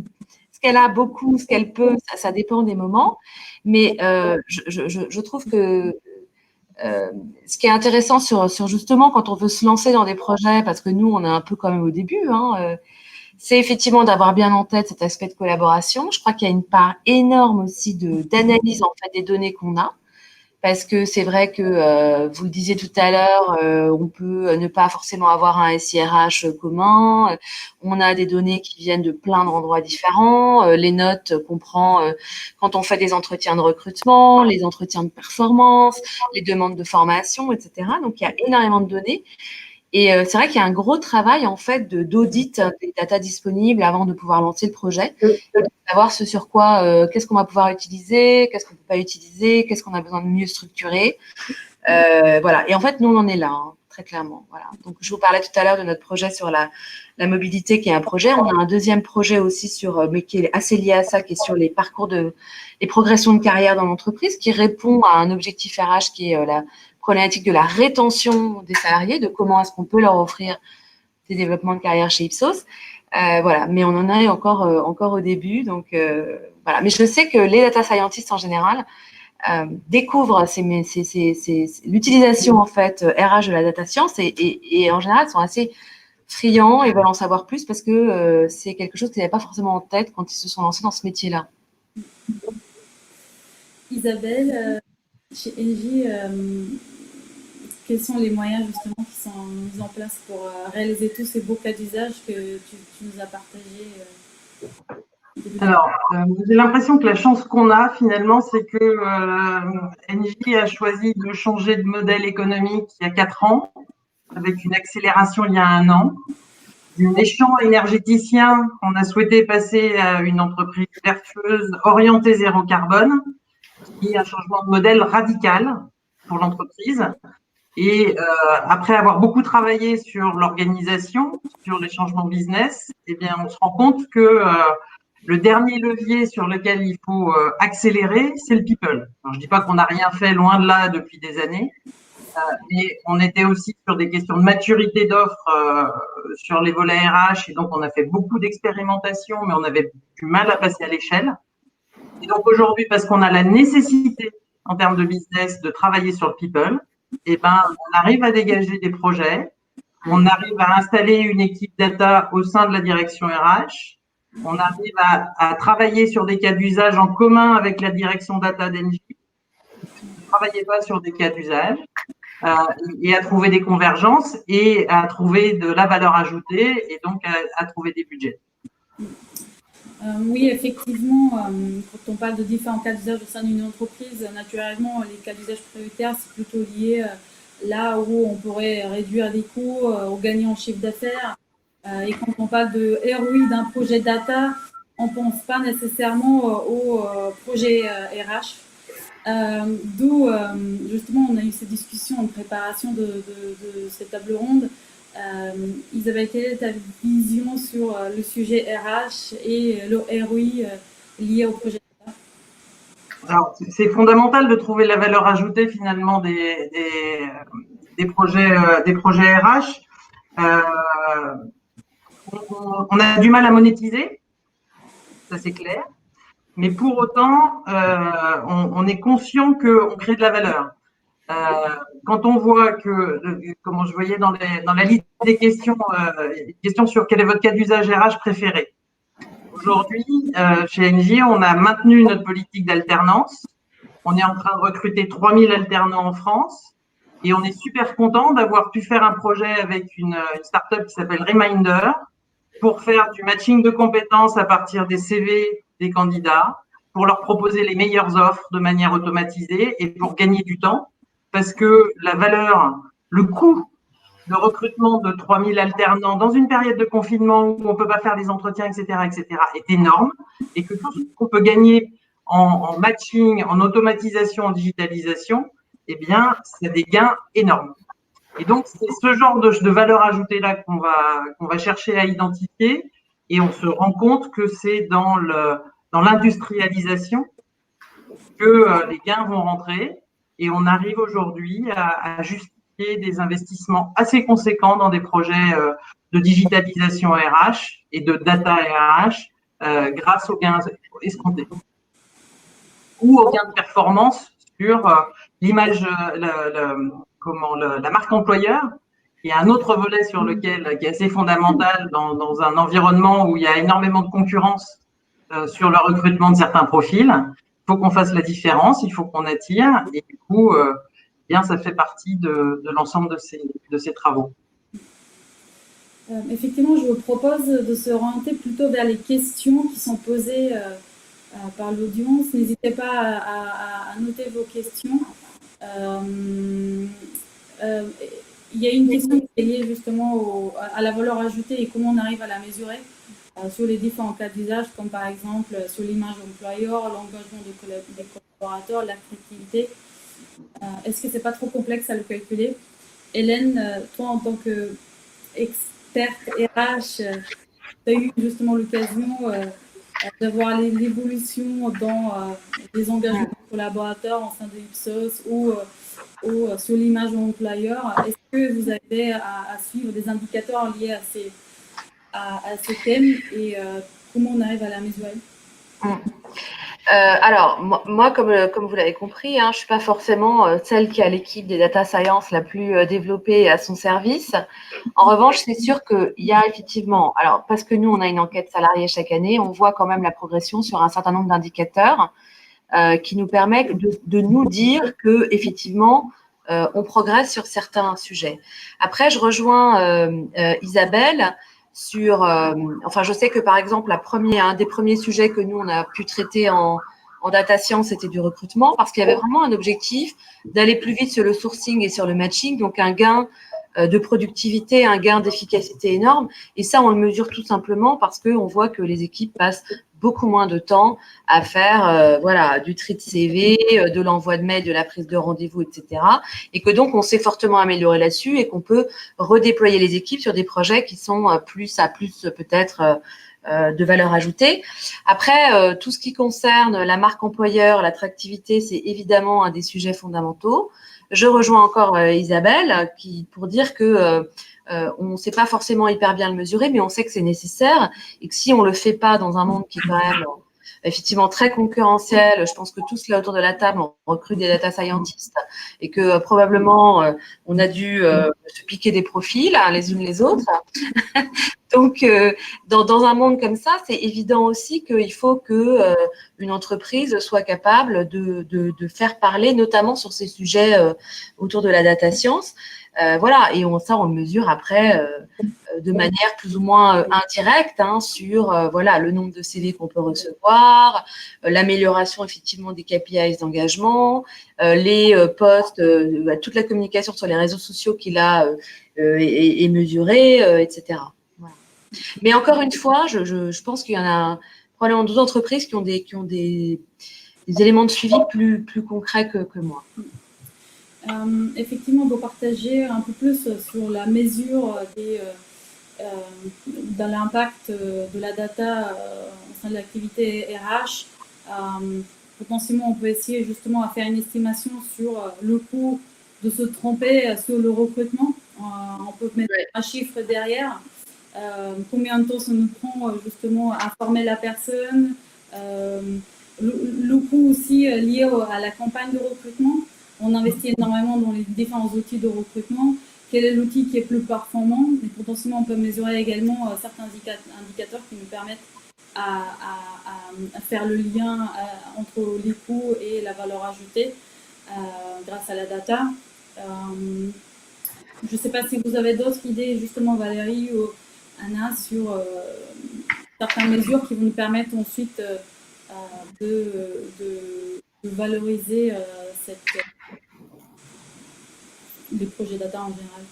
ce qu'elle a beaucoup, ce qu'elle peut, ça dépend des moments. Mais je trouve que Ce qui est intéressant sur justement quand on veut se lancer dans des projets, parce que nous, on est un peu quand même au début, c'est effectivement d'avoir bien en tête cet aspect de collaboration. Je crois qu'il y a une part énorme aussi d'analyse en fait des données qu'on a. Parce que c'est vrai que, vous le disiez tout à l'heure, on peut ne pas forcément avoir un SIRH commun. On a des données qui viennent de plein d'endroits différents. Les notes qu'on prend quand on fait des entretiens de recrutement, les entretiens de performance, les demandes de formation, etc. Donc, il y a énormément de données. Et c'est vrai qu'il y a un gros travail en fait d'audit des datas disponibles avant de pouvoir lancer le projet, et de savoir ce sur quoi, qu'est-ce qu'on va pouvoir utiliser, qu'est-ce qu'on ne peut pas utiliser, qu'est-ce qu'on a besoin de mieux structurer. Voilà. Et en fait, nous, on en est là, très clairement. Voilà. Donc, je vous parlais tout à l'heure de notre projet sur la mobilité, qui est un projet. On a un deuxième projet aussi mais qui est assez lié à ça, qui est sur les parcours les progressions de carrière dans l'entreprise, qui répond à un objectif RH qui est la problématique de la rétention des salariés, de comment est-ce qu'on peut leur offrir des développements de carrière chez Ipsos. Voilà, mais on en est encore au début. Donc, voilà. Mais je sais que les data scientists en général découvrent l'utilisation en fait RH de la data science et en général sont assez friands et veulent en savoir plus parce que c'est quelque chose qu'ils n'avaient pas forcément en tête quand ils se sont lancés dans ce métier-là. Isabelle, chez Engie, quels sont les moyens justement qui sont mis en place pour réaliser tous ces beaux cas d'usage que tu nous as partagés Alors, j'ai l'impression que la chance qu'on a finalement, c'est que Engie a choisi de changer de modèle économique il y a 4 ans, avec une accélération il y a 1 an. D'une échange énergéticien, on a souhaité passer à une entreprise vertueuse orientée zéro carbone, qui est un changement de modèle radical pour l'entreprise. Et après avoir beaucoup travaillé sur l'organisation, sur les changements business, eh bien, on se rend compte que le dernier levier sur lequel il faut accélérer, c'est le people. Alors, je dis pas qu'on n'a rien fait, loin de là, depuis des années, mais on était aussi sur des questions de maturité d'offres sur les volets RH, et donc on a fait beaucoup d'expérimentations, mais on avait du mal à passer à l'échelle. Et donc aujourd'hui, parce qu'on a la nécessité en termes de business de travailler sur le people, eh ben, on arrive à dégager des projets, on arrive à installer une équipe data au sein de la direction RH, on arrive à travailler sur des cas d'usage en commun avec la direction data d'Engie. On ne travaillait pas sur des cas d'usage et à trouver des convergences et à trouver de la valeur ajoutée et donc à trouver des budgets. Oui, effectivement, quand on parle de différents cas d'usage au sein d'une entreprise, naturellement, les cas d'usage prioritaires, c'est plutôt lié là où on pourrait réduire les coûts ou gagner en chiffre d'affaires. Et quand on parle de ROI d'un projet data, on ne pense pas nécessairement au projet RH. D'où, justement, on a eu ces discussions en préparation de cette table ronde. Isabelle, quelle est ta vision sur le sujet RH et le ROI lié au projet data? Alors, c'est fondamental de trouver la valeur ajoutée finalement des projets RH. On a du mal à monétiser, ça c'est clair. Mais pour autant, on est conscient qu'on crée de la valeur. Quand on voit que, comme je voyais dans la liste des questions, questions sur quel est votre cas d'usage RH préféré. Aujourd'hui, chez Engie, on a maintenu notre politique d'alternance. On est en train de recruter 3000 alternants en France et on est super content d'avoir pu faire un projet avec une start-up qui s'appelle Reminder pour faire du matching de compétences à partir des CV des candidats, pour leur proposer les meilleures offres de manière automatisée et pour gagner du temps. Parce que la valeur, le coût de recrutement de 3000 alternants dans une période de confinement où on ne peut pas faire des entretiens, etc., est énorme et que tout ce qu'on peut gagner en matching, en automatisation, en digitalisation, eh bien, c'est des gains énormes. Et donc, c'est ce genre de valeur ajoutée-là qu'on va chercher à identifier et on se rend compte que c'est dans l'industrialisation que les gains vont rentrer. Et on arrive aujourd'hui à justifier des investissements assez conséquents dans des projets de digitalisation RH et de data RH grâce aux gains escomptés ou aux gains de performance l'image, la marque employeur. Il y a un autre volet sur lequel, qui est assez fondamental dans un environnement où il y a énormément de concurrence sur le recrutement de certains profils. Il faut qu'on fasse la différence, il faut qu'on attire, et du coup, bien, ça fait partie de l'ensemble de ces travaux. Effectivement, je vous propose de se orienter plutôt vers les questions qui sont posées par l'audience. N'hésitez pas à noter vos questions. Il y a une question qui est liée justement à la valeur ajoutée et comment on arrive à la mesurer sur les différents cas d'usage, comme par exemple sur l'image employeur, l'engagement des collaborateurs, l'attractivité. Est-ce que c'est pas trop complexe à le calculer? Hélène, toi en tant qu'experte RH, tu as eu justement l'occasion de voir l'évolution dans les engagements des collaborateurs en sein de Ipsos ou sur l'image employeur. Est-ce que vous avez à suivre des indicateurs liés à ces thèmes et comment on arrive à la mesurer? Alors, moi, comme vous l'avez compris, je ne suis pas forcément celle qui a l'équipe des data science la plus développée à son service. En revanche, c'est sûr qu'il y a effectivement, alors parce que nous, on a une enquête salariée chaque année, on voit quand même la progression sur un certain nombre d'indicateurs qui nous permet de nous dire que effectivement, on progresse sur certains sujets. Après, je rejoins Isabelle sur, enfin, je sais que par exemple, un des premiers sujets que nous, on a pu traiter en data science, c'était du recrutement, parce qu'il y avait vraiment un objectif d'aller plus vite sur le sourcing et sur le matching, donc un gain de productivité, un gain d'efficacité énorme. Et ça, on le mesure tout simplement parce qu'on voit que les équipes passent beaucoup moins de temps à faire du tri de CV, de l'envoi de mails, de la prise de rendez-vous, etc. Et que donc, on s'est fortement amélioré là-dessus et qu'on peut redéployer les équipes sur des projets qui sont plus peut-être de valeur ajoutée. Après, tout ce qui concerne la marque employeur, l'attractivité, c'est évidemment un des sujets fondamentaux. Je rejoins encore Isabelle pour dire que on ne sait pas forcément hyper bien le mesurer, mais on sait que c'est nécessaire et que si on ne le fait pas dans un monde qui est quand même effectivement très concurrentiel, je pense que tous là autour de la table, on recrute des data scientists et que probablement on a dû se piquer des profils les unes les autres. Donc, dans un monde comme ça, c'est évident aussi qu'il faut que une entreprise soit capable de faire parler, notamment sur ces sujets autour de la data science. Et on le mesure après de manière plus ou moins indirecte sur le nombre de CV qu'on peut recevoir, l'amélioration effectivement des KPIs d'engagement, les posts, toute la communication sur les réseaux sociaux qu'il a est mesurée, etc. Voilà. Mais encore une fois, je pense qu'il y en a probablement d'autres entreprises qui ont des éléments de suivi plus concrets que moi. Effectivement, on doit partager un peu plus sur la mesure de l'impact de la data au sein de l'activité RH. Potentiellement, on peut essayer justement à faire une estimation sur le coût de se tromper sur le recrutement. On peut mettre un chiffre derrière. Combien de temps ça nous prend justement à former la personne. Le coût aussi lié à la campagne de recrutement. On investit énormément dans les différents outils de recrutement. Quel est l'outil qui est plus performant? Et potentiellement, on peut mesurer également certains indicateurs qui nous permettent à faire le lien entre les coûts et la valeur ajoutée grâce à la data. Je ne sais pas si vous avez d'autres idées, justement, Valérie ou Anna, sur certaines mesures qui vont nous permettre ensuite de valoriser les projets data en général.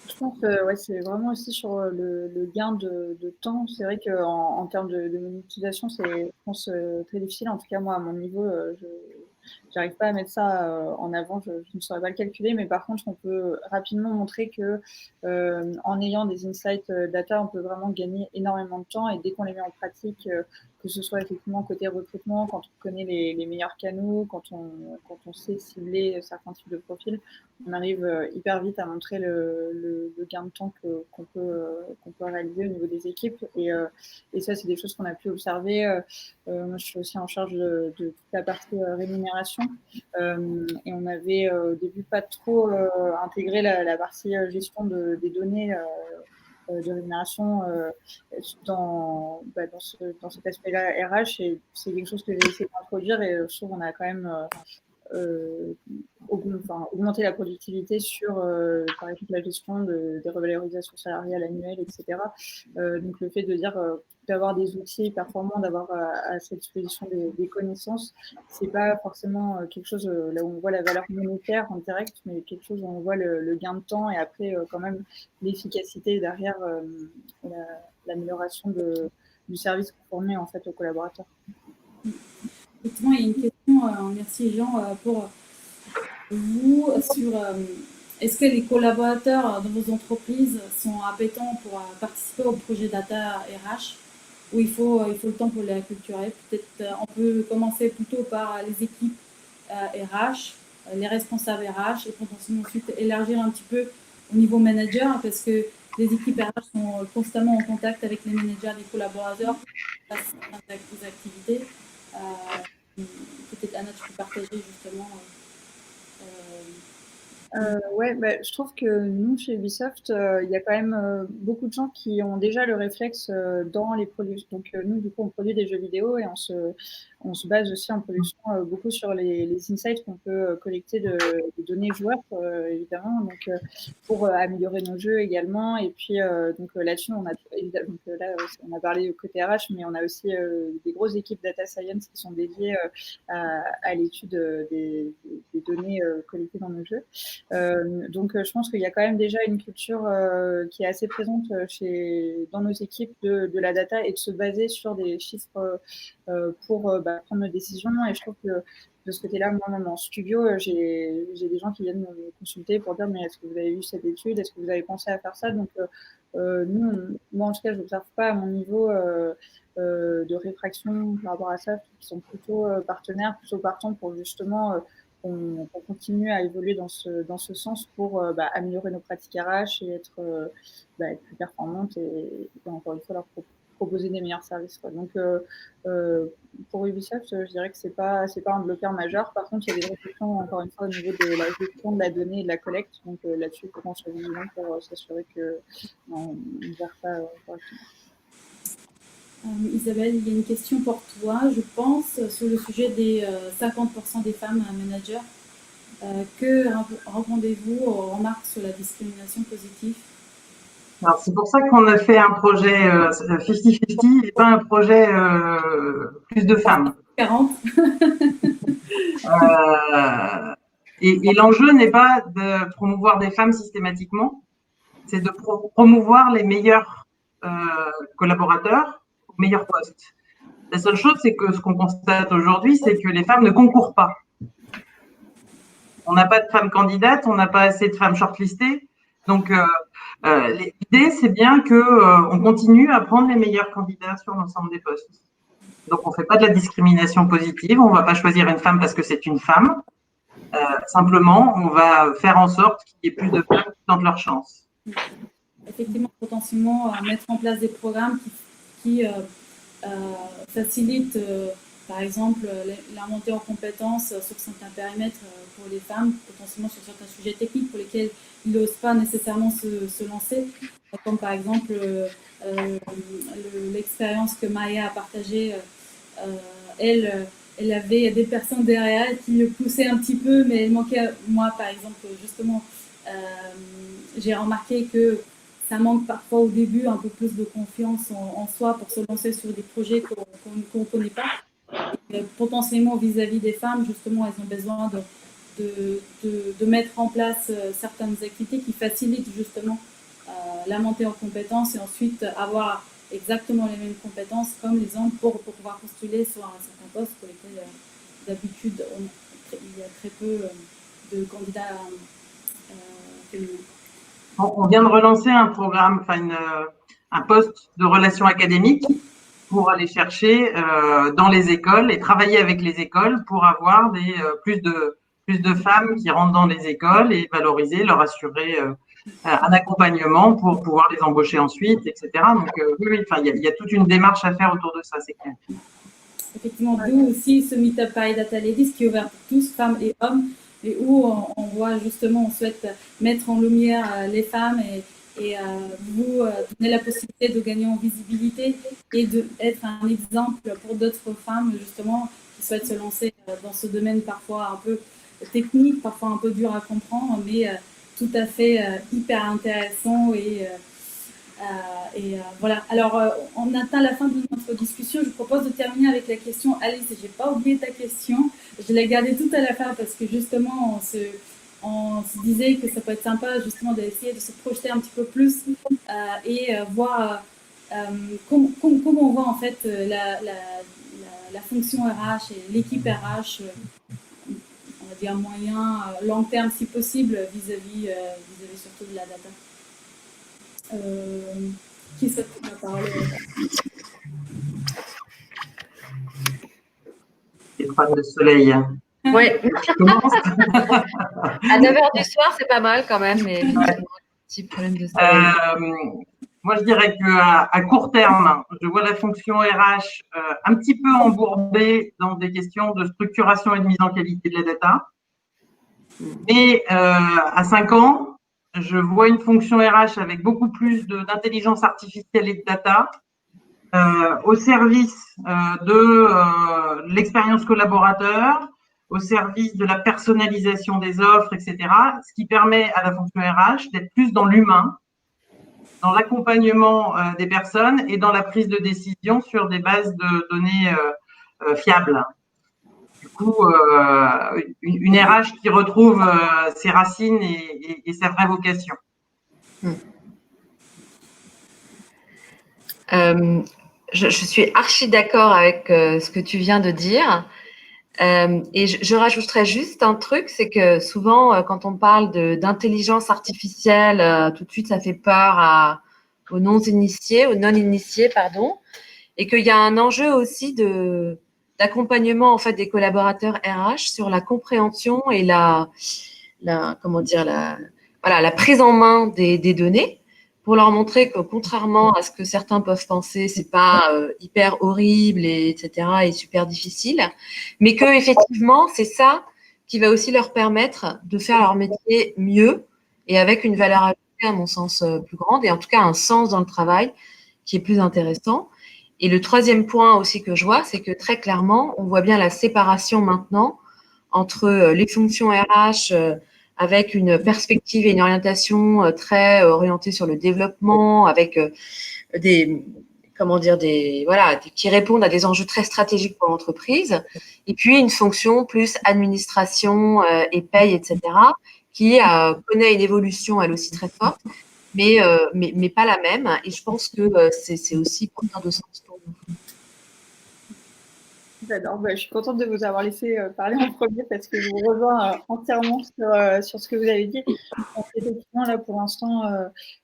Je pense que c'est vraiment aussi sur le gain de temps. C'est vrai qu'en termes de monétisation, c'est, je pense, très difficile. En tout cas, moi, à mon niveau, je n'arrive pas à mettre ça en avant. Je ne saurais pas le calculer. Mais par contre, on peut rapidement montrer que en ayant des insights data, on peut vraiment gagner énormément de temps. Et dès qu'on les met en pratique, que ce soit effectivement côté recrutement, quand on connaît les meilleurs canaux, quand on sait cibler certains types de profils, on arrive hyper vite à montrer le gain de temps qu'on peut réaliser au niveau des équipes. Et ça, c'est des choses qu'on a pu observer. Moi, je suis aussi en charge de toute la partie rémunération rémunération. Et on avait au début pas trop intégré la partie gestion des données de rémunération dans cet aspect-là RH. Et c'est quelque chose que j'ai essayé d'introduire et je trouve qu'on a quand même augmenter la productivité sur, par exemple, la gestion des revalorisations salariales annuelles, etc. Donc, le fait de dire d'avoir des outils performants, d'avoir à sa disposition des connaissances, c'est pas forcément quelque chose là où on voit la valeur monétaire en direct, mais quelque chose où on voit le gain de temps et après quand même l'efficacité derrière l'amélioration du service qu'on fournit en fait aux collaborateurs. Effectivement, il y a une question, merci Jean, pour vous sur est-ce que les collaborateurs dans vos entreprises sont appétents pour participer au projet Data RH ou il faut le temps pour les acculturer? Peut-être on peut commencer plutôt par les équipes RH, les responsables RH et potentiellement ensuite élargir un petit peu au niveau manager parce que les équipes RH sont constamment en contact avec les managers des collaborateurs pour des activités. Peut-être Anna, tu peux partager justement. Ouais, je trouve que nous, chez Ubisoft, il y a quand même beaucoup de gens qui ont déjà le réflexe dans les produits. Donc, nous, du coup, on produit des jeux vidéo et on se base aussi en production beaucoup sur les insights qu'on peut collecter de données joueurs, évidemment, donc, pour améliorer nos jeux également. Et puis, donc là-dessus, on a parlé côté RH, mais on a aussi des grosses équipes data science qui sont dédiées à l'étude des données collectées dans nos jeux. Donc, je pense qu'il y a quand même déjà une culture qui est assez présente dans nos équipes de la data et de se baser sur des chiffres pour prendre nos décisions. Et je trouve que de ce côté-là, moi-même en studio, j'ai des gens qui viennent me consulter pour dire mais est-ce que vous avez vu cette étude? Est-ce que vous avez pensé à faire ça? Donc, moi, en tout cas, je n'observe pas à mon niveau de réfraction par rapport à ça, qui sont plutôt partenaires, plutôt partants pour justement on continue à évoluer dans ce sens pour améliorer nos pratiques RH et être plus performantes et encore une fois leur proposer des meilleurs services, quoi. Donc pour Ubisoft, je dirais que c'est pas un bloqueur majeur. Par contre, il y a des réflexions encore une fois au niveau de la gestion de la donnée et de la collecte. Donc là-dessus, il faut qu'on soit vigilant pour s'assurer qu'on ne gère pas correctement. Isabelle, il y a une question pour toi, je pense, sur le sujet des 50% des femmes managers. Que répondez-vous aux remarques sur la discrimination positive? Alors, c'est pour ça qu'on a fait un projet 50-50 et pas un projet plus de femmes. 40. Et l'enjeu n'est pas de promouvoir des femmes systématiquement, c'est de promouvoir les meilleurs collaborateurs aux meilleurs postes. La seule chose, c'est que ce qu'on constate aujourd'hui, c'est que les femmes ne concourent pas. On n'a pas de femmes candidates, on n'a pas assez de femmes shortlistées. Donc, l'idée, c'est bien qu'on continue à prendre les meilleurs candidats sur l'ensemble des postes. Donc, on ne fait pas de la discrimination positive, on ne va pas choisir une femme parce que c'est une femme. Simplement, on va faire en sorte qu'il y ait plus de femmes qui tentent leur chance. Effectivement, potentiellement, mettre en place des programmes qui facilitent, par exemple, la montée en compétences sur certains périmètres pour les femmes, potentiellement sur certains sujets techniques pour lesquels ils n'osent pas nécessairement se lancer, comme par exemple l'expérience que Maya a partagée. Elle avait des personnes derrière elle qui le poussaient un petit peu, mais elle manquait, moi par exemple, justement, j'ai remarqué que ça manque parfois au début un peu plus de confiance en soi pour se lancer sur des projets qu'on ne connaît pas. Et potentiellement vis-à-vis des femmes, justement, elles ont besoin de mettre en place certaines activités qui facilitent justement la montée en compétences et ensuite avoir exactement les mêmes compétences comme les hommes pour pouvoir postuler sur un certain poste pour lesquels d'habitude il y a très peu de candidats féminins. On vient de relancer un programme, un poste de relations académiques pour aller chercher dans les écoles et travailler avec les écoles pour avoir plus de femmes qui rentrent dans les écoles et valoriser, leur assurer un accompagnement pour pouvoir les embaucher ensuite, etc. Donc oui, il y a toute une démarche à faire autour de ça, c'est clair. effectivement, d'où aussi ce Meetup Paris Data Ladies qui est ouvert pour tous, femmes et hommes, et où on voit justement, on souhaite mettre en lumière les femmes et vous donner la possibilité de gagner en visibilité et d'être un exemple pour d'autres femmes, justement, qui souhaitent se lancer dans ce domaine parfois un peu technique, parfois un peu dur à comprendre, mais tout à fait hyper intéressant voilà. Alors, on atteint la fin de notre discussion. Je propose de terminer avec la question. Alice, j'ai pas oublié ta question. Je l'ai gardée tout à la fin parce que justement, on se disait que ça peut être sympa justement d'essayer de se projeter un petit peu plus et voir comment on voit en fait la fonction RH et l'équipe RH, on va dire moyen, long terme si possible, vis-à-vis surtout de la data. Qui souhaite la parole? Les fans de soleil. Oui. Commence. À 9h du soir, c'est pas mal quand même, mais petit problème de soleil. Moi, je dirais qu'à court terme, je vois la fonction RH un petit peu embourbée dans des questions de structuration et de mise en qualité de la data. Mais à 5 ans, je vois une fonction RH avec beaucoup plus d'intelligence artificielle et de data au service de l'expérience collaborateur, au service de la personnalisation des offres, etc. Ce qui permet à la fonction RH d'être plus dans l'humain, dans l'accompagnement des personnes et dans la prise de décision sur des bases de données fiables. Du coup, une RH qui retrouve ses racines et sa vraie vocation. Je suis archi d'accord avec ce que tu viens de dire. Et je rajouterais juste un truc, c'est que souvent, quand on parle d'intelligence artificielle, tout de suite, ça fait peur aux non-initiés, pardon, et qu'il y a un enjeu aussi d'accompagnement en fait des collaborateurs RH sur la compréhension et la prise en main des données, pour leur montrer que contrairement à ce que certains peuvent penser, c'est pas hyper horrible etc. et super difficile, mais que effectivement c'est ça qui va aussi leur permettre de faire leur métier mieux et avec une valeur ajoutée à mon sens plus grande et en tout cas un sens dans le travail qui est plus intéressant. Et le troisième point aussi que je vois, c'est que très clairement, on voit bien la séparation maintenant entre les fonctions RH avec une perspective et une orientation très orientée sur le développement, avec qui répondent à des enjeux très stratégiques pour l'entreprise, et puis une fonction plus administration et paye, etc., qui connaît une évolution elle aussi très forte, mais pas la même. Et je pense que c'est aussi porteur de sens pour nous. J'adore. Je suis contente de vous avoir laissé parler en premier parce que je vous rejoins entièrement sur ce que vous avez dit. Donc, effectivement, là, pour l'instant,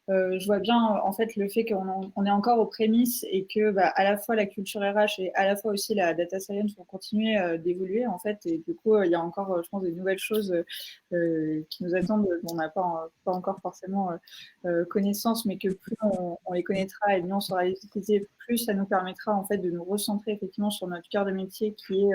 je vois bien en fait le fait qu'on est encore aux prémices et que à la fois la culture RH et à la fois aussi la data science vont continuer d'évoluer en fait. Et du coup, il y a encore, je pense, des nouvelles choses qui nous attendent, dont on n'a pas encore forcément connaissance, mais que plus on les connaîtra et mieux on saura les utiliser, plus ça nous permettra en fait de nous recentrer effectivement sur notre cœur de métier qui est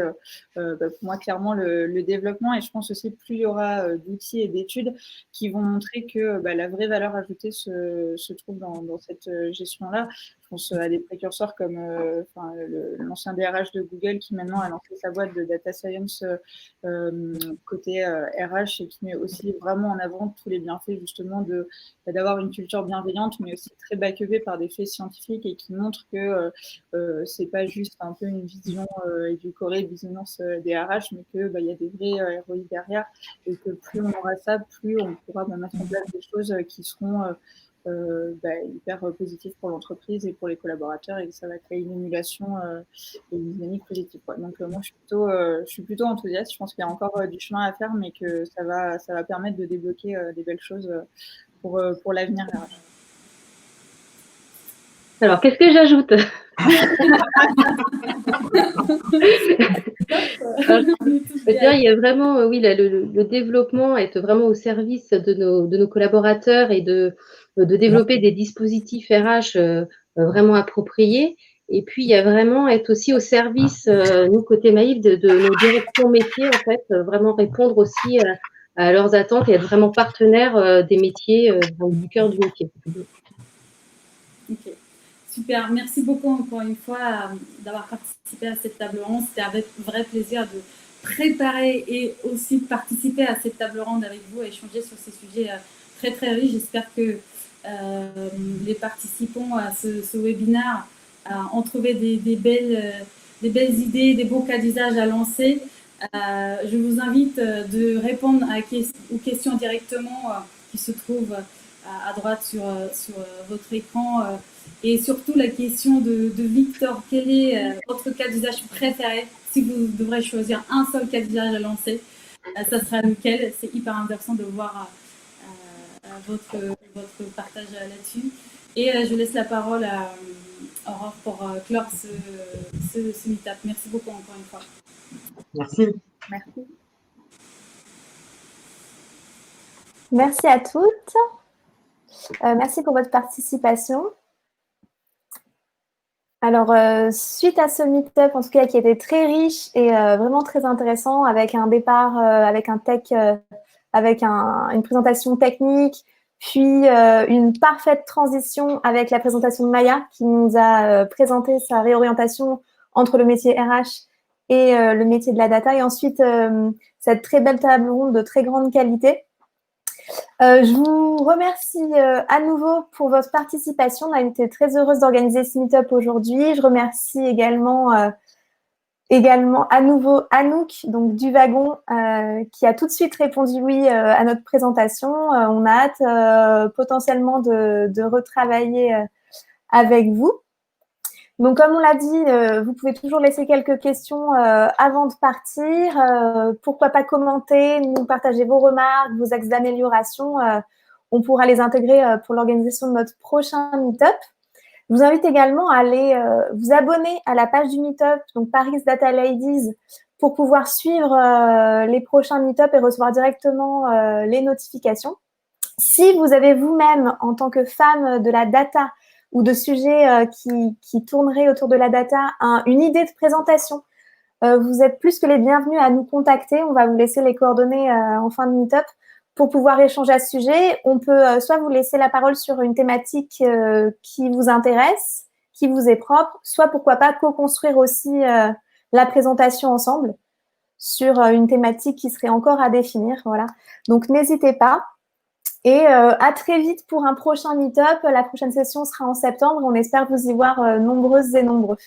pour moi clairement le développement. Et je pense aussi plus il y aura d'outils et d'études qui vont montrer que la vraie valeur ajoutée se trouve dans cette gestion-là. Je pense à des précurseurs comme l'ancien DRH de Google qui maintenant a lancé sa boîte de data science côté RH et qui met aussi vraiment en avant tous les bienfaits justement d'avoir une culture bienveillante mais aussi très backupée par des faits scientifiques et qui montre que c'est pas juste un peu une vision édulcorée, bisounours des RH, mais que y a des vrais ROI derrière et que plus on aura ça, plus on pourra mettre en place des choses qui seront hyper positif pour l'entreprise et pour les collaborateurs et que ça va créer une émulation et une dynamique positive. Donc moi je suis plutôt enthousiaste. Je pense qu'il y a encore du chemin à faire, mais que ça va permettre de débloquer des belles choses pour l'avenir. Alors qu'est-ce que j'ajoute? Il y a vraiment, le développement, être vraiment au service de nos collaborateurs et de développer des dispositifs RH vraiment appropriés Et puis, il y a vraiment être aussi au service, nous, côté Maïf, de nos directions métiers, en fait, vraiment répondre aussi à leurs attentes et être vraiment partenaire des métiers, du cœur du métier. Ok, super. Merci beaucoup encore une fois d'avoir participé à cette table ronde. C'était avec vrai plaisir de préparer et aussi de participer à cette table ronde avec vous et échanger sur ces sujets très très riches. J'espère que les participants à ce webinaire ont trouvé des belles idées, des beaux cas d'usage à lancer. Je vous invite de répondre aux questions directement qui se trouvent à droite sur votre écran. Et surtout la question de Victor, quel est votre cas d'usage préféré? Si vous devrez choisir un seul cas d'usage à lancer, ça sera lequel? C'est hyper intéressant de voir votre partage là-dessus. Et je laisse la parole à Aurore pour clore ce meet-up. Merci beaucoup encore une fois. Merci. Merci. Merci à toutes. Merci pour votre participation. Alors, suite à ce meet-up, en tout cas, qui était très riche et vraiment très intéressant, avec un départ, avec un tech, avec une présentation technique, puis une parfaite transition avec la présentation de Maya, qui nous a présenté sa réorientation entre le métier RH et le métier de la data, et ensuite cette très belle table ronde de très grande qualité. Je vous remercie à nouveau pour votre participation. On a été très heureuse d'organiser ce meet-up aujourd'hui. Je remercie également à nouveau Anouk, donc du wagon, qui a tout de suite répondu oui à notre présentation. On a hâte potentiellement de retravailler avec vous. Donc, comme on l'a dit, vous pouvez toujours laisser quelques questions avant de partir. Pourquoi pas commenter, nous partager vos remarques, vos axes d'amélioration. On pourra les intégrer pour l'organisation de notre prochain meet-up. Je vous invite également à aller vous abonner à la page du meet-up, donc Paris Data Ladies, pour pouvoir suivre les prochains meet-up et recevoir directement les notifications. Si vous avez vous-même, en tant que femme de la data, ou de sujets qui tourneraient autour de la data, une idée de présentation, vous êtes plus que les bienvenus à nous contacter. On va vous laisser les coordonnées en fin de meet-up pour pouvoir échanger à ce sujet. On peut soit vous laisser la parole sur une thématique qui vous intéresse, qui vous est propre, soit pourquoi pas co-construire aussi la présentation ensemble sur une thématique qui serait encore à définir. Voilà. Donc, n'hésitez pas. Et à très vite pour un prochain meet-up. La prochaine session sera en septembre. On espère vous y voir nombreuses et nombreux.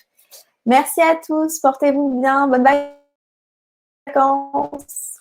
Merci à tous. Portez-vous bien. Bonnes vacances.